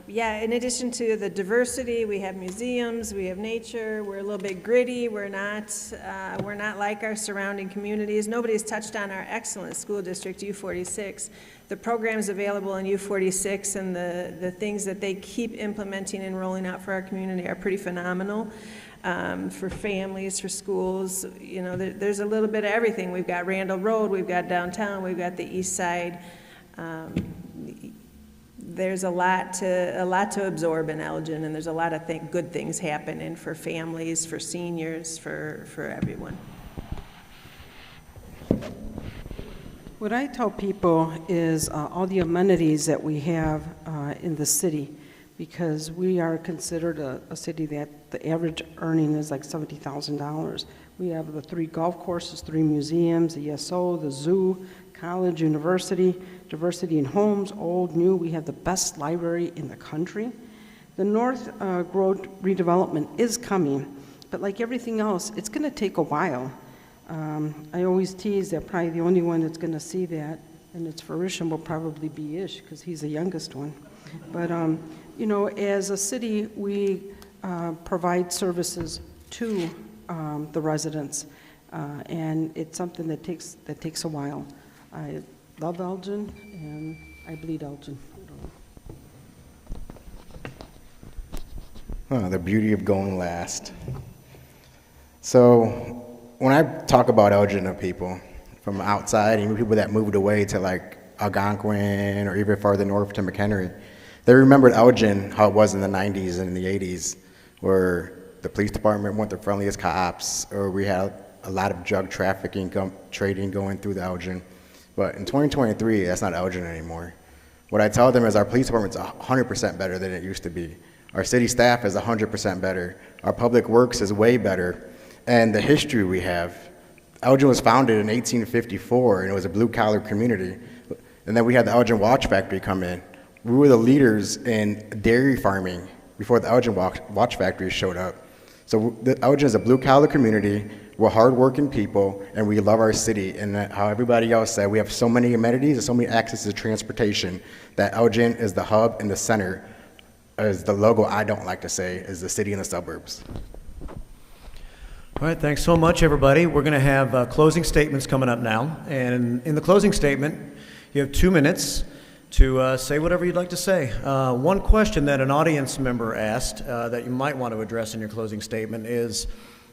Yeah, in addition to the diversity, we have museums, we have nature, we're a little bit gritty, we're not like our surrounding communities. Nobody's touched on our excellent school district, U46. The programs available in U46 and the things that they keep implementing and rolling out for our community are pretty phenomenal. For families, for schools, you know, there's a little bit of everything. We've got Randall Road, we've got downtown, we've got the east side. There's a lot to absorb in Elgin, and there's a lot of good things happening for families, for seniors, for everyone. What I tell people is all the amenities that we have in the city, because we are considered a city that the average earning is like $70,000. We have the 3 golf courses, 3 museums, the ESO, the zoo, college, university, diversity in homes, old, new. We have the best library in the country. The North Road redevelopment is coming, but like everything else, it's going to take a while. I always tease that probably the only one that's going to see that, and its fruition will probably be Ish, because he's the youngest one. But, you know, as a city, we provide services to the residents, and it's something that takes a while. I love Elgin, and I bleed Elgin. The beauty of going last. So when I talk about Elgin to people from outside, even people that moved away to like Algonquin or even farther north to McHenry, they remembered Elgin, how it was in the 90s and in the 80s, where the police department weren't the friendliest cops, or we had a lot of drug trafficking, trading going through the Elgin. But in 2023, that's not Elgin anymore. What I tell them is our police department's 100% better than it used to be. Our city staff is 100% better. Our public works is way better. And the history we have, Elgin was founded in 1854, and it was a blue-collar community. And then we had the Elgin Watch Factory come in. We were the leaders in dairy farming before the Elgin Watch Factory showed up. So Elgin is a blue-collar community. We're hardworking people, and we love our city. And how everybody else said, we have so many amenities and so many access to transportation that Elgin is the hub and the center, as the logo I don't like to say, is the city and the suburbs. All right, thanks so much, everybody. We're going to have closing statements coming up now. And in the closing statement, you have 2 minutes to say whatever you'd like to say. One question that an audience member asked that you might want to address in your closing statement is,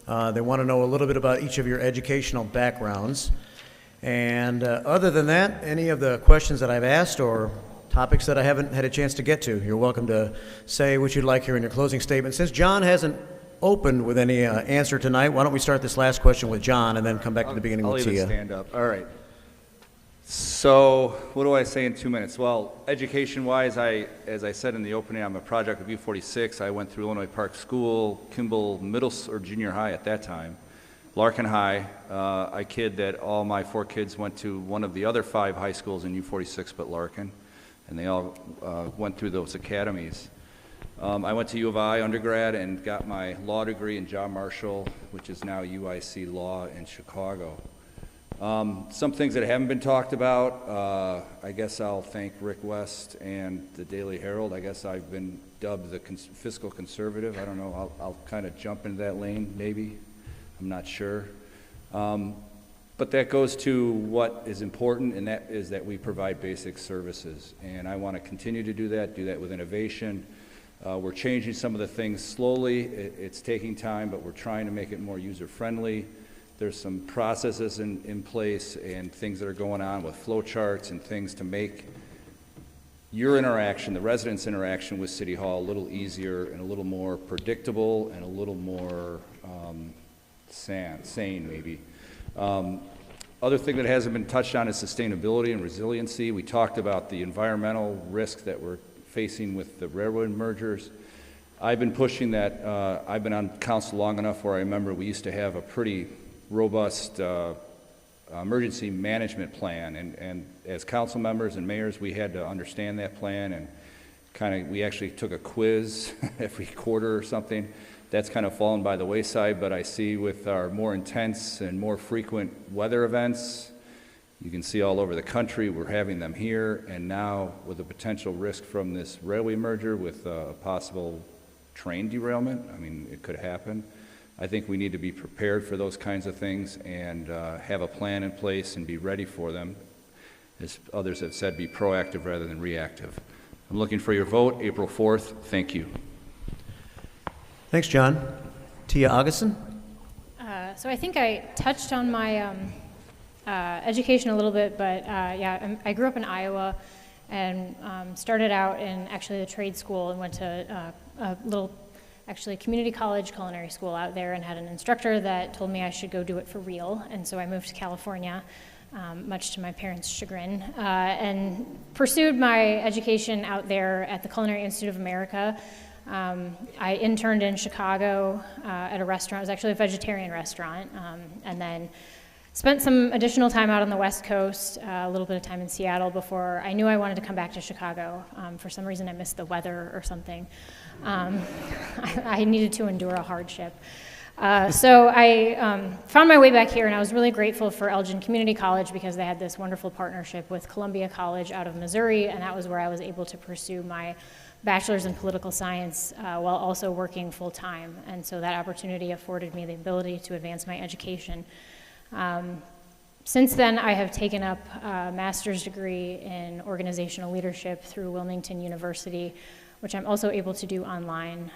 they want to know a little bit about each of your educational backgrounds. And other than that, any of the questions that I've asked or topics that I haven't had a chance to get to, you're welcome to say what you'd like here in your closing statement. Since John hasn't opened with any answer tonight, why don't we start this last question with John and then come back to the beginning with Tia. I'll even stand up. All right. So what do I say in 2 minutes? Well, education-wise, as I said in the opening, I'm a project of U46. I went through Illinois Park School, Kimball Middle or Junior High at that time, Larkin High. I kid that all my 4 kids went to one of the other 5 high schools in U46 but Larkin, and they all went through those academies. I went to U of I undergrad and got my law degree in John Marshall, which is now UIC Law in Chicago. Some things that haven't been talked about, I guess I'll thank Rick West and the Daily Herald. I guess I've been dubbed the fiscal conservative. I don't know, I'll kind of jump into that lane, maybe. I'm not sure. But that goes to what is important, and that is that we provide basic services. And I want to continue to do that with innovation. We're changing some of the things slowly. It's taking time, but we're trying to make it more user-friendly. There's some processes in place and things that are going on with flow charts and things to make your interaction, the residents' interaction with City Hall, a little easier and a little more predictable and a little more sane, maybe. Other thing that hasn't been touched on is sustainability and resiliency. We talked about the environmental risks that we're facing with the railroad mergers. I've been pushing that. I've been on council long enough where I remember we used to have a pretty robust emergency management plan, and as council members and mayors, we had to understand that plan, and we actually took a quiz every quarter or something. That's kind of fallen by the wayside, but I see with our more intense and more frequent weather events, you can see all over the country, we're having them here, and now with the potential risk from this railway merger with a possible train derailment, I mean, it could happen. I think we need to be prepared for those kinds of things and have a plan in place and be ready for them. As others have said, be proactive rather than reactive. I'm looking for your vote, April 4th. Thank you. Thanks, John. Tia Augustin? So I think I touched on my education a little bit, but yeah, I grew up in Iowa and started out in actually the trade school and went to a little community college culinary school out there, and had an instructor that told me I should go do it for real. And so I moved to California, much to my parents' chagrin, and pursued my education out there at the Culinary Institute of America. I interned in Chicago at a restaurant. It was actually a vegetarian restaurant, and then spent some additional time out on the West Coast, a little bit of time in Seattle before I knew I wanted to come back to Chicago. For some reason, I missed the weather or something. I needed to endure a hardship. So I found my way back here, and I was really grateful for Elgin Community College because they had this wonderful partnership with Columbia College out of Missouri, and that was where I was able to pursue my bachelor's in political science while also working full-time. And so that opportunity afforded me the ability to advance my education. Since then, I have taken up a master's degree in organizational leadership through Wilmington University, which I'm also able to do online.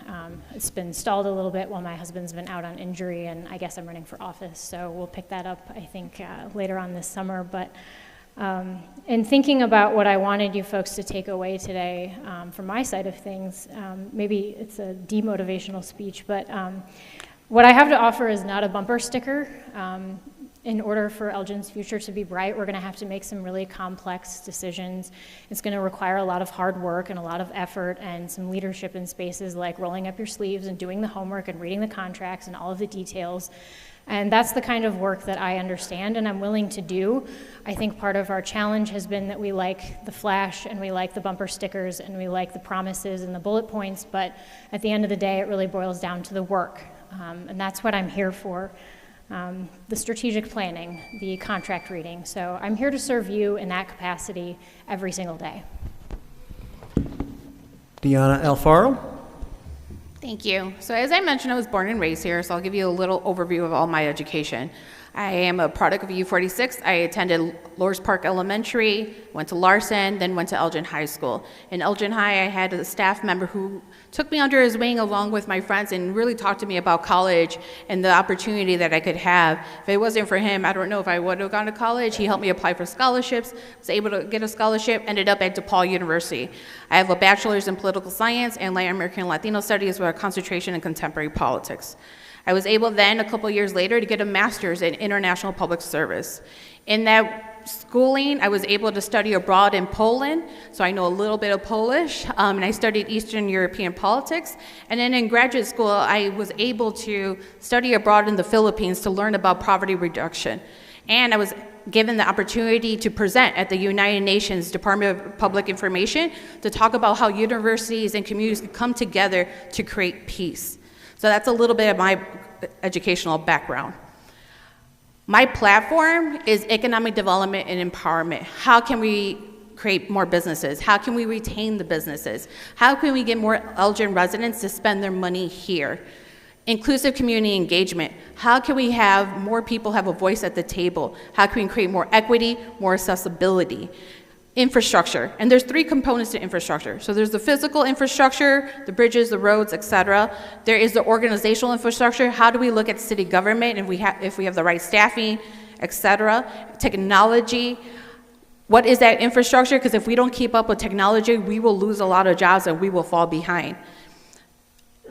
It's been stalled a little bit while my husband's been out on injury, and I guess I'm running for office, so we'll pick that up, I think, later on this summer. But in thinking about what I wanted you folks to take away today from my side of things, maybe it's a demotivational speech, but what I have to offer is not a bumper sticker. In order for Elgin's future to be bright, we're going to have to make some really complex decisions. It's going to require a lot of hard work and a lot of effort and some leadership in spaces like rolling up your sleeves and doing the homework and reading the contracts and all of the details. And that's the kind of work that I understand and I'm willing to do. I think part of our challenge has been that we like the flash and we like the bumper stickers and we like the promises and the bullet points, but at the end of the day, it really boils down to the work. And that's what I'm here for. The strategic planning, the contract reading. So I'm here to serve you in that capacity every single day. Deanna Alfaro? Thank you. So as I mentioned, I was born and raised here, so I'll give you a little overview of all my education. I am a product of U46. I attended Lors Park Elementary, went to Larson, then went to Elgin High School. In Elgin High, I had a staff member who took me under his wing along with my friends and really talked to me about college and the opportunity that I could have. If it wasn't for him, I don't know if I would have gone to college. He helped me apply for scholarships, was able to get a scholarship, ended up at DePaul University. I have a bachelor's in political science and Latin American and Latino studies with a concentration in contemporary politics. I was able then, a couple years later, to get a master's in international public service. In that schooling, I was able to study abroad in Poland, so I know a little bit of Polish, and I studied Eastern European politics. And then in graduate school, I was able to study abroad in the Philippines to learn about poverty reduction. And I was given the opportunity to present at the United Nations Department of Public Information to talk about how universities and communities can come together to create peace. So that's a little bit of my educational background. My platform is economic development and empowerment. How can we create more businesses? How can we retain the businesses? How can we get more Elgin residents to spend their money here? Inclusive community engagement. How can we have more people have a voice at the table? How can we create more equity, more accessibility? Infrastructure, and there's 3 components to infrastructure. So there's the physical infrastructure, the bridges, the roads, etc. There is the organizational infrastructure. How do we look at city government and if we have the right staffing, etc. Technology. What is that infrastructure? Because if we don't keep up with technology, we will lose a lot of jobs and we will fall behind.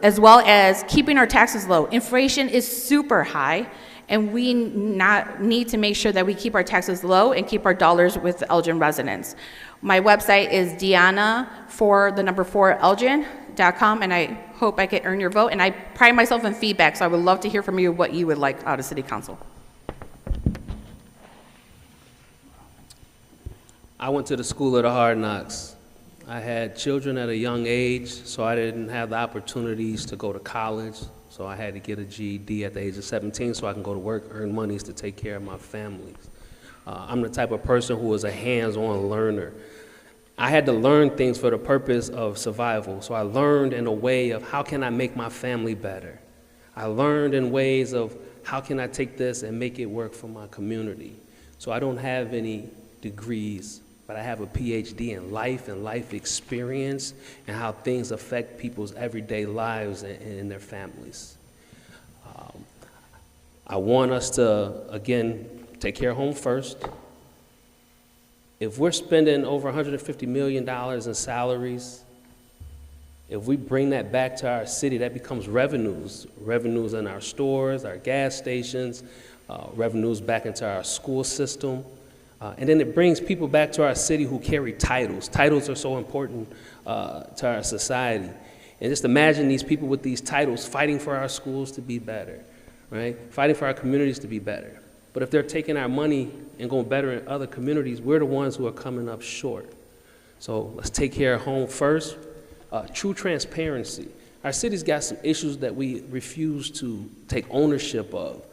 As well as keeping our taxes low. Inflation is super high, and we need to make sure that we keep our taxes low and keep our dollars with Elgin residents. My website is Deanna4Elgin.com, and I hope I can earn your vote. And I pride myself in feedback, so I would love to hear from you what you would like out of City Council. I went to the school of the hard knocks. I had children at a young age, so I didn't have the opportunities to go to college. So I had to get a GED at the age of 17 so I can go to work, earn monies to take care of my families. I'm the type of person who is a hands-on learner. I had to learn things for the purpose of survival. So I learned in a way of how can I make my family better? I learned in ways of how can I take this and make it work for my community? So I don't have any degrees, but I have a PhD in life and life experience and how things affect people's everyday lives and their families. I want us to, again, take care of home first. If we're spending over $150 million in salaries, if we bring that back to our city, that becomes revenues. Revenues in our stores, our gas stations, revenues back into our school system. And then it brings people back to our city who carry titles. Titles are so important to our society. And just imagine these people with these titles fighting for our schools to be better, right? Fighting for our communities to be better. But if they're taking our money and going better in other communities, we're the ones who are coming up short. So let's take care of home first. True transparency. Our city's got some issues that we refuse to take ownership of.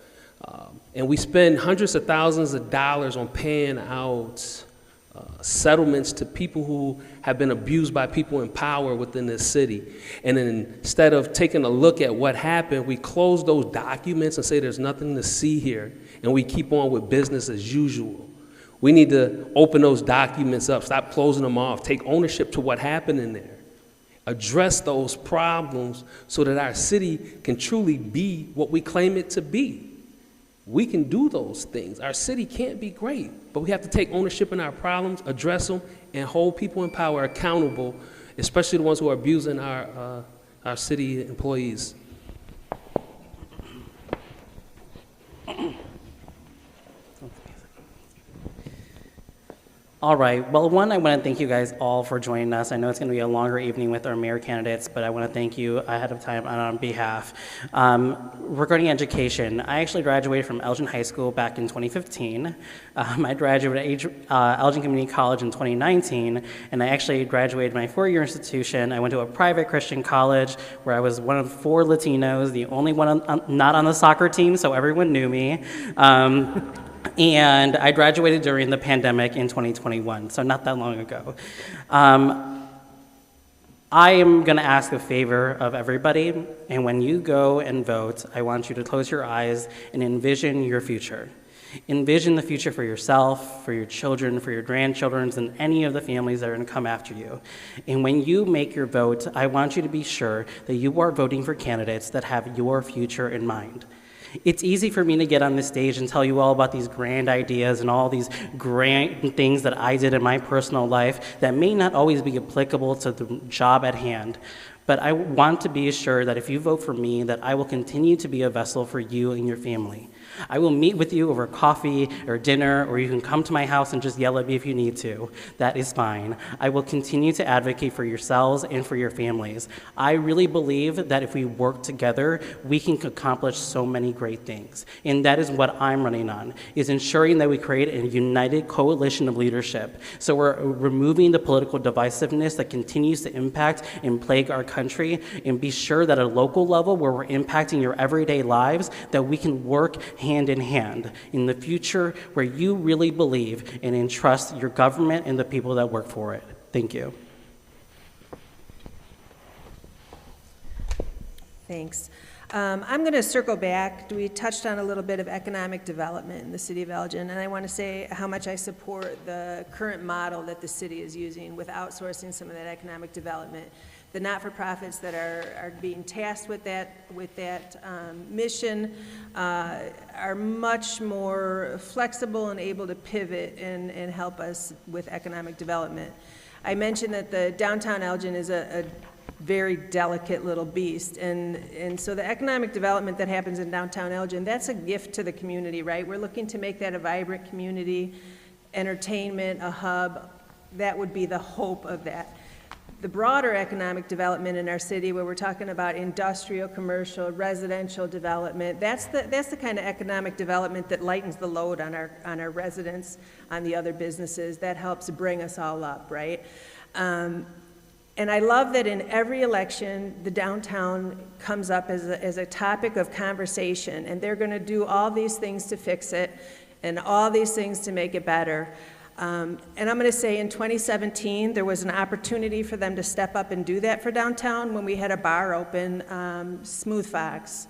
And we spend hundreds of thousands of dollars on paying out settlements to people who have been abused by people in power within this city. And then instead of taking a look at what happened, we close those documents and say there's nothing to see here, and we keep on with business as usual. We need to open those documents up, stop closing them off, take ownership to what happened in there, address those problems so that our city can truly be what we claim it to be. We can do those things. Our city can't be great, but we have to take ownership in our problems, address them, and hold people in power accountable, especially the ones who are abusing our city employees. All right, well, one, I want to thank you guys all for joining us. I know it's going to be a longer evening with our mayor candidates, but I want to thank you ahead of time and on behalf. Regarding education, I actually graduated from Elgin High School back in 2015. I graduated at Elgin Community College in 2019, and I actually graduated my four-year institution. I went to a private Christian college where I was one of 4 Latinos, the only one not on the soccer team, so everyone knew me. And I graduated during the pandemic in 2021, so not that long ago. I am going to ask a favor of everybody, and when you go and vote, I want you to close your eyes and envision your future. Envision the future for yourself, for your children, for your grandchildren, and any of the families that are going to come after you. And when you make your vote, I want you to be sure that you are voting for candidates that have your future in mind. It's easy for me to get on this stage and tell you all about these grand ideas and all these grand things that I did in my personal life that may not always be applicable to the job at hand. But I want to be assured that if you vote for me, that I will continue to be a vessel for you and your family. I will meet with you over coffee or dinner, or you can come to my house and just yell at me if you need to. That is fine. I will continue to advocate for yourselves and for your families. I really believe that if we work together, we can accomplish so many great things. And that is what I'm running on, is ensuring that we create a united coalition of leadership. So we're removing the political divisiveness that continues to impact and plague our country, and be sure that at a local level where we're impacting your everyday lives, that we can work hand in hand in the future where you really believe and entrust your government and the people that work for it. Thank you. Thanks. I'm going to circle back. We touched on a little bit of economic development in the city of Elgin, and I want to say how much I support the current model that the city is using with outsourcing some of that economic development. The not-for-profits that are being tasked with that mission are much more flexible and able to pivot and help us with economic development. I mentioned that the downtown Elgin is a very delicate little beast. And so the economic development that happens in downtown Elgin, that's a gift to the community, right? We're looking to make that a vibrant community, entertainment, a hub. That would be the hope of that. The broader economic development in our city, where we're talking about industrial, commercial, residential development, that's the kind of economic development that lightens the load on our residents, on the other businesses. That helps bring us all up, right? And I love that in every election, the downtown comes up as a topic of conversation, and they're going to do all these things to fix it and all these things to make it better. And I'm going to say in 2017, there was an opportunity for them to step up and do that for downtown when we had a bar open, Smooth Fox.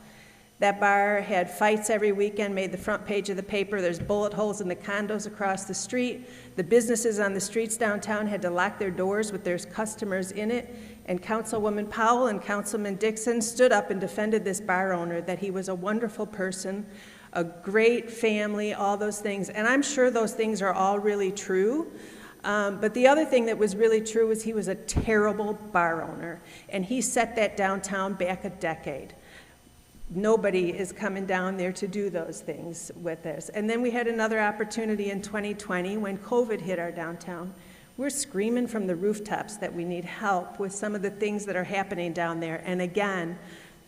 That bar had fights every weekend, made the front page of the paper. There's bullet holes in the condos across the street. The businesses on the streets downtown had to lock their doors with their customers in it. And Councilwoman Powell and Councilman Dixon stood up and defended this bar owner, that he was a wonderful person, a great family, all those things. And I'm sure those things are all really true. But the other thing that was really true was he was a terrible bar owner. And he set that downtown back a decade. Nobody is coming down there to do those things with us. And then we had another opportunity in 2020 when COVID hit our downtown. We're screaming from the rooftops that we need help with some of the things that are happening down there. And again,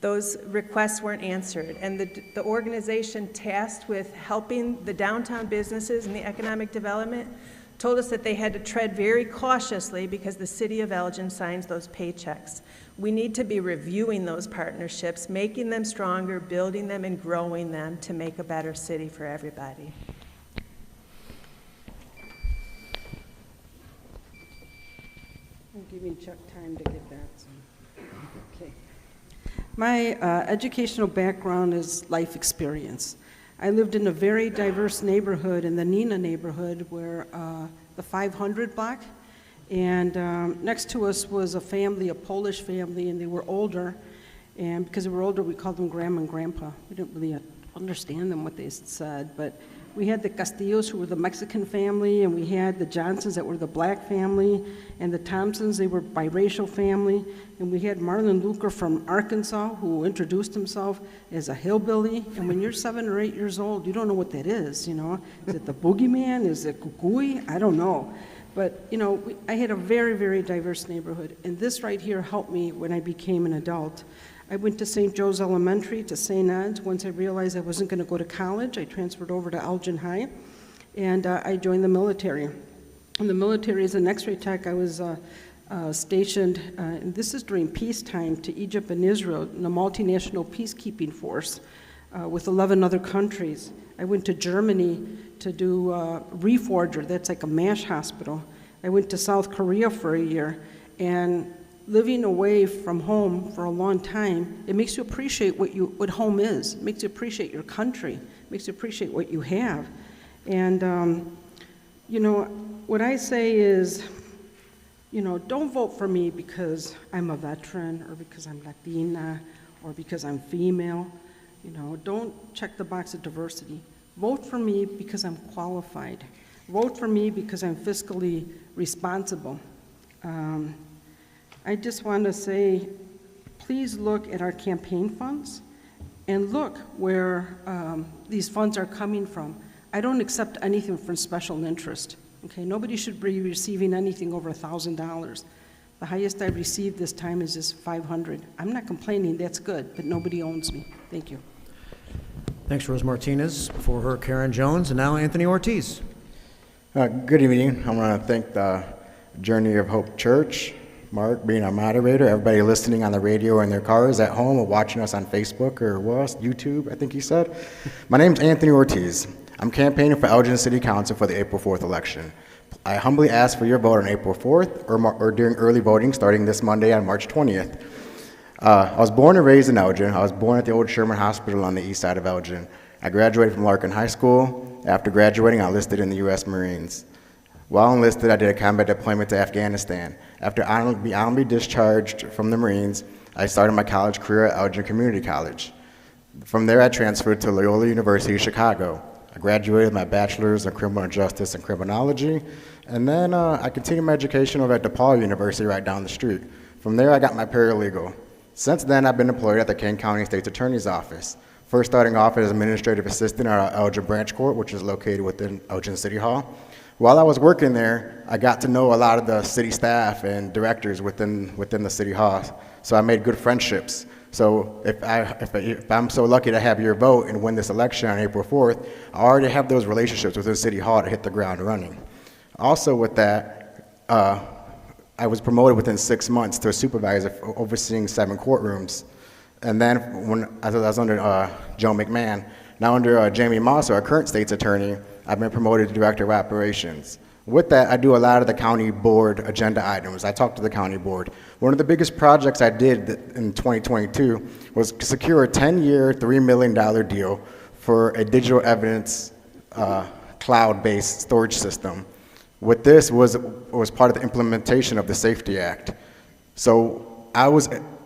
those requests weren't answered. And the organization tasked with helping the downtown businesses and the economic development told us that they had to tread very cautiously because the city of Elgin signs those paychecks. We need to be reviewing those partnerships, making them stronger, building them and growing them to make a better city for everybody. I'm giving Chuck time to get that. So. Okay. My educational background is life experience. I lived in a very diverse neighborhood, in the Neenah neighborhood, where the 500 block, and next to us was a family, a Polish family, and they were older, and because they were older, we called them Grandma and Grandpa. We didn't really understand them, what they said, but we had the Castillos, who were the Mexican family, and we had the Johnsons, that were the black family, and the Thompsons, they were biracial family, and we had Marlon Luker from Arkansas, who introduced himself as a hillbilly, and when you're 7 or 8 years old, you don't know what that is, you know? Is it the boogeyman? Is it kukui? I don't know. But, you know, I had a very, very diverse neighborhood, and this right here helped me when I became an adult. I went to St. Joe's Elementary, to St. Ed's. Once I realized I wasn't going to go to college, I transferred over to Elgin High, and I joined the military. In the military as an X-ray tech, I was stationed, and this is during peacetime, to Egypt and Israel in a multinational peacekeeping force with 11 other countries. I went to Germany to do Reforger, that's like a MASH hospital. I went to South Korea for a year, and living away from home for a long time, it makes you appreciate what home is. It makes you appreciate your country. It makes you appreciate what you have. And, you know, what I say is, you know, don't vote for me because I'm a veteran or because I'm Latina or because I'm female. You know, don't check the box of diversity. Vote for me because I'm qualified. Vote for me because I'm fiscally responsible. I just want to say, please look at our campaign funds and look where these funds are coming from. I don't accept anything from special interest. Okay, nobody should be receiving anything over $1,000. The highest I've received this time is just $500. I'm not complaining, that's good, but nobody owns me. Thank you. Thanks, Rose Martinez. Before her, Karen Jones, and now Anthony Ortiz. Good evening. I want to thank the Journey of Hope Church, Mark being our moderator, everybody listening on the radio or in their cars at home or watching us on Facebook or what else, YouTube, I think he said. My name's Anthony Ortiz. I'm campaigning for Elgin City Council for the April 4th election. I humbly ask for your vote on April 4th or during early voting starting this Monday on March 20th. I was born and raised in Elgin. I was born at the old Sherman Hospital on the east side of Elgin. I graduated from Larkin High School. After graduating, I enlisted in the U.S. Marines. While enlisted, I did a combat deployment to Afghanistan. After being honorably discharged from the Marines, I started my college career at Elgin Community College. From there, I transferred to Loyola University, Chicago. I graduated with my bachelor's in criminal justice and criminology, and then I continued my education over at DePaul University right down the street. From there, I got my paralegal. Since then, I've been employed at the Kane County State's Attorney's Office, first starting off as administrative assistant at our Elgin Branch Court, which is located within Elgin City Hall. While I was working there, I got to know a lot of the city staff and directors within the City Hall, so I made good friendships. So if I'm so lucky to have your vote and win this election on April 4th, I already have those relationships within City Hall to hit the ground running. Also with that, I was promoted within 6 months to a supervisor overseeing 7 courtrooms. And then when I was under Joe McMahon, now under Jamie Moss, our current state's attorney, I've been promoted to director of operations. With that, I do a lot of the county board agenda items. I talk to the county board. One of the biggest projects I did in 2022 was secure a 10-year, $3 million deal for a digital evidence cloud-based storage system. With this was part of the implementation of the Safety Act. So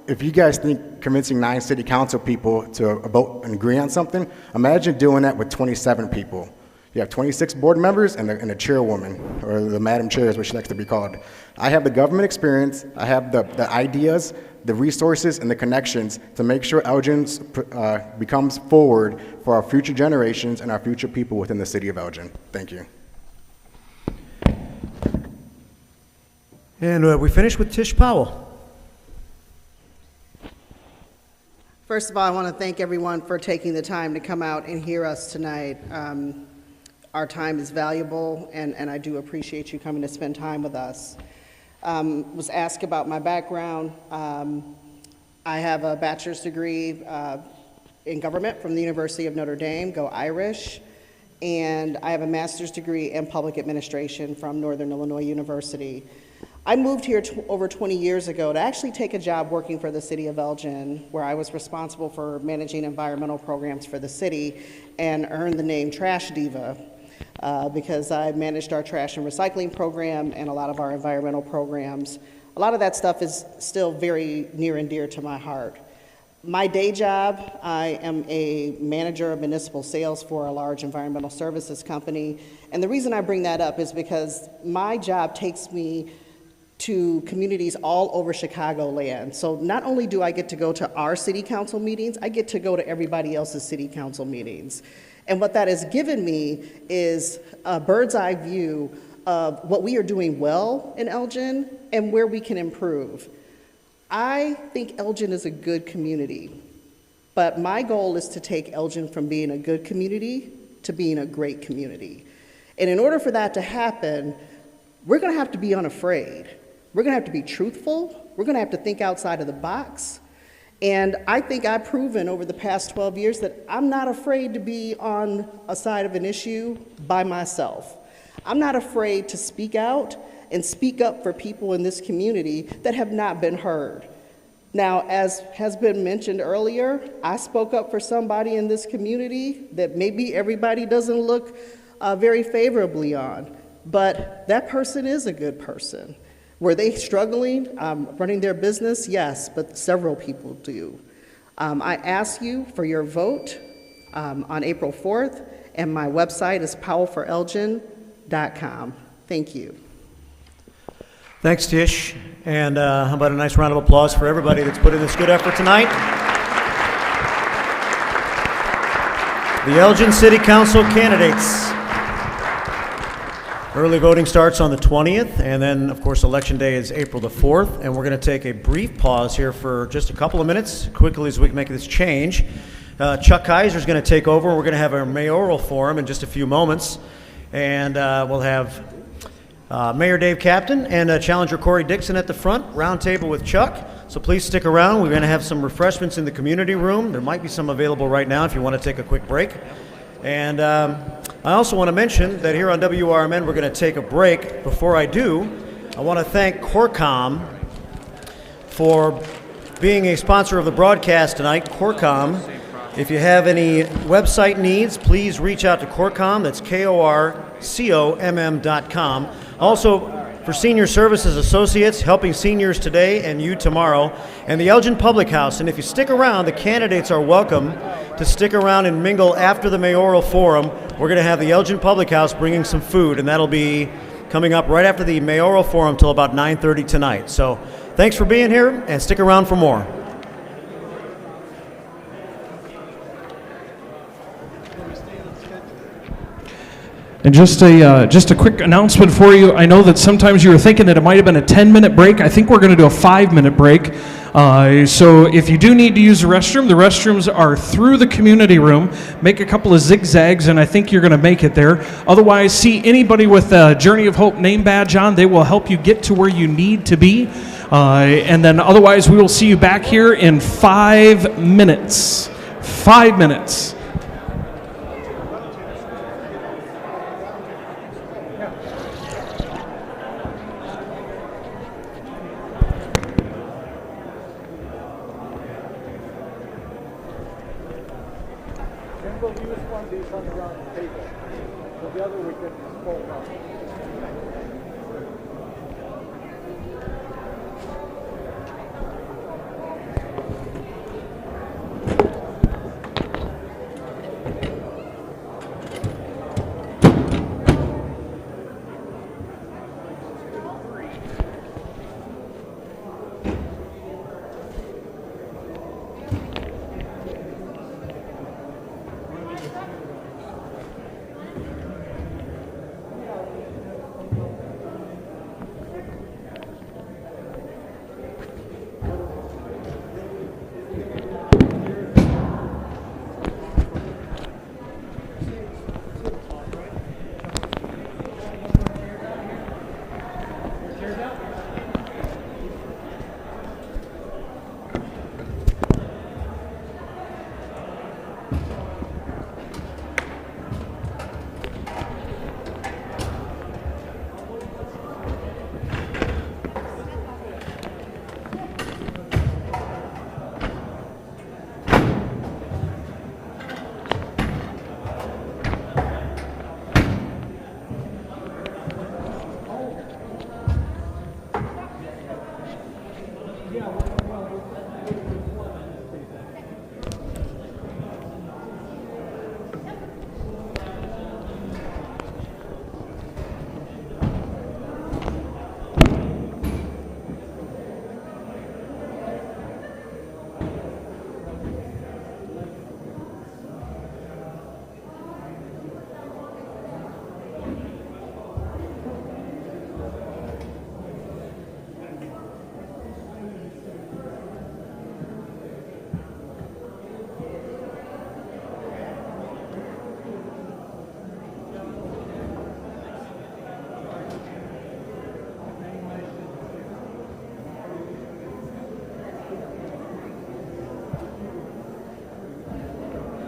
if you guys think convincing 9 city council people to vote and agree on something, imagine doing that with 27 people. You have 26 board members and a chairwoman, or the Madam Chair is what she likes to be called. I have the government experience, I have the ideas, the resources, and the connections to make sure Elgin becomes forward for our future generations and our future people within the city of Elgin. Thank you. And we finish with Tish Powell. First of all, I want to thank everyone for taking the time to come out and hear us tonight. Our time is valuable, and I do appreciate you coming to spend time with us. Was asked about my background. I have a bachelor's degree in government from the University of Notre Dame, go Irish, and I have a master's degree in public administration from Northern Illinois University. I moved here over 20 years ago to actually take a job working for the city of Elgin, where I was responsible for managing environmental programs for the city and earned the name Trash Diva because I managed our trash and recycling program and a lot of our environmental programs. A lot of that stuff is still very near and dear to my heart. My day job, I am a manager of municipal sales for a large environmental services company. And the reason I bring that up is because my job takes me to communities all over Chicagoland. So not only do I get to go to our city council meetings, I get to go to everybody else's city council meetings. And what that has given me is a bird's eye view of what we are doing well in Elgin and where we can improve. I think Elgin is a good community, but my goal is to take Elgin from being a good community to being a great community. And in order for that to happen, we're gonna have to be unafraid. We're gonna have to be truthful. We're gonna have to think outside of the box. And I think I've proven over the past 12 years that I'm not afraid to be on a side of an issue by myself. I'm not afraid to speak out and speak up for people in this community that have not been heard. Now, as has been mentioned earlier, I spoke up for somebody in this community that maybe everybody doesn't look very favorably on, but that person is a good person. Were they struggling running their business? Yes, but several people do. I ask you for your vote on April 4th, and my website is powellforelgin.com. Thank you. Thanks, Tish. And how about a nice round of applause for everybody that's put in this good effort tonight? The Elgin City Council candidates. Early voting starts on the 20th, and then, of course, Election Day is April the 4th, and we're going to take a brief pause here for just a couple of minutes, quickly as we can make this change. Chuck Kaiser is going to take over. We're going to have our mayoral forum in just a few moments, and we'll have Mayor Dave Captain and Challenger Corey Dixon at the front, round table with Chuck. So please stick around. We're going to have some refreshments in the community room. There might be some available right now if you want to take a quick break. And I also want to mention that here on WRMN we're going to take a break. Before I do, I want to thank Corcom for being a sponsor of the broadcast tonight. Corcom, if you have any website needs, please reach out to Corcom. That's KORCOMM.com. Also, for Senior Services Associates, helping seniors today and you tomorrow, and the Elgin Public House. And if you stick around, the candidates are welcome to stick around and mingle after the mayoral forum. We're going to have the Elgin Public House bringing some food, and that'll be coming up right after the mayoral forum till about 9:30 tonight. So thanks for being here, and stick around for more. And just a quick announcement for you. I know that sometimes you were thinking that it might have been a 10-minute break. I think we're going to do a 5-minute break. So if you do need to use the restrooms are through the community room. Make a couple of zigzags, and I think you're going to make it there. Otherwise, see anybody with a Journey of Hope name badge on. They will help you get to where you need to be. And then otherwise, we will see you back here in 5 minutes. 5 minutes.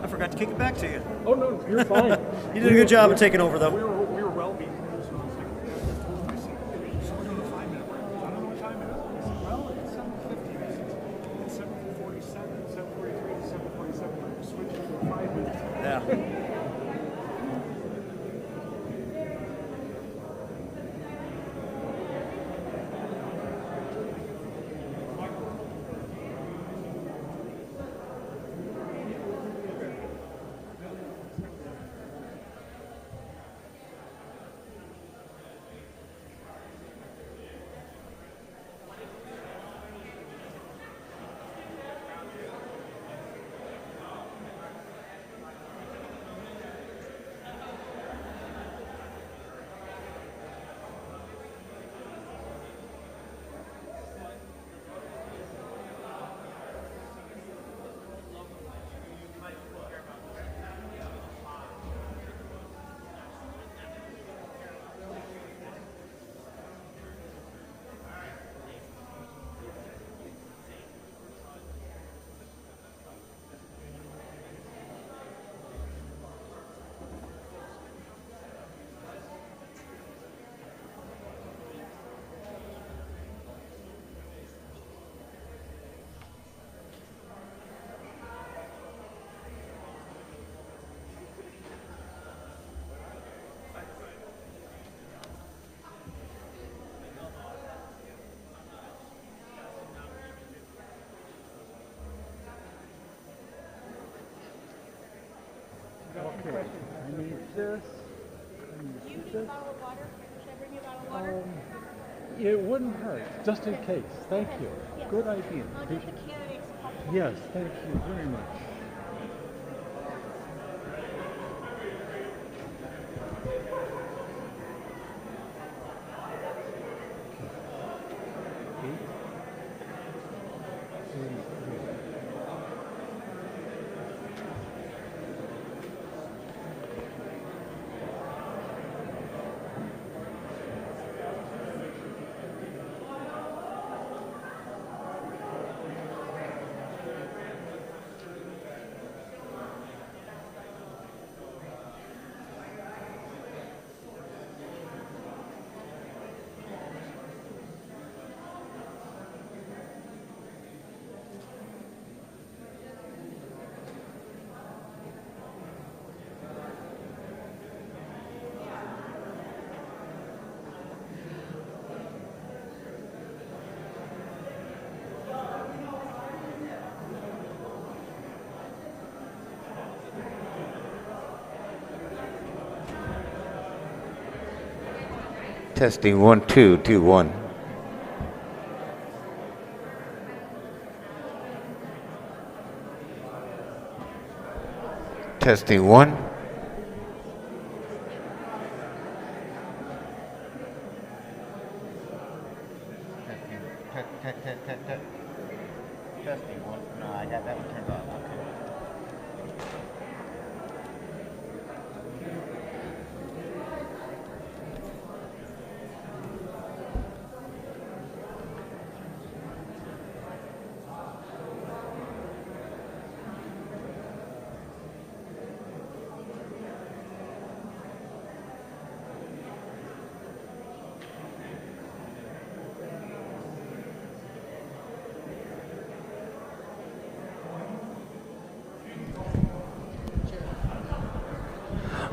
I forgot to kick it back to you. Oh, no, you're fine. You did a good job of taking over, though. We were well beaten. So we're doing a 5-minute break. I don't know what time it is. Well, it's 7:50. It's 7:47, 7:43 to 7:47. We're switching to 5 minutes. Yeah. It wouldn't hurt, just in case. Thank you. Good idea. Yes, thank you very much. Testing 1 2 2 1. Testing 1. Testing 1. No, I got that one turned on.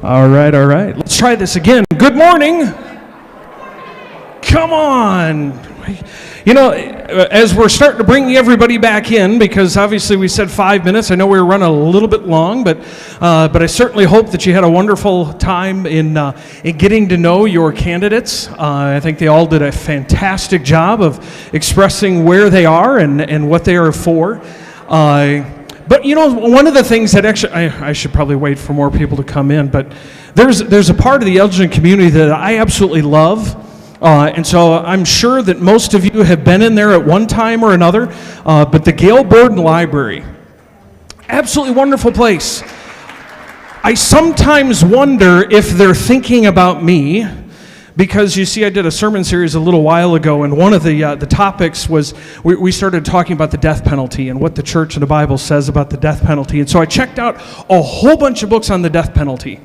All right, all right. Let's try this again. Good morning. Come on. You know, as we're starting to bring everybody back in, because obviously we said 5 minutes. I know we were running a little bit long, but I certainly hope that you had a wonderful time in getting to know your candidates. I think they all did a fantastic job of expressing where they are and what they are for. But you know, one of the things that actually, I should probably wait for more people to come in, but there's a part of the Elgin community that I absolutely love. And so I'm sure that most of you have been in there at one time or another, but the Gail Borden Library, absolutely wonderful place. I sometimes wonder if they're thinking about me, because you see, I did a sermon series a little while ago, and one of the topics was we started talking about the death penalty and what the church and the Bible says about the death penalty. And so I checked out a whole bunch of books on the death penalty.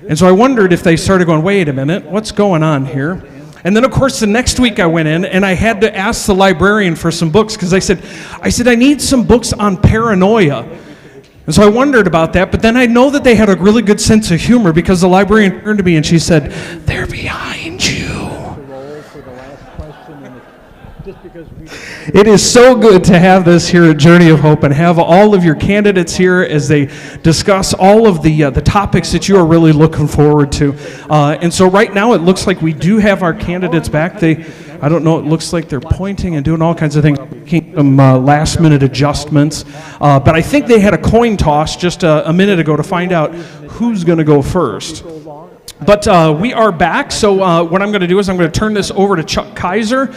And so I wondered if they started going, wait a minute, what's going on here? And then, of course, the next week I went in and I had to ask the librarian for some books, because I said, I need some books on paranoia. And so I wondered about that, but then I know that they had a really good sense of humor, because the librarian turned to me and she said, "They're behind you." It is so good to have this here at Journey of Hope and have all of your candidates here as they discuss all of the topics that you are really looking forward to. And so right now it looks like we do have our candidates back. I don't know, it looks like they're pointing and doing all kinds of things, making some last minute adjustments. But I think they had a coin toss just a minute ago to find out who's going to go first. But we are back, so what I'm going to do is I'm going to turn this over to Chuck Kaiser,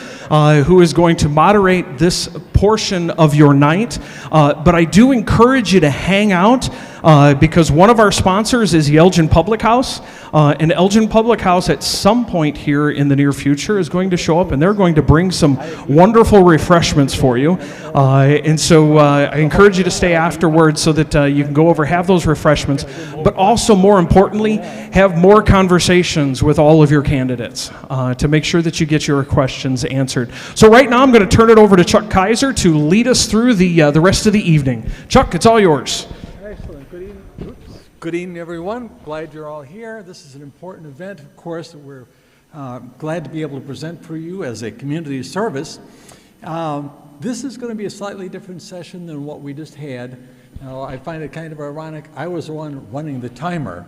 who is going to moderate this portion of your night. But I do encourage you to hang out, because one of our sponsors is the Elgin Public House. And Elgin Public House at some point here in the near future is going to show up, and they're going to bring some wonderful refreshments for you. And so I encourage you to stay afterwards so that you can go over, have those refreshments, but also more importantly, have more conversations with all of your candidates to make sure that you get your questions answered. So right now I'm going to turn it over to Chuck Kaiser to lead us through the rest of the evening. Chuck, it's all yours. Excellent. Good evening. Good evening, everyone. Glad you're all here. This is an important event, of course, that we're glad to be able to present for you as a community service. This is going to be a slightly different session than what we just had. Now, I find it kind of ironic. I was the one running the timer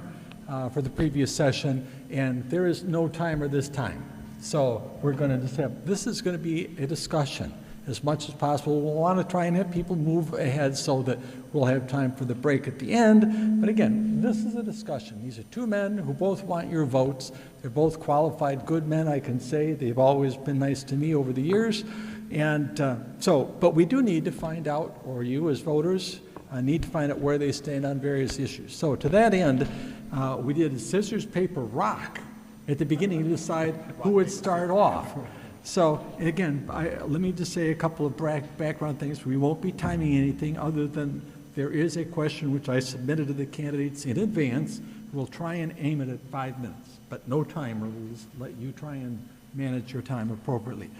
for the previous session, and there is no timer this time. So we're going to just have, this is going to be a discussion as much as possible. We'll want to try and have people move ahead so that we'll have time for the break at the end. But again, this is a discussion. These are two men who both want your votes. They're both qualified, good men, I can say. They've always been nice to me over the years. And but we do need to find out, or you as voters need to find out where they stand on various issues. So to that end, we did a scissors, paper, rock at the beginning to decide who would start off. So again, let me just say a couple of background things. We won't be timing anything other than there is a question which I submitted to the candidates in advance. We'll try and aim it at 5 minutes, but no timer. We'll just let you try and manage your time appropriately.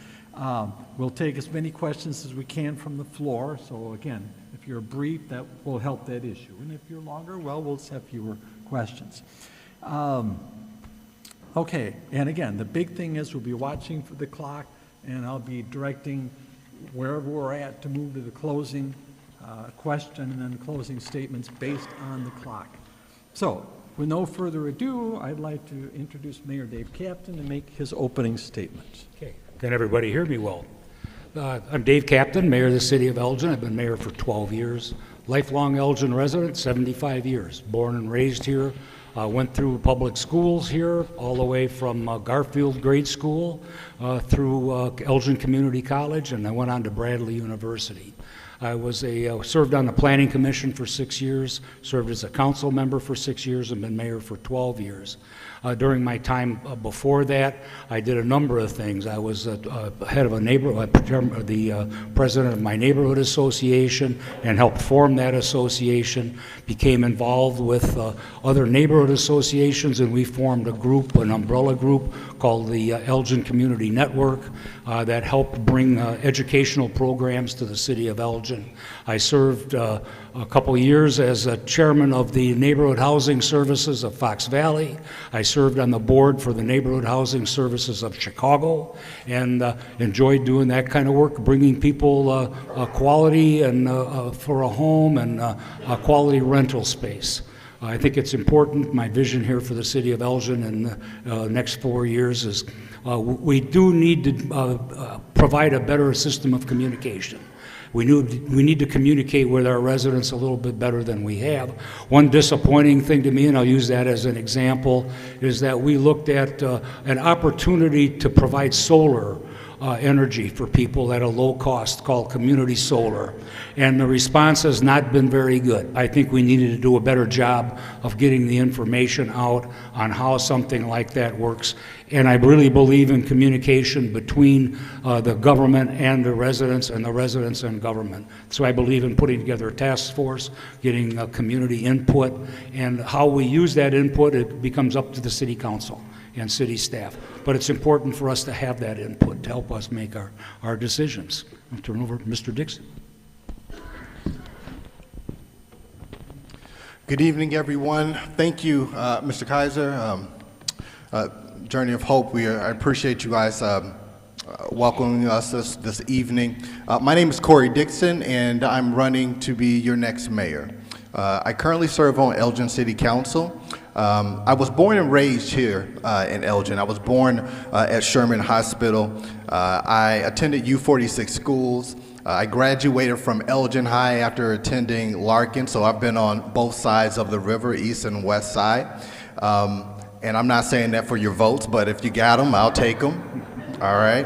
We'll take as many questions as we can from the floor. So again, if you're brief, that will help that issue. And if you're longer, well, we'll just have fewer questions. Okay, and again, the big thing is we'll be watching for the clock, and I'll be directing wherever we're at to move to the closing question and then closing statements based on the clock. So, with no further ado, I'd like to introduce Mayor Dave Captain to make his opening statement. Okay, can everybody hear me well? I'm Dave Captain, Mayor of the City of Elgin. I've been mayor for 12 years. Lifelong Elgin resident, 75 years. Born and raised here. Went through public schools here, all the way from Garfield Grade School through Elgin Community College, and I went on to Bradley University. I was served on the Planning Commission for 6 years, served as a council member for 6 years, and been mayor for 12 years. During my time before that, I did a number of things. I was head of the president of my neighborhood association and helped form that association, became involved with other neighborhood associations, and we formed a group, an umbrella group called the Elgin Community Network that helped bring educational programs to the city of Elgin. I served a couple years as a chairman of the Neighborhood Housing Services of Fox Valley. I served on the board for the Neighborhood Housing Services of Chicago, and enjoyed doing that kind of work, bringing people quality and for a home and a quality rental space. I think it's important. My vision here for the city of Elgin in the next 4 years is we do need to provide a better system of communication. We need to communicate with our residents a little bit better than we have. One disappointing thing to me, and I'll use that as an example, is that we looked at an opportunity to provide solar energy for people at a low cost called community solar, and the response has not been very good. I think we needed to do a better job of getting the information out on how something like that works, and I really believe in communication between the government and the residents and government. So I believe in putting together a task force, getting community input, and how we use that input, it becomes up to the city council and city staff. But it's important for us to have that input to help us make our decisions. I'll turn over to Mr. Dixon. Good evening, everyone. Thank you, Mr. Kaiser. Journey of Hope, I appreciate you guys welcoming us this evening. My name is Corey Dixon, and I'm running to be your next mayor. I currently serve on Elgin City Council. I was born and raised here in Elgin. I was born at Sherman Hospital. I attended U46 schools. I graduated from Elgin High after attending Larkin, so I've been on both sides of the river, east and west side. And I'm not saying that for your votes, but if you got them, I'll take them. All right.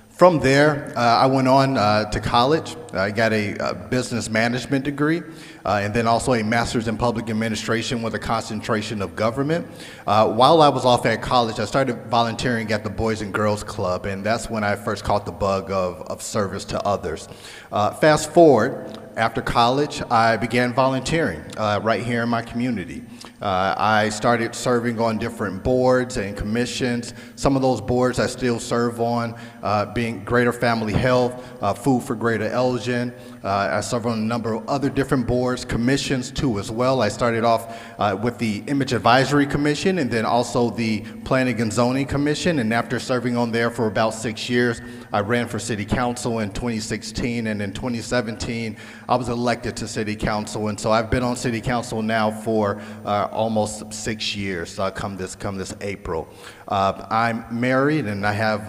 From there, I went on to college. I got a business management degree, and then also a master's in public administration with a concentration of government. While I was off at college, I started volunteering at the Boys and Girls Club, and that's when I first caught the bug of service to others. Fast forward, after college, I began volunteering right here in my community. I started serving on different boards and commissions. Some of those boards I still serve on, being Greater Family Health, Food for Greater Elgin. I serve on a number of other different boards boards, commissions too as well. I started off with the Image Advisory Commission and then also the Planning and Zoning Commission. And after serving on there for about 6 years, I ran for city council in 2016, and in 2017, I was elected to city council. And so I've been on city council now for almost 6 years, come this April. I'm married, and I have,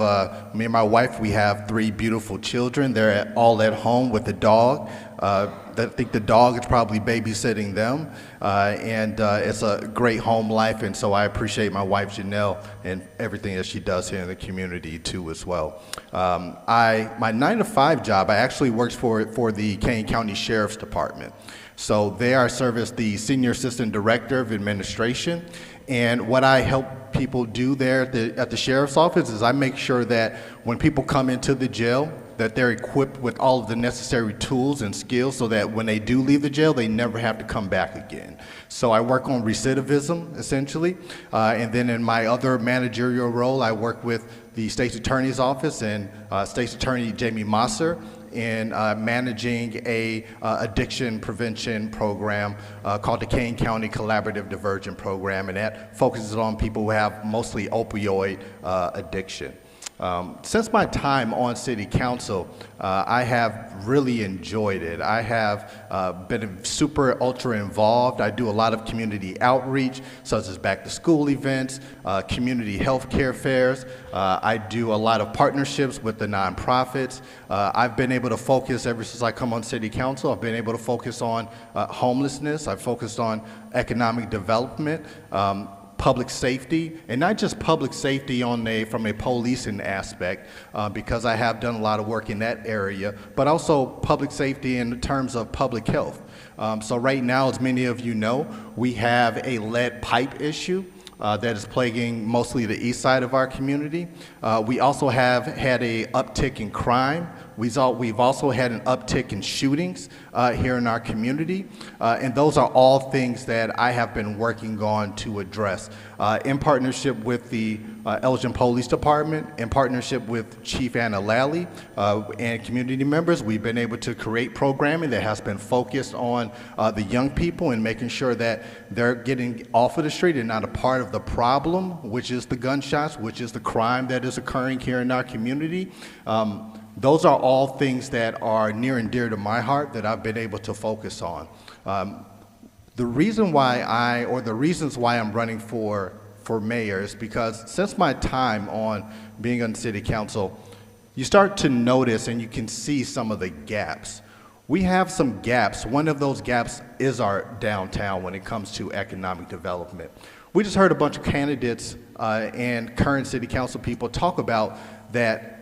me and my wife, we have 3 beautiful children. They're all at home with the dog. I think the dog is probably babysitting them, and it's a great home life, and so I appreciate my wife Janelle and everything that she does here in the community too as well. My 9-to-5 job, I actually worked for the Kane County Sheriff's Department. So there I serve as the Senior Assistant Director of Administration, and what I help people do there at the Sheriff's Office is I make sure that when people come into the jail, that they're equipped with all of the necessary tools and skills so that when they do leave the jail, they never have to come back again. So I work on recidivism, essentially, and then in my other managerial role, I work with the State's Attorney's Office and State's Attorney Jamie Mosser in managing a addiction prevention program called the Kane County Collaborative Diversion Program, and that focuses on people who have mostly opioid addiction. Since my time on city council, I have really enjoyed it. I have been super ultra involved. I do a lot of community outreach, such as back to school events, community health care fairs. I do a lot of partnerships with the nonprofits. I've been able to focus, ever since I come on city council, I've been able to focus on homelessness. I've focused on economic development, public safety, and not just public safety from a policing aspect, because I have done a lot of work in that area, but also public safety in terms of public health. So right now, as many of you know, we have a lead pipe issue that is plaguing mostly the east side of our community. We also have had an uptick in crime. We've also had an uptick in shootings here in our community, and those are all things that I have been working on to address in partnership with the Elgin Police Department, in partnership with Chief Anna Lally and community members. We've been able to create programming that has been focused on the young people and making sure that they're getting off of the street and not a part of the problem, which is the gunshots, which is the crime that is occurring here in our community. Those are all things that are near and dear to my heart that I've been able to focus on. The reasons why I'm running for mayor is because since my time on being on city council, you start to notice and you can see some of the gaps. We have some gaps. One of those gaps is our downtown when it comes to economic development. We just heard a bunch of candidates and current city council people talk about that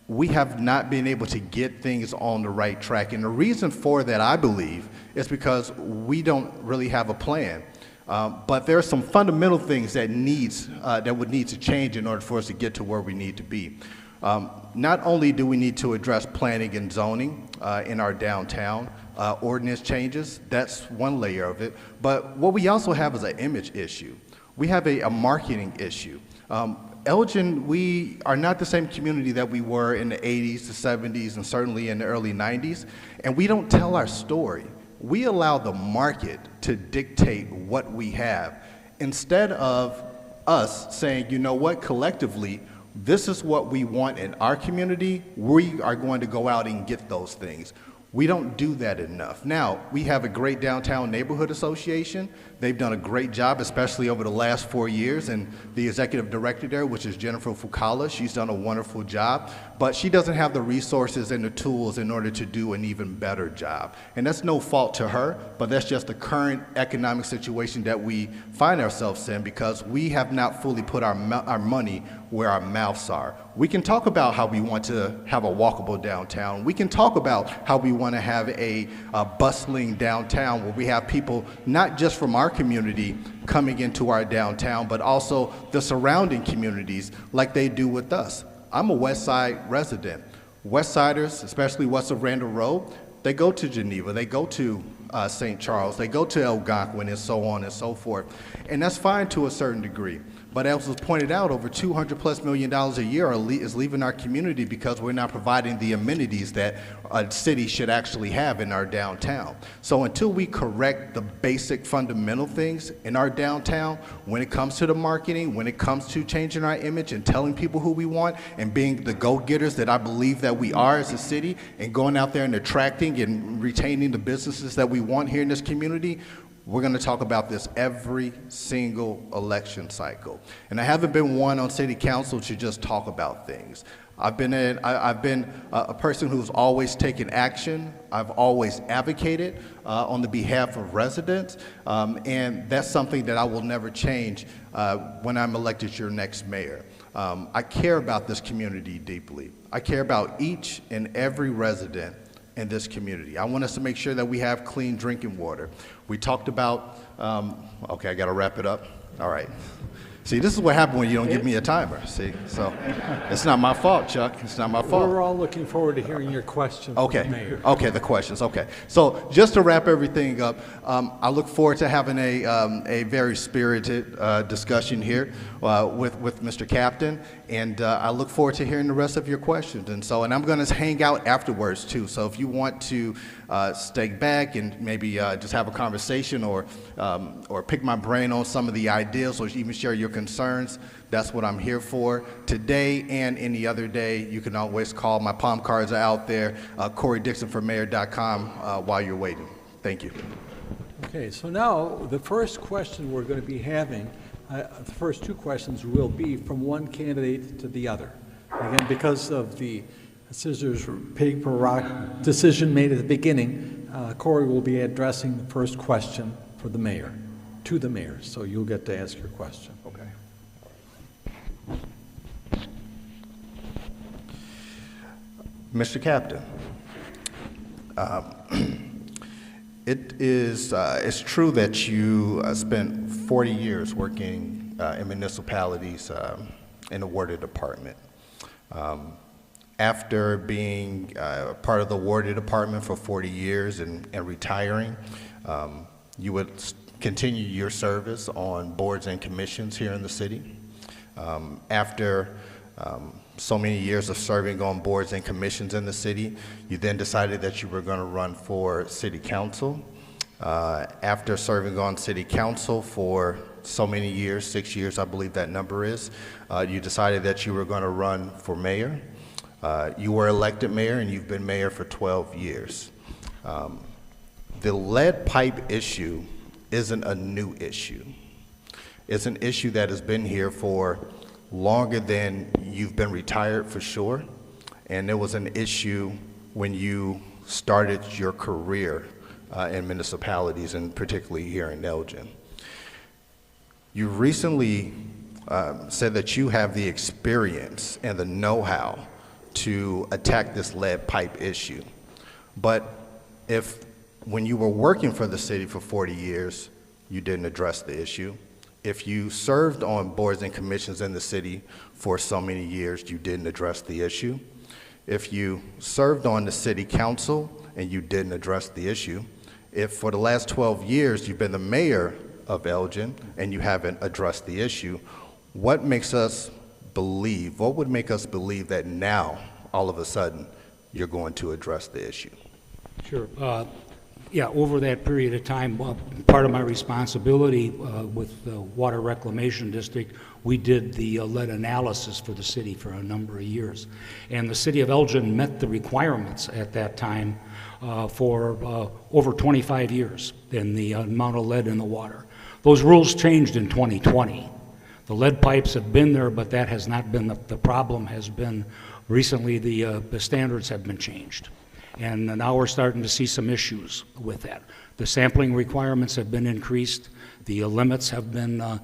we have not been able to get things on the right track. And the reason for that, I believe, is because we don't really have a plan. But there are some fundamental things that would need to change in order for us to get to where we need to be. Not only do we need to address planning and zoning in our downtown, ordinance changes, that's one layer of it, but what we also have is an image issue. We have a marketing issue. Elgin, we are not the same community that we were in the 80s, the 70s, and certainly in the early 90s, and we don't tell our story. We allow the market to dictate what we have instead of us saying, you know what, collectively, this is what we want in our community. We are going to go out and get those things. We don't do that enough. Now, we have a great downtown neighborhood association. They've done a great job, especially over the last 4 years, and the executive director there, which is Jennifer Fukala, she's done a wonderful job, but she doesn't have the resources and the tools in order to do an even better job. And that's no fault to her, but that's just the current economic situation that we find ourselves in because we have not fully put our money where our mouths are. We can talk about how we want to have a walkable downtown. We can talk about how we want to have a bustling downtown where we have people not just from our community coming into our downtown, but also the surrounding communities like they do with us. I'm a West Side resident. West Siders, especially west of Randall Road, they go to Geneva, they go to St. Charles, they go to Algonquin and so on and so forth. And that's fine to a certain degree. But as was pointed out, over $200+ million a year is leaving our community because we're not providing the amenities that a city should actually have in our downtown. So until we correct the basic fundamental things in our downtown, when it comes to the marketing, when it comes to changing our image and telling people who we want and being the go-getters that I believe that we are as a city, and going out there and attracting and retaining the businesses that we want here in this community, we're going to talk about this every single election cycle. And I haven't been one on city council to just talk about things. I've been a person who's always taken action. I've always advocated on the behalf of residents, and that's something that I will never change when I'm elected your next mayor. I care about this community deeply. I care about each and every resident in this community. I want us to make sure that we have clean drinking water. We talked about, okay, I gotta wrap it up. All right. See, this is what happens when you don't give me a timer, see? So it's not my fault, Chuck. It's not my fault. We're all looking forward to hearing your questions, Okay. Mayor. Okay, the questions, okay. So just to wrap everything up, I look forward to having a very spirited discussion here with Mr. Captain, and I look forward to hearing the rest of your questions. And I'm gonna hang out afterwards too, so if you want to stay back and maybe just have a conversation or pick my brain on some of the ideas or even share your concerns, that's what I'm here for. Today and any other day, you can always call. My palm cards are out there, CoreyDixonForMayor.com while you're waiting. Thank you. Okay, so now the first question we're going to be having, the first two questions will be from one candidate to the other. Again, because of the scissors, paper, rock decision made at the beginning, Corey will be addressing the first question for the mayor, to the mayor, so you'll get to ask your question. Okay. Mr. Captain, it's true that you spent 40 years working in municipalities in the water department. After being part of the water department for 40 years and retiring, you would continue your service on boards and commissions here in the city. After so many years of serving on boards and commissions in the city, you then decided that you were going to run for city council. After serving on city council for so many years, 6 years I believe that number is, you decided that you were going to run for mayor. You were elected mayor and you've been mayor for 12 years. The lead pipe issue isn't a new issue. It's an issue that has been here for longer than you've been retired, for sure. And it was an issue when you started your career in municipalities, and particularly here in Elgin. You recently said that you have the experience and the know-how to attack this lead pipe issue. But if when you were working for the city for 40 years, you didn't address the issue. If you served on boards and commissions in the city for so many years, you didn't address the issue. If you served on the city council and you didn't address the issue. If for the last 12 years you've been the mayor of Elgin and you haven't addressed the issue, what would make us believe that now, all of a sudden, you're going to address the issue? Sure. Yeah, over that period of time, part of my responsibility with the Water Reclamation District, we did the lead analysis for the city for a number of years. And the city of Elgin met the requirements at that time for over 25 years in the amount of lead in the water. Those rules changed in 2020. The lead pipes have been there, but that has not been the problem. Has been recently the standards have been changed. And now we're starting to see some issues with that. The sampling requirements have been increased, the limits have been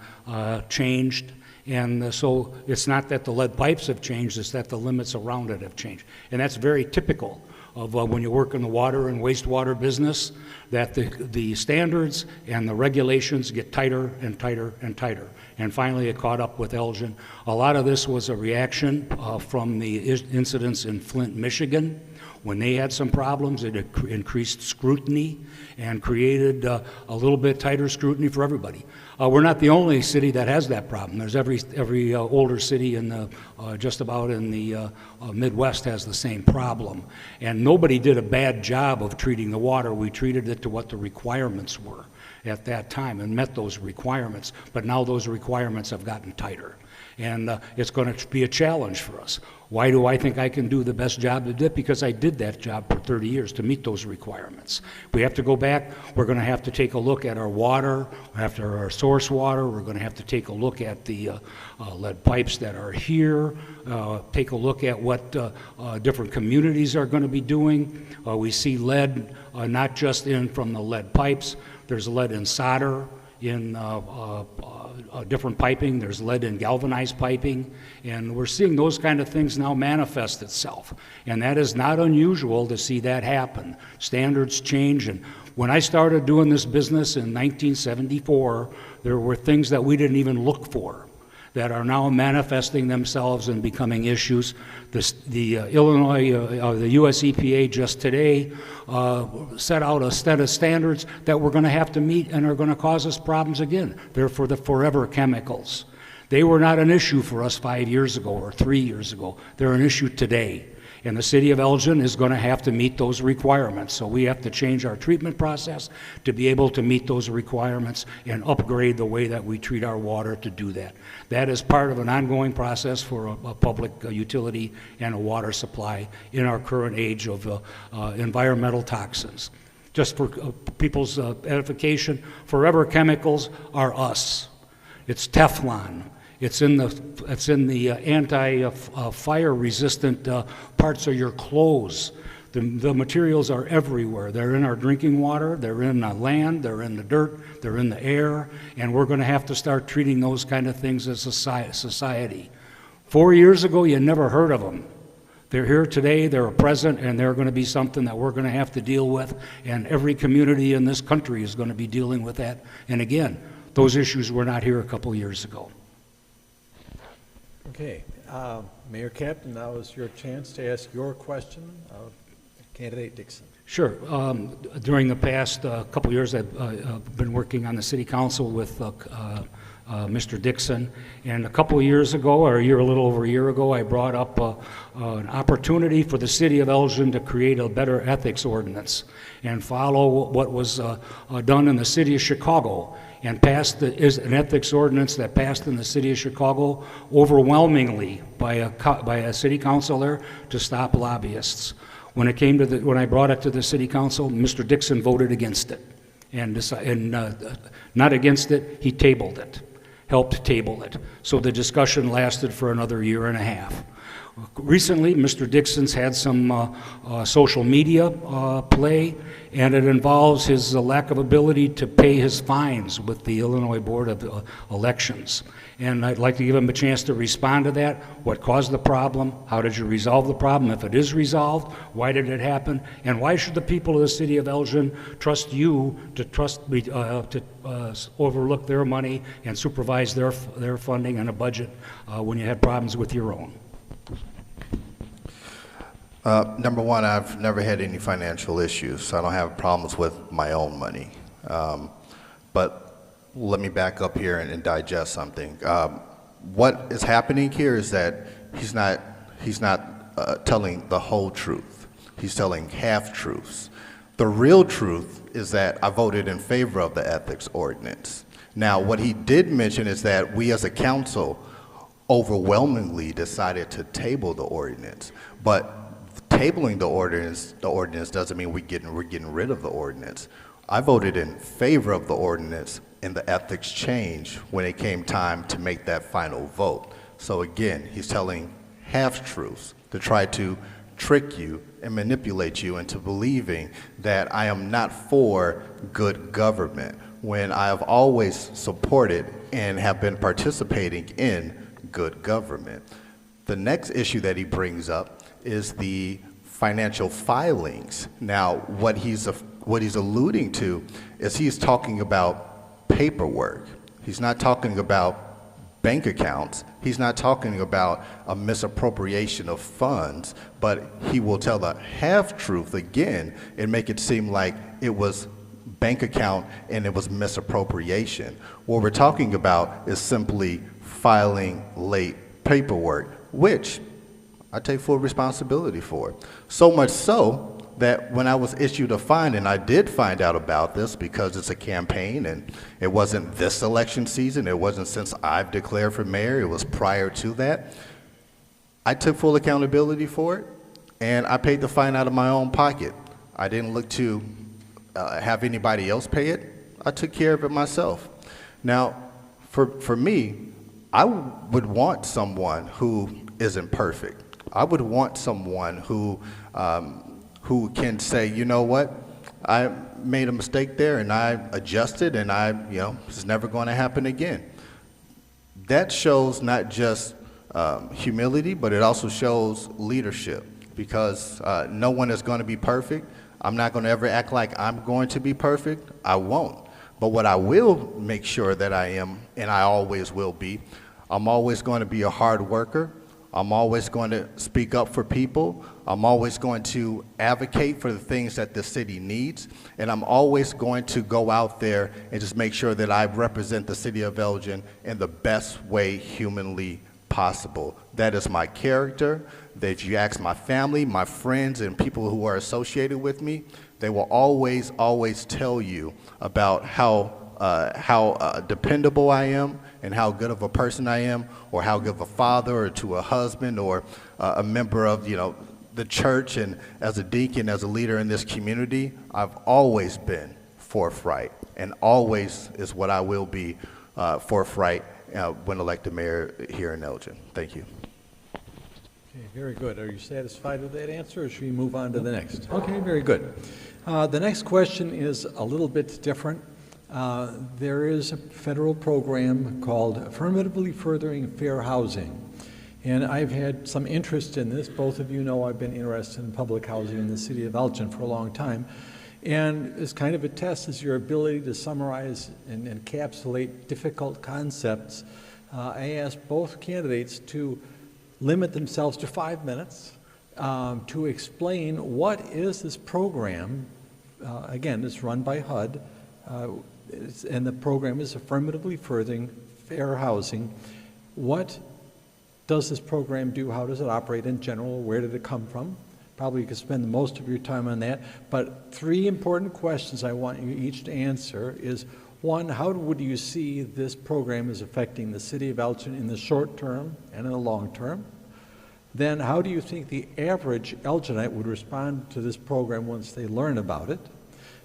changed, and so it's not that the lead pipes have changed, it's that the limits around it have changed. And that's very typical of when you work in the water and wastewater business, that the standards and the regulations get tighter and tighter and tighter. And finally it caught up with Elgin. A lot of this was a reaction from the incidents in Flint, Michigan, When they had some problems, it increased scrutiny and created a little bit tighter scrutiny for everybody. We're not the only city that has that problem. There's every older city in the, just about in the Midwest has the same problem. And nobody did a bad job of treating the water. We treated it to what the requirements were at that time and met those requirements. But now those requirements have gotten tighter. And it's going to be a challenge for us. Why do I think I can do the best job of it? Because I did that job for 30 years to meet those requirements. We have to go back. We're going to have to take a look at our water, after our source water. We're going to have to take a look at the lead pipes that are here, take a look at what different communities are going to be doing. We see lead not just in from the lead pipes. There's lead in solder, in different piping. There's lead in galvanized piping, and we're seeing those kind of things now manifest itself, and that is not unusual to see that happen. Standards change, and when I started doing this business in 1974, there were things that we didn't even look for that are now manifesting themselves and becoming issues. The Illinois, the US EPA just today set out a set of standards that we're going to have to meet and are going to cause us problems again. They're for the forever chemicals. They were not an issue for us 5 years ago or 3 years ago. They're an issue today. And the city of Elgin is going to have to meet those requirements. So we have to change our treatment process to be able to meet those requirements and upgrade the way that we treat our water to do that. That is part of an ongoing process for a public utility and a water supply in our current age of environmental toxins. Just for people's edification, forever chemicals are us. It's Teflon. It's in the anti-fire resistant parts of your clothes. The materials are everywhere. They're in our drinking water, they're in the land, they're in the dirt, they're in the air, and we're going to have to start treating those kind of things as a society. 4 years ago, you never heard of them. They're here today, they're present, and they're going to be something that we're going to have to deal with, and every community in this country is going to be dealing with that. And again, those issues were not here a couple years ago. Okay, Mayor Captain, now is your chance to ask your question of Candidate Dixon. Sure. During the past couple years, I've been working on the city council with Mr. Dixon, and a couple of years ago, or a little over a year ago, I brought up an opportunity for the city of Elgin to create a better ethics ordinance and follow what was done in the city of Chicago, and passed is an ethics ordinance that passed in the city of Chicago overwhelmingly by a city council there to stop lobbyists. When it came to when I brought it to the city council, Mr. Dixon voted against it, and not against it, he tabled it, helped table it. So the discussion lasted for another year and a half. Recently, Mr. Dixon's had some social media play, and it involves his lack of ability to pay his fines with the Illinois Board of Elections. And I'd like to give him a chance to respond to that. What caused the problem? How did you resolve the problem? If it is resolved, why did it happen? And why should the people of the city of Elgin trust you to overlook their money and supervise their funding and a budget when you had problems with your own? Number one, I've never had any financial issues, so I don't have problems with my own money. But let me back up here and digest something. What is happening here is that he's not telling the whole truth. He's telling half-truths. The real truth is that I voted in favor of the ethics ordinance. Now, what he did mention is that we as a council overwhelmingly decided to table the ordinance, but tabling the ordinance doesn't mean we're getting rid of the ordinance. I voted in favor of the ordinance and the ethics change when it came time to make that final vote. So again, he's telling half-truths to try to trick you and manipulate you into believing that I am not for good government, when I have always supported and have been participating in good government. The next issue that he brings up is the financial filings. Now, what he's alluding to is he's talking about paperwork. He's not talking about bank accounts. He's not talking about a misappropriation of funds, but he will tell the half-truth again and make it seem like it was bank account and it was misappropriation. What we're talking about is simply filing late paperwork, which I take full responsibility for. So much so that when I was issued a fine, and I did find out about this because it's a campaign and it wasn't this election season, it wasn't since I've declared for mayor, it was prior to that. I took full accountability for it, and I paid the fine out of my own pocket. I didn't look to have anybody else pay it. I took care of it myself. Now, for me, I would want someone who isn't perfect. I would want someone who can say, you know what, I made a mistake there and I adjusted and it's never going to happen again. That shows not just humility, but it also shows leadership, because no one is going to be perfect. I'm not going to ever act like I'm going to be perfect. I won't. But what I will make sure that I am, and I always will be, I'm always going to be a hard worker. I'm always going to speak up for people. I'm always going to advocate for the things that the city needs. And I'm always going to go out there and just make sure that I represent the city of Elgin in the best way humanly possible. That is my character. That if you ask my family, my friends, and people who are associated with me, they will always tell you about how dependable I am and how good of a person I am, or how good of a father, or to a husband, or a member of the church, and as a deacon, as a leader in this community. I've always been forthright, and always is what I will be forthright when elected mayor here in Elgin. Thank you. Okay, very good. Are you satisfied with that answer, or should we move on to the next? Okay, very good. The next question is a little bit different. There is a federal program called Affirmatively Furthering Fair Housing, and I've had some interest in this. Both of you know I've been interested in public housing in the city of Elgin for a long time, and as kind of a test is your ability to summarize and encapsulate difficult concepts. I asked both candidates to limit themselves to 5 minutes to explain what is this program. Again, it's run by HUD. And the program is Affirmatively Furthering Fair Housing. What does this program do? How does it operate in general? Where did it come from? Probably you could spend most of your time on that. But 3 important questions I want you each to answer is, 1, how would you see this program as affecting the city of Elgin in the short term and in the long term? Then how do you think the average Elginite would respond to this program once they learn about it?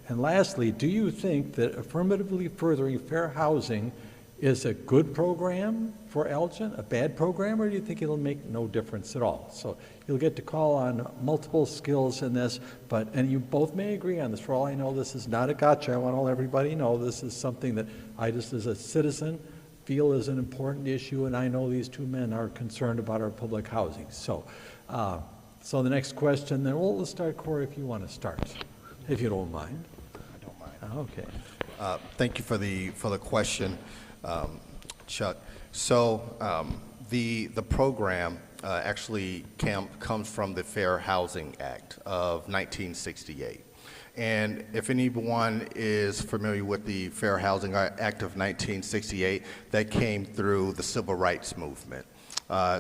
And lastly, do you think that Affirmatively Furthering Fair Housing is a good program for Elgin, a bad program, or do you think it'll make no difference at all? So you'll get to call on multiple skills in this, and you both may agree on this. For all I know, this is not a gotcha. I want to let everybody know this is something that I just as a citizen feel is an important issue, and I know these 2 men are concerned about our public housing. So the next question then, well, let's start, Corey, if you want to start, if you don't mind. Okay. Thank you for the question, Chuck. So the program actually comes from the Fair Housing Act of 1968. And if anyone is familiar with the Fair Housing Act of 1968, that came through the Civil Rights Movement.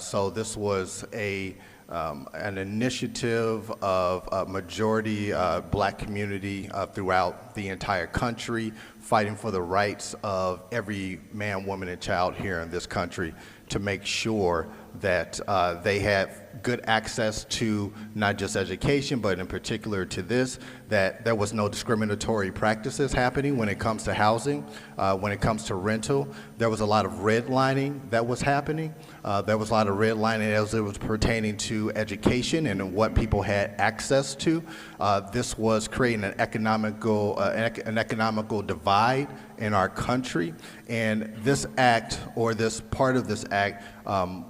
So this was an initiative of a majority black community throughout the entire country, fighting for the rights of every man, woman, and child here in this country to make sure that they had good access to not just education, but in particular to this, that there was no discriminatory practices happening when it comes to housing, when it comes to rental. There was a lot of redlining that was happening. There was a lot of redlining as it was pertaining to education and what people had access to. This was creating an economical divide in our country, and this act, or this part of this act,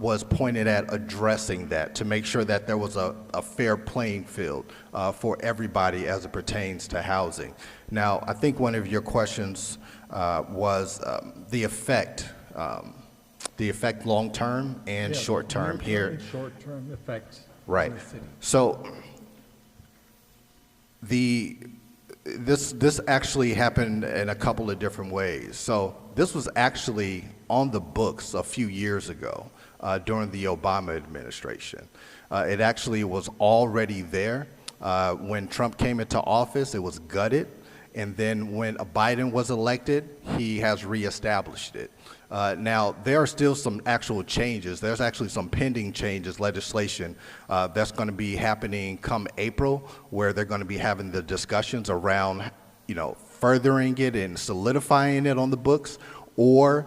was pointed at addressing that, to make sure that there was a fair playing field for everybody as it pertains to housing. Now, I think one of your questions was the effect the effect long-term and Yeah, short-term near-term here. and short-term effects. Right. on the city. So this actually happened in a couple of different ways. So this was actually on the books a few years ago during the Obama administration. It actually was already there. When Trump came into office, it was gutted. And then when Biden was elected, he has reestablished it. Now, there are still some actual changes. There's actually some pending changes, legislation that's going to be happening come April, where they're going to be having the discussions around, furthering it and solidifying it on the books, or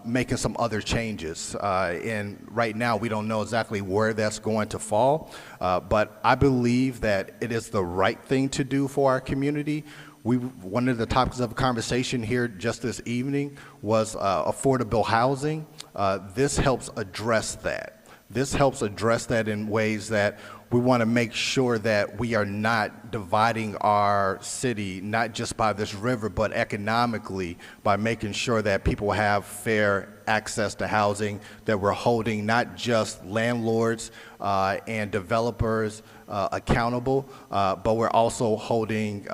making some other changes. And right now, we don't know exactly where that's going to fall, but I believe that it is the right thing to do for our community. One of the topics of conversation here just this evening was affordable housing. This helps address that. This helps address that in ways that we want to make sure that we are not dividing our city, not just by this river, but economically, by making sure that people have fair access to housing, that we're holding not just landlords and developers accountable, but we're also holding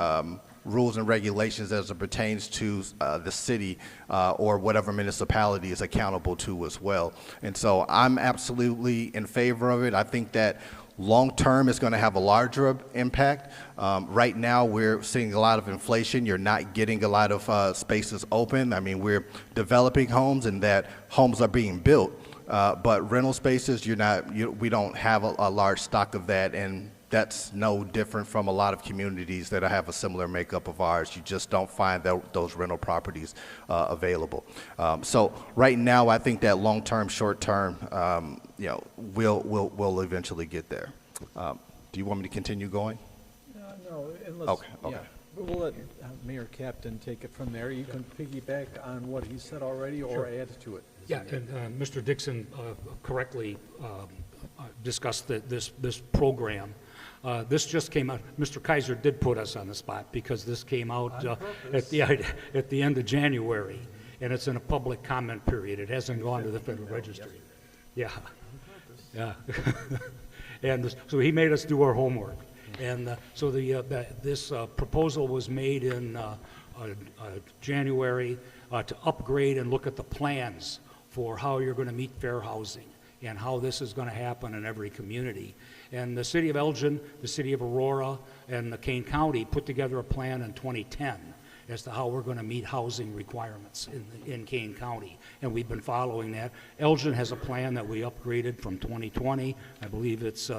rules and regulations as it pertains to the city or whatever municipality is accountable to as well. And so I'm absolutely in favor of it. I think that long-term is going to have a larger impact. Right now we're seeing a lot of inflation. You're not getting a lot of spaces open. I mean, we're developing homes and that homes are being built, but rental spaces, we don't have a large stock of that, and that's no different from a lot of communities that have a similar makeup of ours. You just don't find those rental properties available. So right now, I think that long-term, short-term, we'll eventually get there. Do you want me to continue going? No, unless. Okay. Yeah. We'll let Mayor Captain take it from there. You can piggyback on what he said already or add to it. Yeah, and Mr. Dixon correctly discussed this program. This just came out. Mr. Kaiser did put us on the spot because this came out at the end of January, and it's in a public comment period. It hasn't gone to the Federal Registry. Yeah. And so he made us do our homework. And so this proposal was made in January to upgrade and look at the plans for how you're going to meet fair housing and how this is going to happen in every community. And the city of Elgin, the city of Aurora, and the Kane County put together a plan in 2010 as to how we're going to meet housing requirements in Kane County. And we've been following that. Elgin has a plan that we upgraded from 2020. I believe it's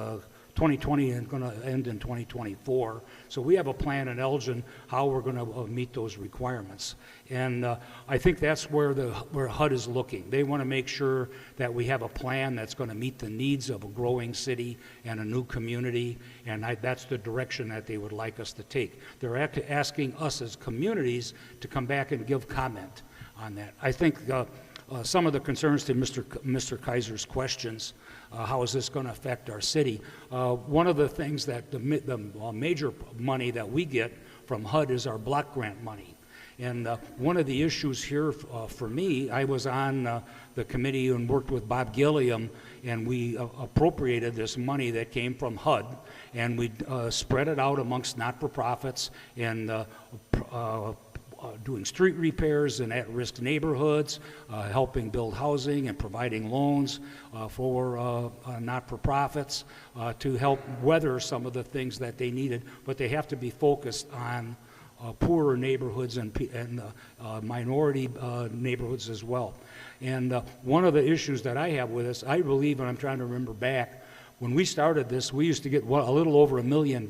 2020 and going to end in 2024. So we have a plan in Elgin how we're going to meet those requirements. And I think that's where HUD is looking. They want to make sure that we have a plan that's going to meet the needs of a growing city and a new community, and that's the direction that they would like us to take. They're asking us as communities to come back and give comment on that. I think some of the concerns to Mr. Kaiser's questions, how is this going to affect our city? One of the things that the major money that we get from HUD is our block grant money. And one of the issues here for me, I was on the committee and worked with Bob Gilliam, and we appropriated this money that came from HUD, and we spread it out amongst not-for-profits and doing street repairs in at-risk neighborhoods, helping build housing and providing loans for not-for-profits to help weather some of the things that they needed, but they have to be focused on poorer neighborhoods and minority neighborhoods as well. And one of the issues that I have with this, I believe, and I'm trying to remember back, when we started this, we used to get a little over $1 million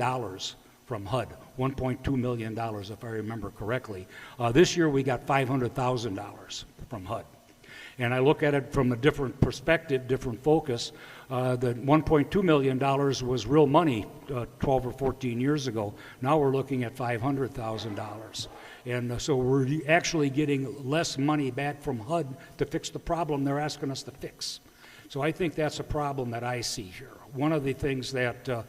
from HUD, $1.2 million if I remember correctly. This year we got $500,000 from HUD. And I look at it from a different perspective, different focus. The $1.2 million was real money 12 or 14 years ago. Now we're looking at $500,000. And so we're actually getting less money back from HUD to fix the problem they're asking us to fix. So I think that's a problem that I see here. One of the things that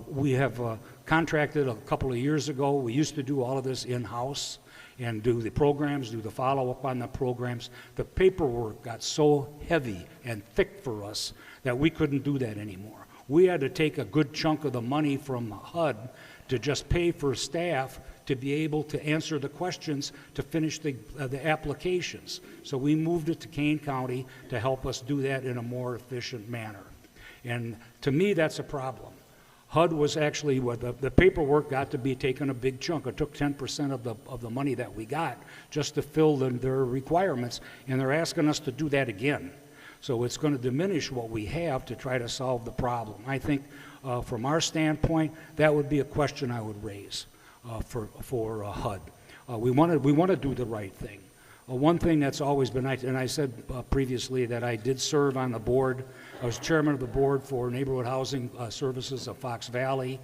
We have contracted a couple of years ago. We used to do all of this in-house and do the programs, do the follow-up on the programs. The paperwork got so heavy and thick for us that we couldn't do that anymore. We had to take a good chunk of the money from HUD to just pay for staff to be able to answer the questions to finish the applications. So we moved it to Kane County to help us do that in a more efficient manner. And to me, that's a problem. HUD was actually, the paperwork got to be taken a big chunk. It took 10% of the money that we got just to fill their requirements, and they're asking us to do that again. So it's going to diminish what we have to try to solve the problem. I think from our standpoint, that would be a question I would raise for HUD. We want to do the right thing. One thing that's always been, and I said previously that I did serve on the board. I was chairman of the board for Neighborhood Housing Services of Fox Valley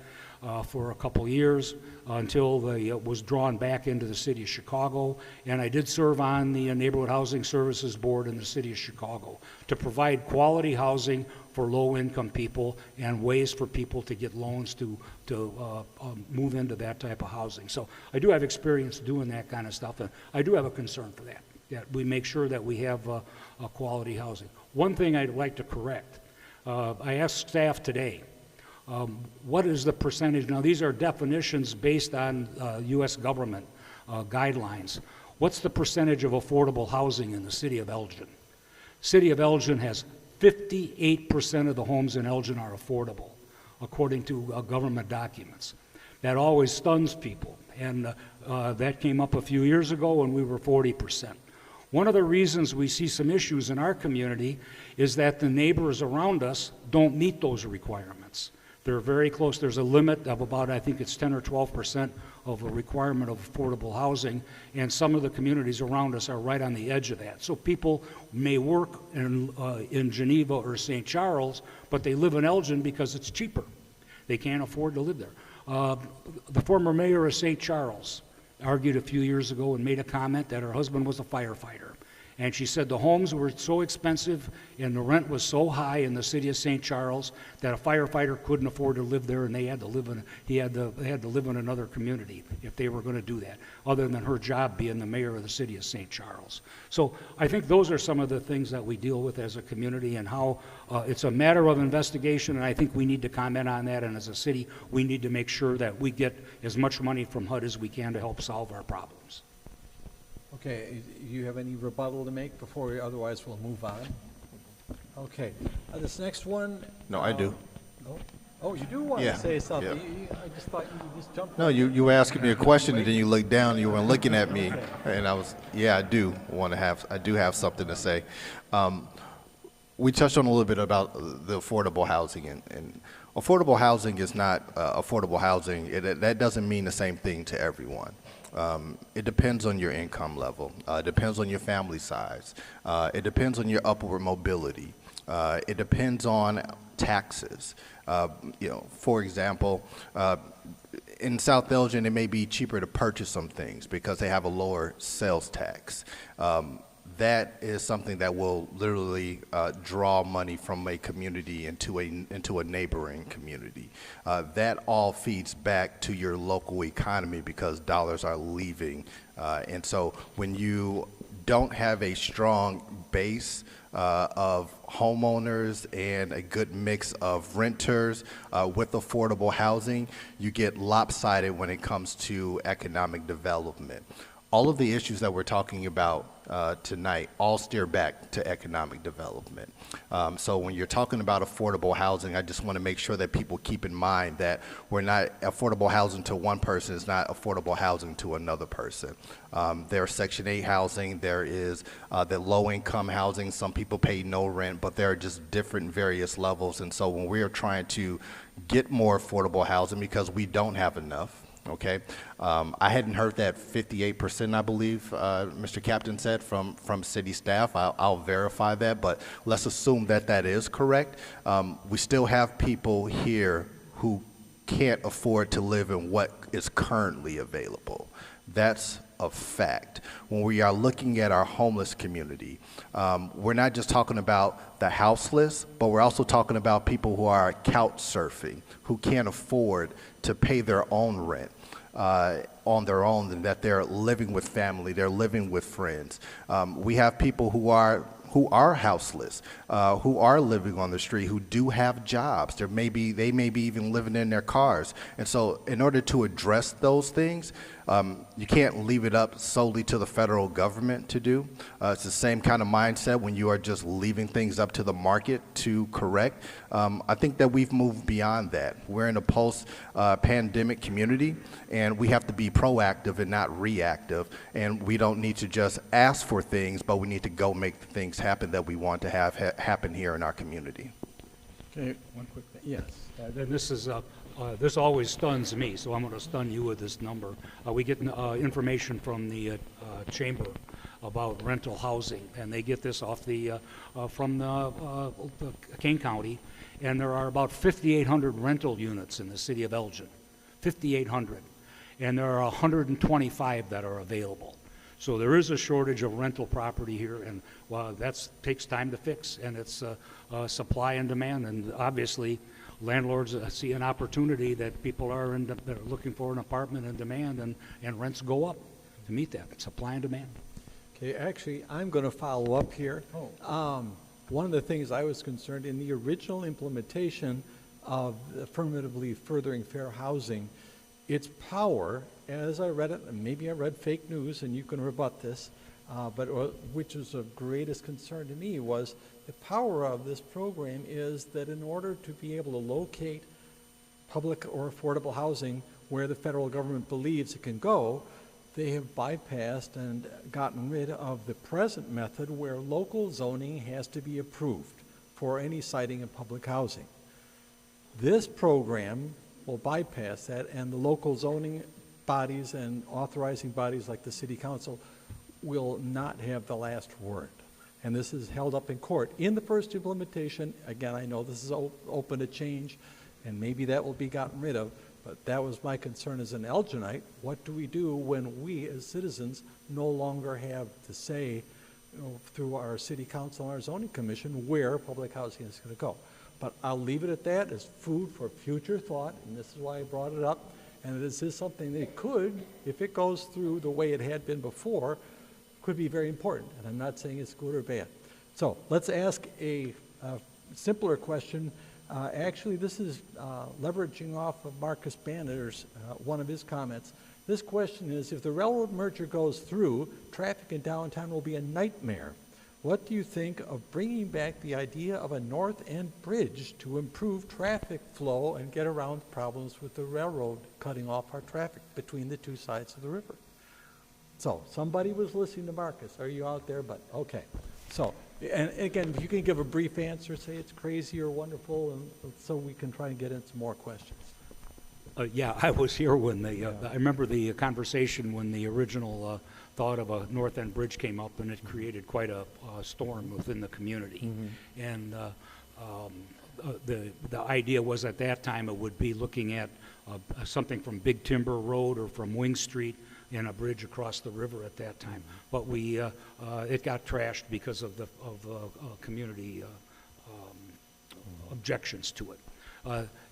for a couple years until it was drawn back into the city of Chicago. And I did serve on the Neighborhood Housing Services Board in the city of Chicago to provide quality housing for low-income people and ways for people to get loans to move into that type of housing. So I do have experience doing that kind of stuff, and I do have a concern for that we make sure that we have a quality housing. One thing I'd like to correct, I asked staff today, what is the percentage? Now, these are definitions based on U.S. government guidelines. What's the percentage of affordable housing in the city of Elgin? City of Elgin has 58% of the homes in Elgin are affordable, according to government documents. That always stuns people, and that came up a few years ago when we were 40%. One of the reasons we see some issues in our community is that the neighbors around us don't meet those requirements. They're very close. There's a limit of about, I think it's 10 or 12% of a requirement of affordable housing, and some of the communities around us are right on the edge of that. So people may work in Geneva or St. Charles, but they live in Elgin because it's cheaper. They can't afford to live there. The former mayor of St. Charles argued a few years ago and made a comment that her husband was a firefighter. And she said the homes were so expensive and the rent was so high in the city of St. Charles that a firefighter couldn't afford to live there, and they had to live in another community if they were going to do that, other than her job being the mayor of the city of St. Charles. So I think those are some of the things that we deal with as a community, and how it's a matter of investigation, and I think we need to comment on that, and as a city, we need to make sure that we get as much money from HUD as we can to help solve our problems. Okay, do you have any rebuttal to make before we, otherwise we'll move on? Okay, this next one. No, I do. Oh, you do want Yeah, to say something? yeah. I just thought you just jumped. No, you were asking me a question, and then you looked down, and you weren't looking at me, and I do have something to say. We touched on a little bit about the affordable housing, and affordable housing is not affordable housing. That doesn't mean the same thing to everyone. It depends on your income level. It depends on your family size. It depends on your upward mobility. It depends on taxes. For example, in South Elgin, it may be cheaper to purchase some things because they have a lower sales tax. That is something that will literally draw money from a community into a neighboring community. That all feeds back to your local economy because dollars are leaving. And so when you don't have a strong base of homeowners and a good mix of renters with affordable housing, you get lopsided when it comes to economic development. All of the issues that we're talking about tonight all steer back to economic development. So when you're talking about affordable housing, I just want to make sure that people keep in mind that we're not affordable housing to one person is not affordable housing to another person. There's Section 8 housing, there is the low-income housing. Some people pay no rent, but there are just different various levels. And so when we are trying to get more affordable housing because we don't have enough, okay. I hadn't heard that 58%, I believe, Mr. Captain said from city staff. I'll verify that, but let's assume that that is correct. We still have people here who can't afford to live in what is currently available. That's a fact. When we are looking at our homeless community, we're not just talking about the houseless, but we're also talking about people who are couch surfing, who can't afford to pay their own rent on their own, and that they're living with family, they're living with friends. We have people who are houseless, who are living on the street, who do have jobs. They may be even living in their cars. And so in order to address those things, you can't leave it up solely to the federal government to do. It's the same kind of mindset when you are just leaving things up to the market to correct. I think that we've moved beyond that. We're in a post-pandemic community, and we have to be proactive and not reactive. And we don't need to just ask for things, but we need to go make the things happen that we want to have happen here in our community. Okay, one quick thing. Yes. Then this always stuns me, so I'm going to stun you with this number. We get information from the chamber about rental housing, and they get this off from Kane County, and there are about 5,800 rental units in the city of Elgin, 5,800, and there are 125 that are available. So there is a shortage of rental property here, and that takes time to fix, and it's supply and demand, and obviously landlords see an opportunity that people are they're looking for an apartment in demand, and rents go up to meet that. It's supply and demand. Okay, actually, I'm going to follow up here. One of the things I was concerned in the original implementation of affirmatively furthering fair housing, its power, as I read it, and maybe I read fake news, and you can rebut this, but which was of greatest concern to me, was the power of this program is that in order to be able to locate public or affordable housing where the federal government believes it can go, they have bypassed and gotten rid of the present method where local zoning has to be approved for any siting of public housing. This program will bypass that, and the local zoning bodies and authorizing bodies like the City Council will not have the last word. And this is held up in court. In the first implementation, again, I know this is open to change, and maybe that will be gotten rid of, but that was my concern as an Elginite. What do we do when we, as citizens, no longer have to say, through our City Council and our Zoning Commission, where public housing is going to go? But I'll leave it at that as food for future thought, and this is why I brought it up. And this is something that could, if it goes through the way it had been before, could be very important. And I'm not saying it's good or bad. So let's ask a simpler question. Actually, this is leveraging off of Marcus Banner's, one of his comments. This question is, if the railroad merger goes through, traffic in downtown will be a nightmare. What do you think of bringing back the idea of a north end bridge to improve traffic flow and get around problems with the railroad cutting off our traffic between the two sides of the river? So somebody was listening to Marcus. Are you out there? But okay. So, and again, if you can give a brief answer, say it's crazy or wonderful, and so we can try and get into more questions. Yeah, I was here when I remember the conversation when the original thought of a North End Bridge came up, and it created quite a storm within the community. Mm-hmm. And the idea was at that time it would be looking at something from Big Timber Road or from Wing Street and a bridge across the river at that time. But it got trashed because of the community objections to it.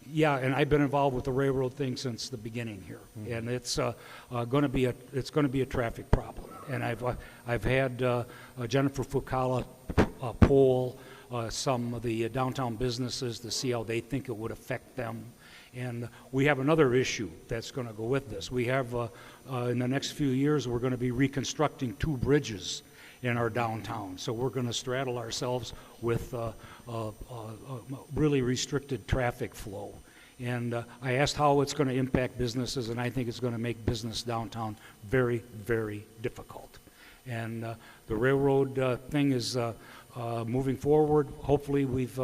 Yeah, and I've been involved with the railroad thing since the beginning here, mm-hmm. and it's going to be a traffic problem. And I've had Jennifer Fucala poll some of the downtown businesses to see how they think it would affect them. And we have another issue that's going to go with this. We have in the next few years we're going to be reconstructing 2 bridges in our downtown. So we're going to straddle ourselves with really restricted traffic flow. And I asked how it's going to impact businesses, and I think it's going to make business downtown very, very difficult. And the railroad thing is moving forward. Hopefully we've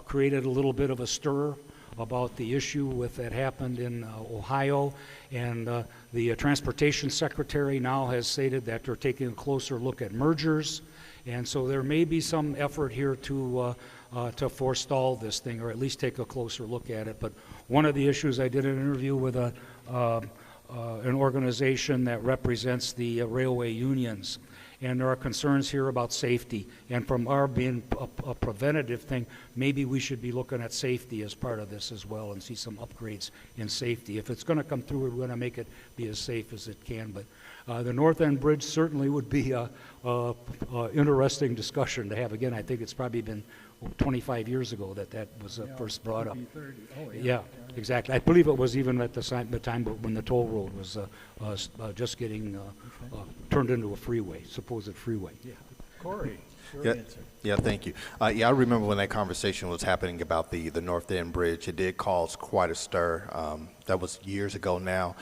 created a little bit of a stir about the issue that happened in Ohio, and the transportation secretary now has stated that they're taking a closer look at mergers, and so there may be some effort here to forestall this thing, or at least take a closer look at it. But One of the issues, I did an interview with an organization that represents the railway unions, and there are concerns here about safety. And from our being a preventative thing, maybe we should be looking at safety as part of this as well and see some upgrades in safety. If it's going to come through, we're going to make it be as safe as it can. But the North End Bridge certainly would be a interesting discussion to have. Again, I think it's probably been 25 years ago that was first brought up. 30. Oh, Yeah, exactly. I believe it was even at the time when the toll road was just getting turned into a freeway, supposed freeway. Yeah. Corey, your Yeah, answer. yeah, thank you. Yeah, I remember when that conversation was happening about the North End Bridge. It did cause quite a stir. That was years ago now.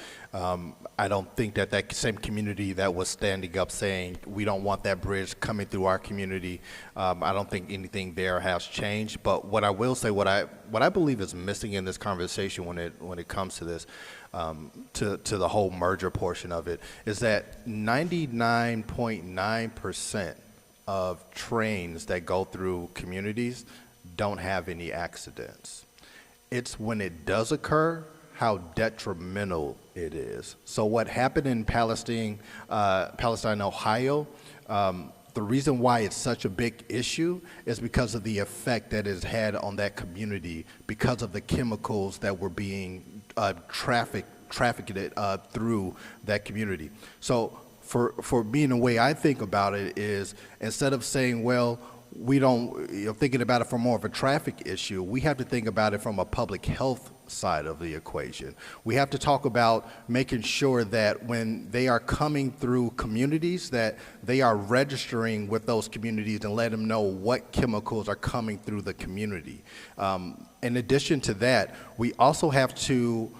I don't think that same community that was standing up saying we don't want that bridge coming through our community, I don't think anything there has changed. But what I will say, what I believe is missing in this conversation when it comes to this, to the whole merger portion of it, is that 99.9% of trains that go through communities don't have any accidents. It's when it does occur how detrimental it is. So what happened in Palestine, Ohio, the reason why it's such a big issue is because of the effect that it's had on that community because of the chemicals that were being trafficked through that community. So for me, the way I think about it is, instead of saying, well, we don't, thinking about it from more of a traffic issue, we have to think about it from a public health side of the equation. We have to talk about making sure that when they are coming through communities, that they are registering with those communities and let them know what chemicals are coming through the community. In addition to that, we also have to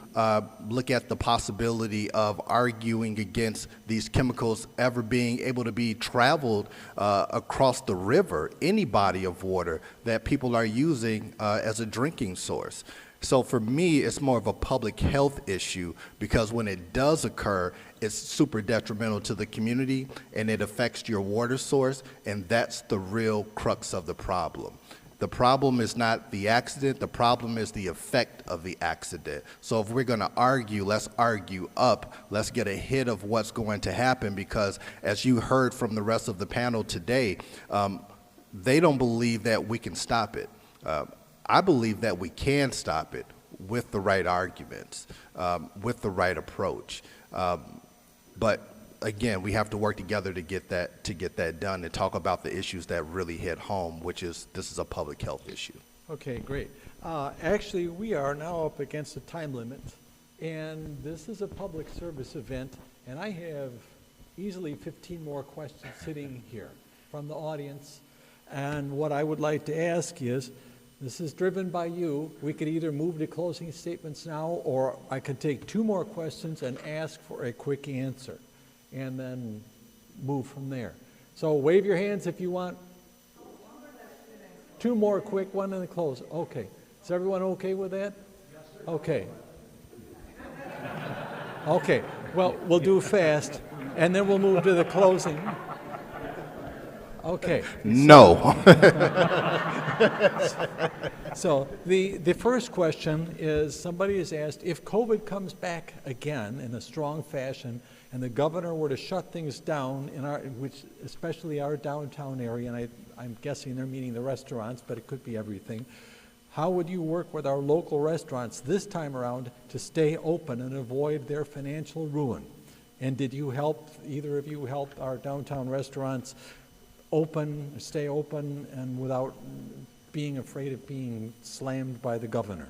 look at the possibility of arguing against these chemicals ever being able to be traveled across the river, any body of water that people are using as a drinking source. So for me, it's more of a public health issue, because when it does occur, it's super detrimental to the community and it affects your water source, and that's the real crux of the problem. The problem is not the accident, the problem is the effect of the accident. So if we're going to argue, let's argue up, let's get ahead of what's going to happen, because as you heard from the rest of the panel today, they don't believe that we can stop it. I believe that we can stop it with the right arguments, with the right approach. But again, we have to work together to get that done and talk about the issues that really hit home, which is this is a public health issue. Okay, great. Actually, we are now up against a time limit, and this is a public service event, and I have easily 15 more questions sitting here from the audience. And what I would like to ask is, this is driven by you. We could either move to closing statements now, or I could take 2 more questions and ask for a quick answer, and then move from there. So wave your hands if you want. 2 more quick, 1 and then close. Okay. Is everyone okay with that? Okay. Okay. Well, we'll do fast, and then we'll move to the closing. Okay. No. So the first question is, somebody has asked, if COVID comes back again in a strong fashion and the governor were to shut things down in especially our downtown area, and I'm guessing they're meaning the restaurants, but it could be everything, how would you work with our local restaurants this time around to stay open and avoid their financial ruin? And did you help, either of you help our downtown restaurants stay open and without being afraid of being slammed by the governor?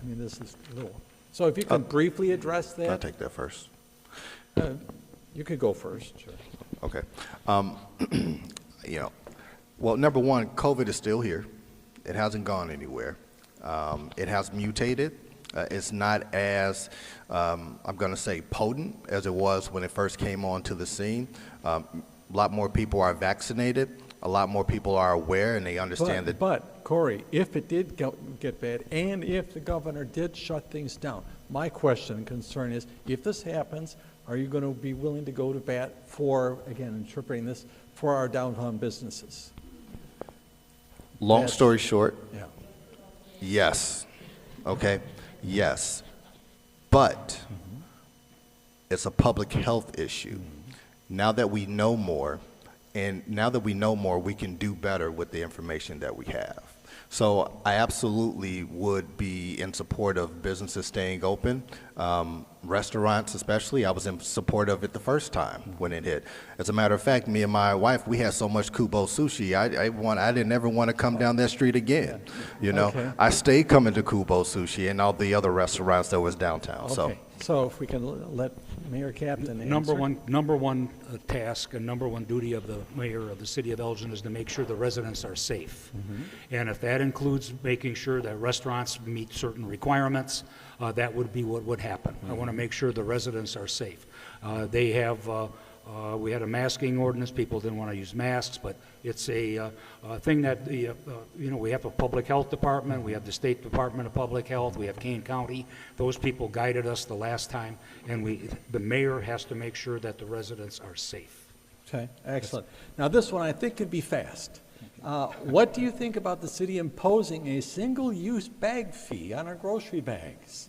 I mean, this is little. So if you can briefly address that. I'll take that first. You could go first. Sure. Okay. Well, number one, COVID is still here. It hasn't gone anywhere. It has mutated. It's not as, I'm going to say, potent as it was when it first came onto the scene. A lot more people are vaccinated. A lot more people are aware, and they understand that. But, Corey, if it did get bad, and if the governor did shut things down, my question and concern is, if this happens, are you going to be willing to go to bat for, again, interpreting this, for our downtown businesses? Long story short, yeah. Yes. Okay. Yes, but it's a public health issue. Now that we know more, we can do better with the information that we have. So I absolutely would be in support of businesses staying open, restaurants especially. I was in support of it the first time when it hit. As a matter of fact, me and my wife, we had so much Kubo sushi, I didn't ever want to come down that street again. You know, Okay. I stayed coming to Kubo sushi and all the other restaurants that was downtown. So. Okay, so if we can let Mayor Captain answer. Number one task and number one duty of the mayor of the city of Elgin is to make sure the residents are safe. And if that includes making sure that restaurants meet certain requirements, that would be what would happen. I want to make sure the residents are safe. We had a masking ordinance. People didn't want to use masks, but it's a thing that we have a public health department. We have the State Department of Public Health. We have Kane County. Those people guided us the last time, and the mayor has to make sure that the residents are safe. Okay, excellent. Now, this one I think could be fast. What do you think about the city imposing a single-use bag fee on our grocery bags?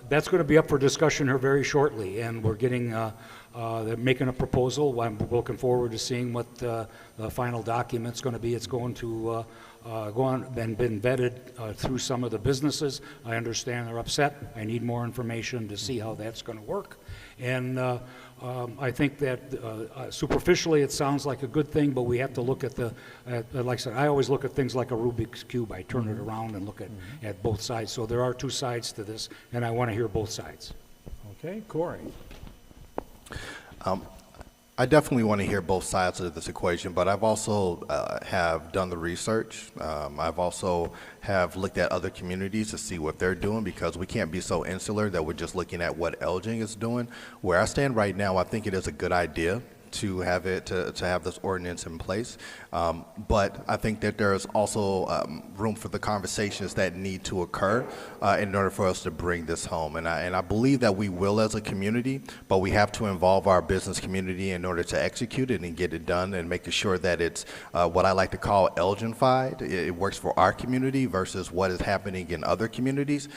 That's going to be up for discussion here very shortly, and we're getting, they're making a proposal. I'm looking forward to seeing what the final document's going to be. It's going to go on and been vetted through some of the businesses. I understand they're upset. I need more information to see how that's going to work. And I think that superficially it sounds like a good thing, but we have to look at like I said, I always look at things like a Rubik's Cube. I turn it around and look at both sides. So there are two sides to this, and I want to hear both sides. Okay, Corey. I definitely want to hear both sides of this equation, but I've also have done the research. I've also have looked at other communities to see what they're doing, because we can't be so insular that we're just looking at what Elgin is doing. Where I stand right now, I think it is a good idea to have it to have this ordinance in place, but I think that there's also room for the conversations that need to occur in order for us to bring this home, and I believe that we will as a community, but we have to involve our business community in order to execute it and get it done, and making sure that it's what I like to call Elgin-fied. It works for our community versus what is happening in other communities,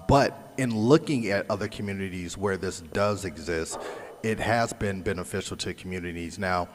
but in looking at other communities where this does exist, it has been beneficial to communities. Now,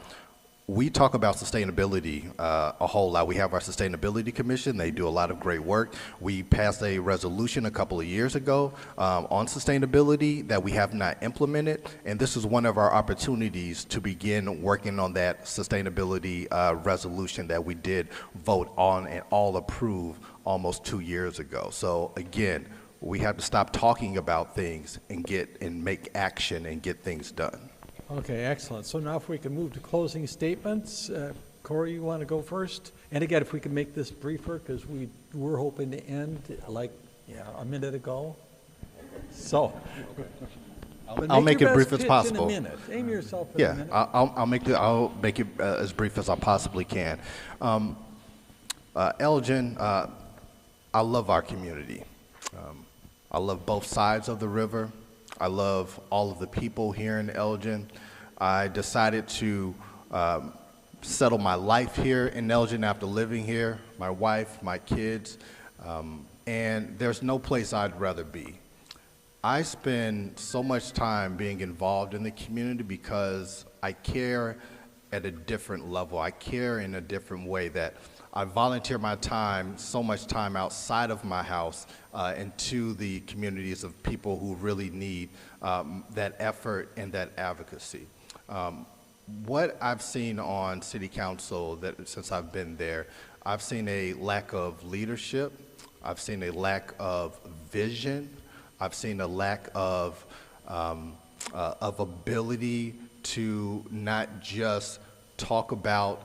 we talk about sustainability a whole lot. We have our Sustainability Commission. They do a lot of great work. We passed a resolution a couple of years ago on sustainability that we have not implemented, and this is one of our opportunities to begin working on that sustainability resolution that we did vote on and all approve almost 2 years ago. So again, we have to stop talking about things and make action and get things done. Okay, excellent. So now if we can move to closing statements. Corey, you want to go first? And again, if we can make this briefer, because we were hoping to end like a minute ago. So. I'll make it brief as possible. In a minute. Aim yourself in a minute. I'll make it as brief as I possibly can. Elgin, I love our community. I love both sides of the river. I love all of the people here in Elgin. I decided to settle my life here in Elgin after living here, my wife, my kids, and there's no place I'd rather be. I spend so much time being involved in the community because I care at a different level. I care in a different way, that I volunteer my time, so much time outside of my house, into the communities of people who really need that effort and that advocacy. What I've seen on City Council since I've been there, I've seen a lack of leadership. I've seen a lack of vision. I've seen a lack of ability to not just talk about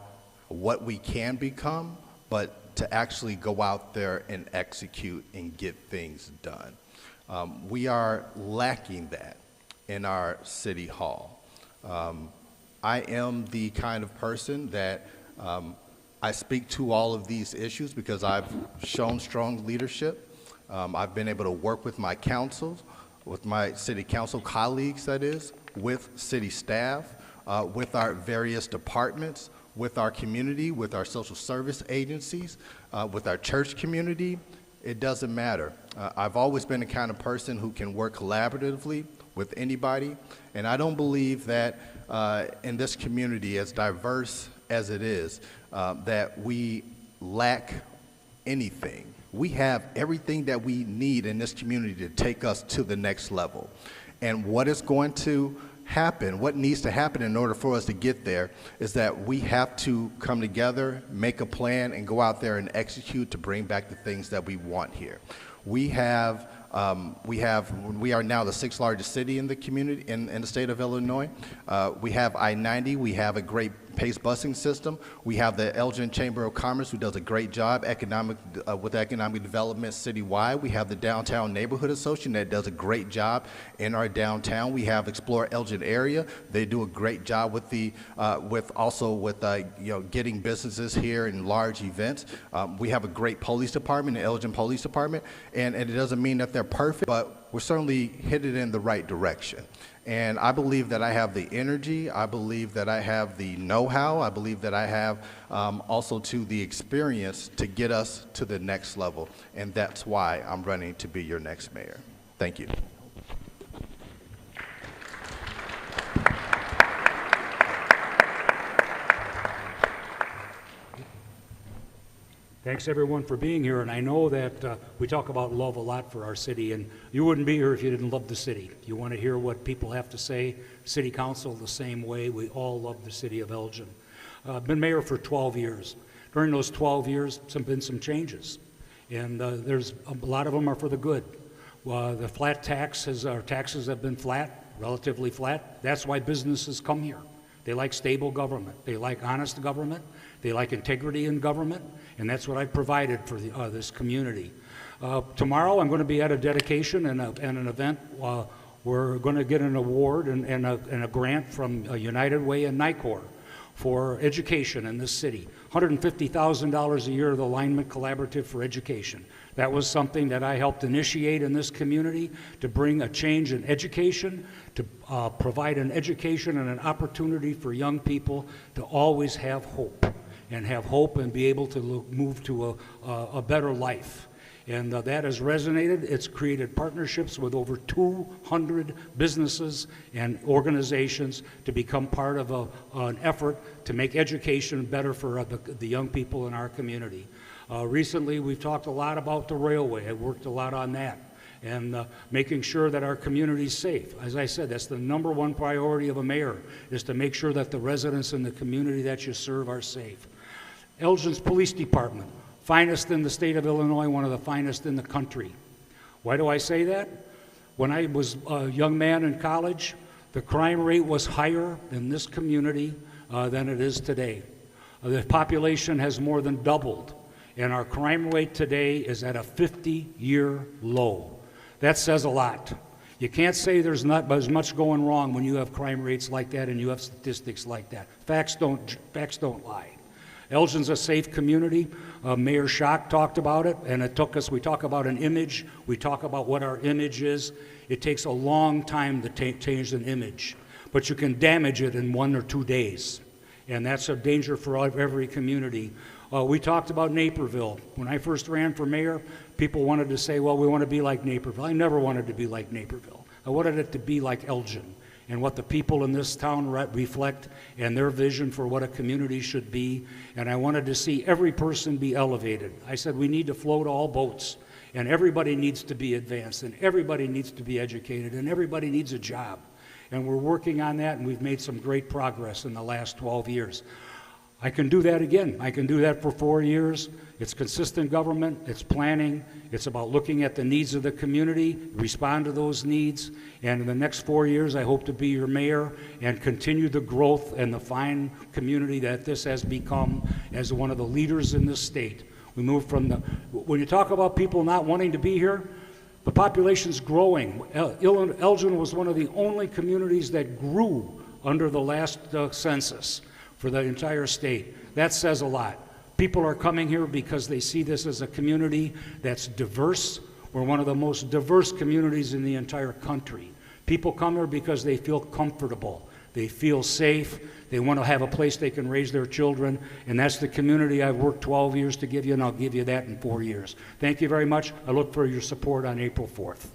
what we can become, but to actually go out there and execute and get things done. We are lacking that in our city hall. I am the kind of person that I speak to all of these issues because I've shown strong leadership. I've been able to work with my councils, with my city council colleagues, that is, with city staff, with our various departments, with our community, with our social service agencies, with our church community, it doesn't matter. I've always been the kind of person who can work collaboratively with anybody, and I don't believe that in this community, as diverse as it is, that we lack anything. We have everything that we need in this community to take us to the next level. And what is going to happen, what needs to happen in order for us to get there, is that we have to come together, make a plan, and go out there and execute to bring back the things that we want here. We are now the 6th largest city in the community, in the state of Illinois. We have I-90, we have a great PACE busing system. We have the Elgin Chamber of Commerce, who does a great job with economic development citywide. We have the Downtown Neighborhood Association that does a great job in our downtown. We have Explore Elgin Area. They do a great job with getting businesses here and large events. We have a great police department, the Elgin Police Department, and it doesn't mean that they're perfect, but we're certainly headed in the right direction. And I believe that I have the energy, I believe that I have the know-how, I believe that I have also the experience to get us to the next level. And that's why I'm running to be your next mayor. Thank you. Thanks everyone for being here, and I know that we talk about love a lot for our city, and you wouldn't be here if you didn't love the city. You want to hear what people have to say. City Council the same way. We all love the city of Elgin. I've been mayor for 12 years. During those 12 years, there's been some changes, and there's a lot of them are for the good. The flat taxes, our taxes have been flat, relatively flat. That's why businesses come here. They like stable government. They like honest government. They like integrity in government, and that's what I've provided for this community. Tomorrow I'm going to be at a dedication and an event. We're going to get an award and a grant from United Way and NICOR for education in this city. $150,000 a year, the Alignment Collaborative for Education. That was something that I helped initiate in this community to bring a change in education, to provide an education and an opportunity for young people to always have hope and be able to move to a better life. And that has resonated. It's created partnerships with over 200 businesses and organizations to become part of an effort to make education better for the young people in our community. Recently, we've talked a lot about the railway. I worked a lot on that and making sure that our community is safe. As I said, that's the #1 priority of a mayor, is to make sure that the residents in the community that you serve are safe. Elgin's Police Department, finest in the state of Illinois, one of the finest in the country. Why do I say that? When I was a young man in college, the crime rate was higher in this community than it is today. The population has more than doubled, and our crime rate today is at a 50-year low. That says a lot. You can't say there's not as much going wrong when you have crime rates like that and you have statistics like that. Facts don't lie. Elgin's a safe community. Mayor Schock talked about it, and we talk about an image, we talk about what our image is. It takes a long time to change an image, but you can damage it in 1 or 2 days, and that's a danger for every community. We talked about Naperville. When I first ran for mayor, people wanted to say, well, we want to be like Naperville. I never wanted to be like Naperville. I wanted it to be like Elgin, and what the people in this town reflect, and their vision for what a community should be. And I wanted to see every person be elevated. I said we need to float all boats, and everybody needs to be advanced, and everybody needs to be educated, and everybody needs a job. And we're working on that, and we've made some great progress in the last 12 years. I can do that again. I can do that for 4 years. It's consistent government, it's planning, it's about looking at the needs of the community, respond to those needs, and in the next 4 years I hope to be your mayor and continue the growth and the fine community that this has become as one of the leaders in this state. We moved from when you talk about people not wanting to be here, the population's growing. Elgin was one of the only communities that grew under the last census for the entire state. That says a lot. People are coming here because they see this as a community that's diverse. We're one of the most diverse communities in the entire country. People come here because they feel comfortable. They feel safe. They want to have a place they can raise their children, and that's the community I've worked 12 years to give you, and I'll give you that in 4 years. Thank you very much. I look for your support on April 4th.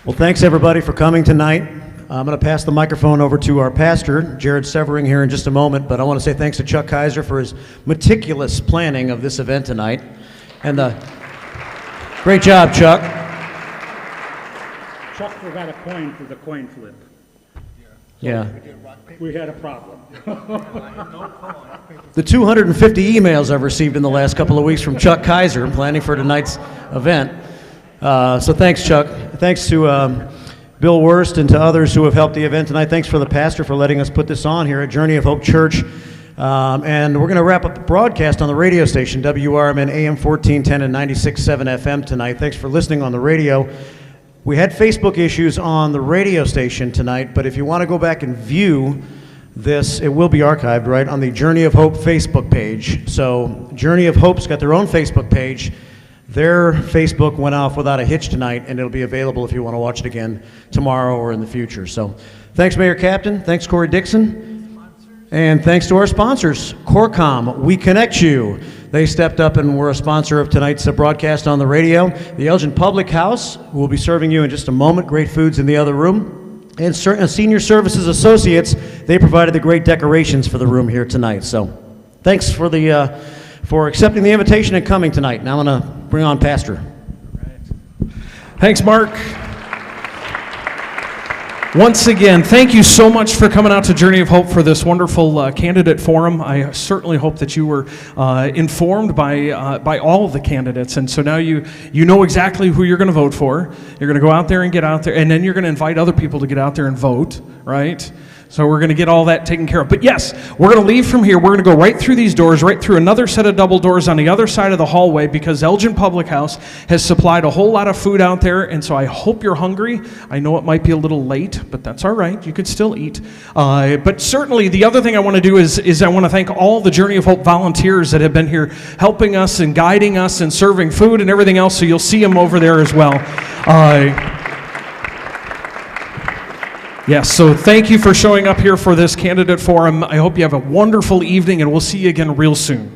Well, thanks everybody for coming tonight. I'm going to pass the microphone over to our pastor, Jared Severing, here in just a moment, but I want to say thanks to Chuck Kaiser for his meticulous planning of this event tonight. And great job, Chuck. Chuck forgot a coin for the coin flip. Yeah. We had a problem. The 250 emails I've received in the last couple of weeks from Chuck Kaiser planning for tonight's event. So thanks, Chuck. Thanks to Bill Wurst and to others who have helped the event tonight. Thanks for the pastor for letting us put this on here at Journey of Hope Church. And we're going to wrap up the broadcast on the radio station, WRMN AM 1410 and 96.7 FM tonight. Thanks for listening on the radio. We had Facebook issues on the radio station tonight, but if you want to go back and view this, it will be archived, right, on the Journey of Hope Facebook page. So Journey of Hope's got their own Facebook page. Their Facebook went off without a hitch tonight, and it'll be available if you want to watch it again tomorrow or in the future. So thanks, Mayor Captain. Thanks, Corey Dixon. And thanks to our sponsors, Corcom, We Connect You. They stepped up and were a sponsor of tonight's broadcast on the radio. The Elgin Public House will be serving you in just a moment. Great foods in the other room. And Senior Services Associates, they provided the great decorations for the room here tonight. So thanks for accepting the invitation and coming tonight. Now I'm going to bring on Pastor. Thanks, Mark. Once again, thank you so much for coming out to Journey of Hope for this wonderful candidate forum. I certainly hope that you were informed by all of the candidates, and so now you know exactly who you're going to vote for. You're going to go out there and get out there, and then you're going to invite other people to get out there and vote, right? So we're going to get all that taken care of. But yes, we're going to leave from here. We're going to go right through these doors, right through another set of double doors on the other side of the hallway, because Elgin Public House has supplied a whole lot of food out there, and so I hope you're hungry. I know it might be a little late, but that's all right. You can still eat. But certainly the other thing I want to do is I want to thank all the Journey of Hope volunteers that have been here helping us and guiding us and serving food and everything else, so you'll see them over there as well. Yes, so thank you for showing up here for this candidate forum. I hope you have a wonderful evening, and we'll see you again real soon.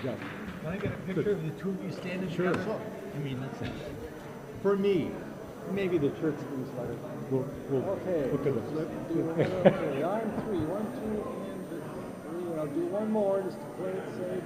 Can I get a picture of the two of you standing together? Sure. I mean, that's for me. Maybe the church newsletter. We'll okay. Look at it. Okay, on three. 1, 2, and 3. I'll do one more just to play it safe.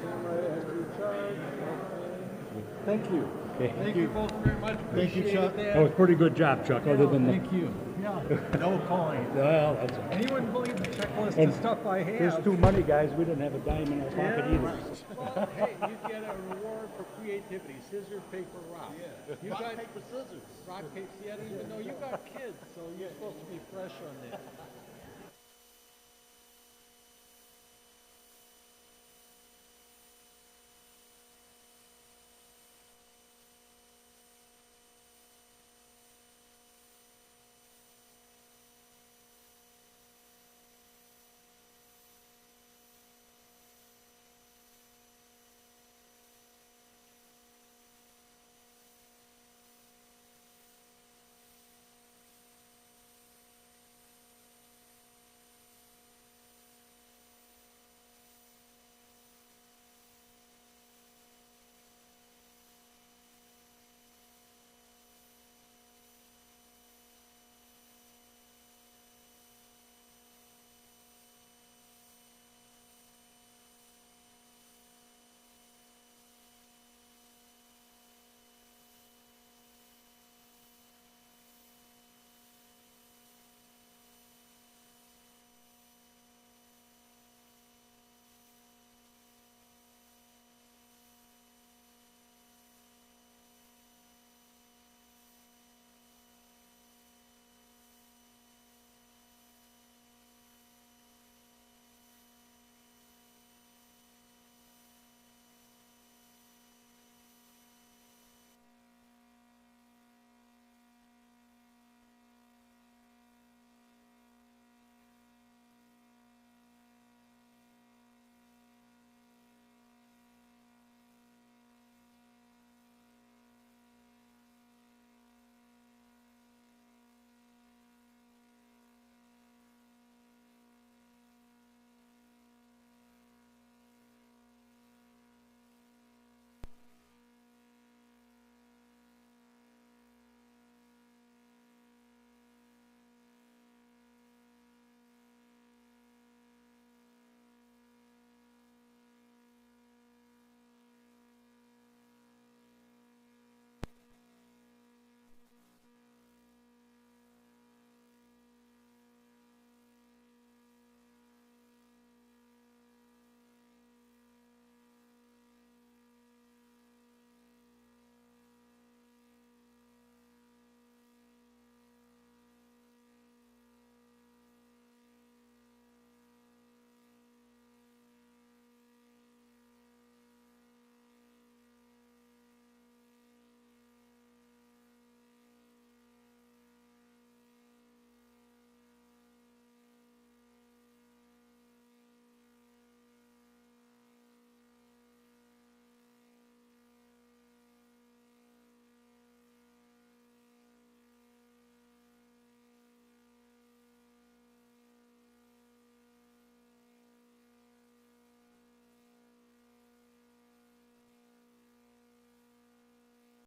Camera has to be charged. Okay. Thank you. Okay. Thank you both very much. Thank you, Chuck. That was a pretty good job, Chuck, other than the... Thank you. Yeah. No coin. Well, that's all right. And you wouldn't believe the checklist And of stuff I have. There's two money guys. We didn't have a dime in our pocket either. Well, hey, you get a reward for creativity. Scissors, paper, rock. Yeah. You rock, paper, scissors. Rock, paper. Yeah, even though you got kids, so you're supposed to be fresh on that.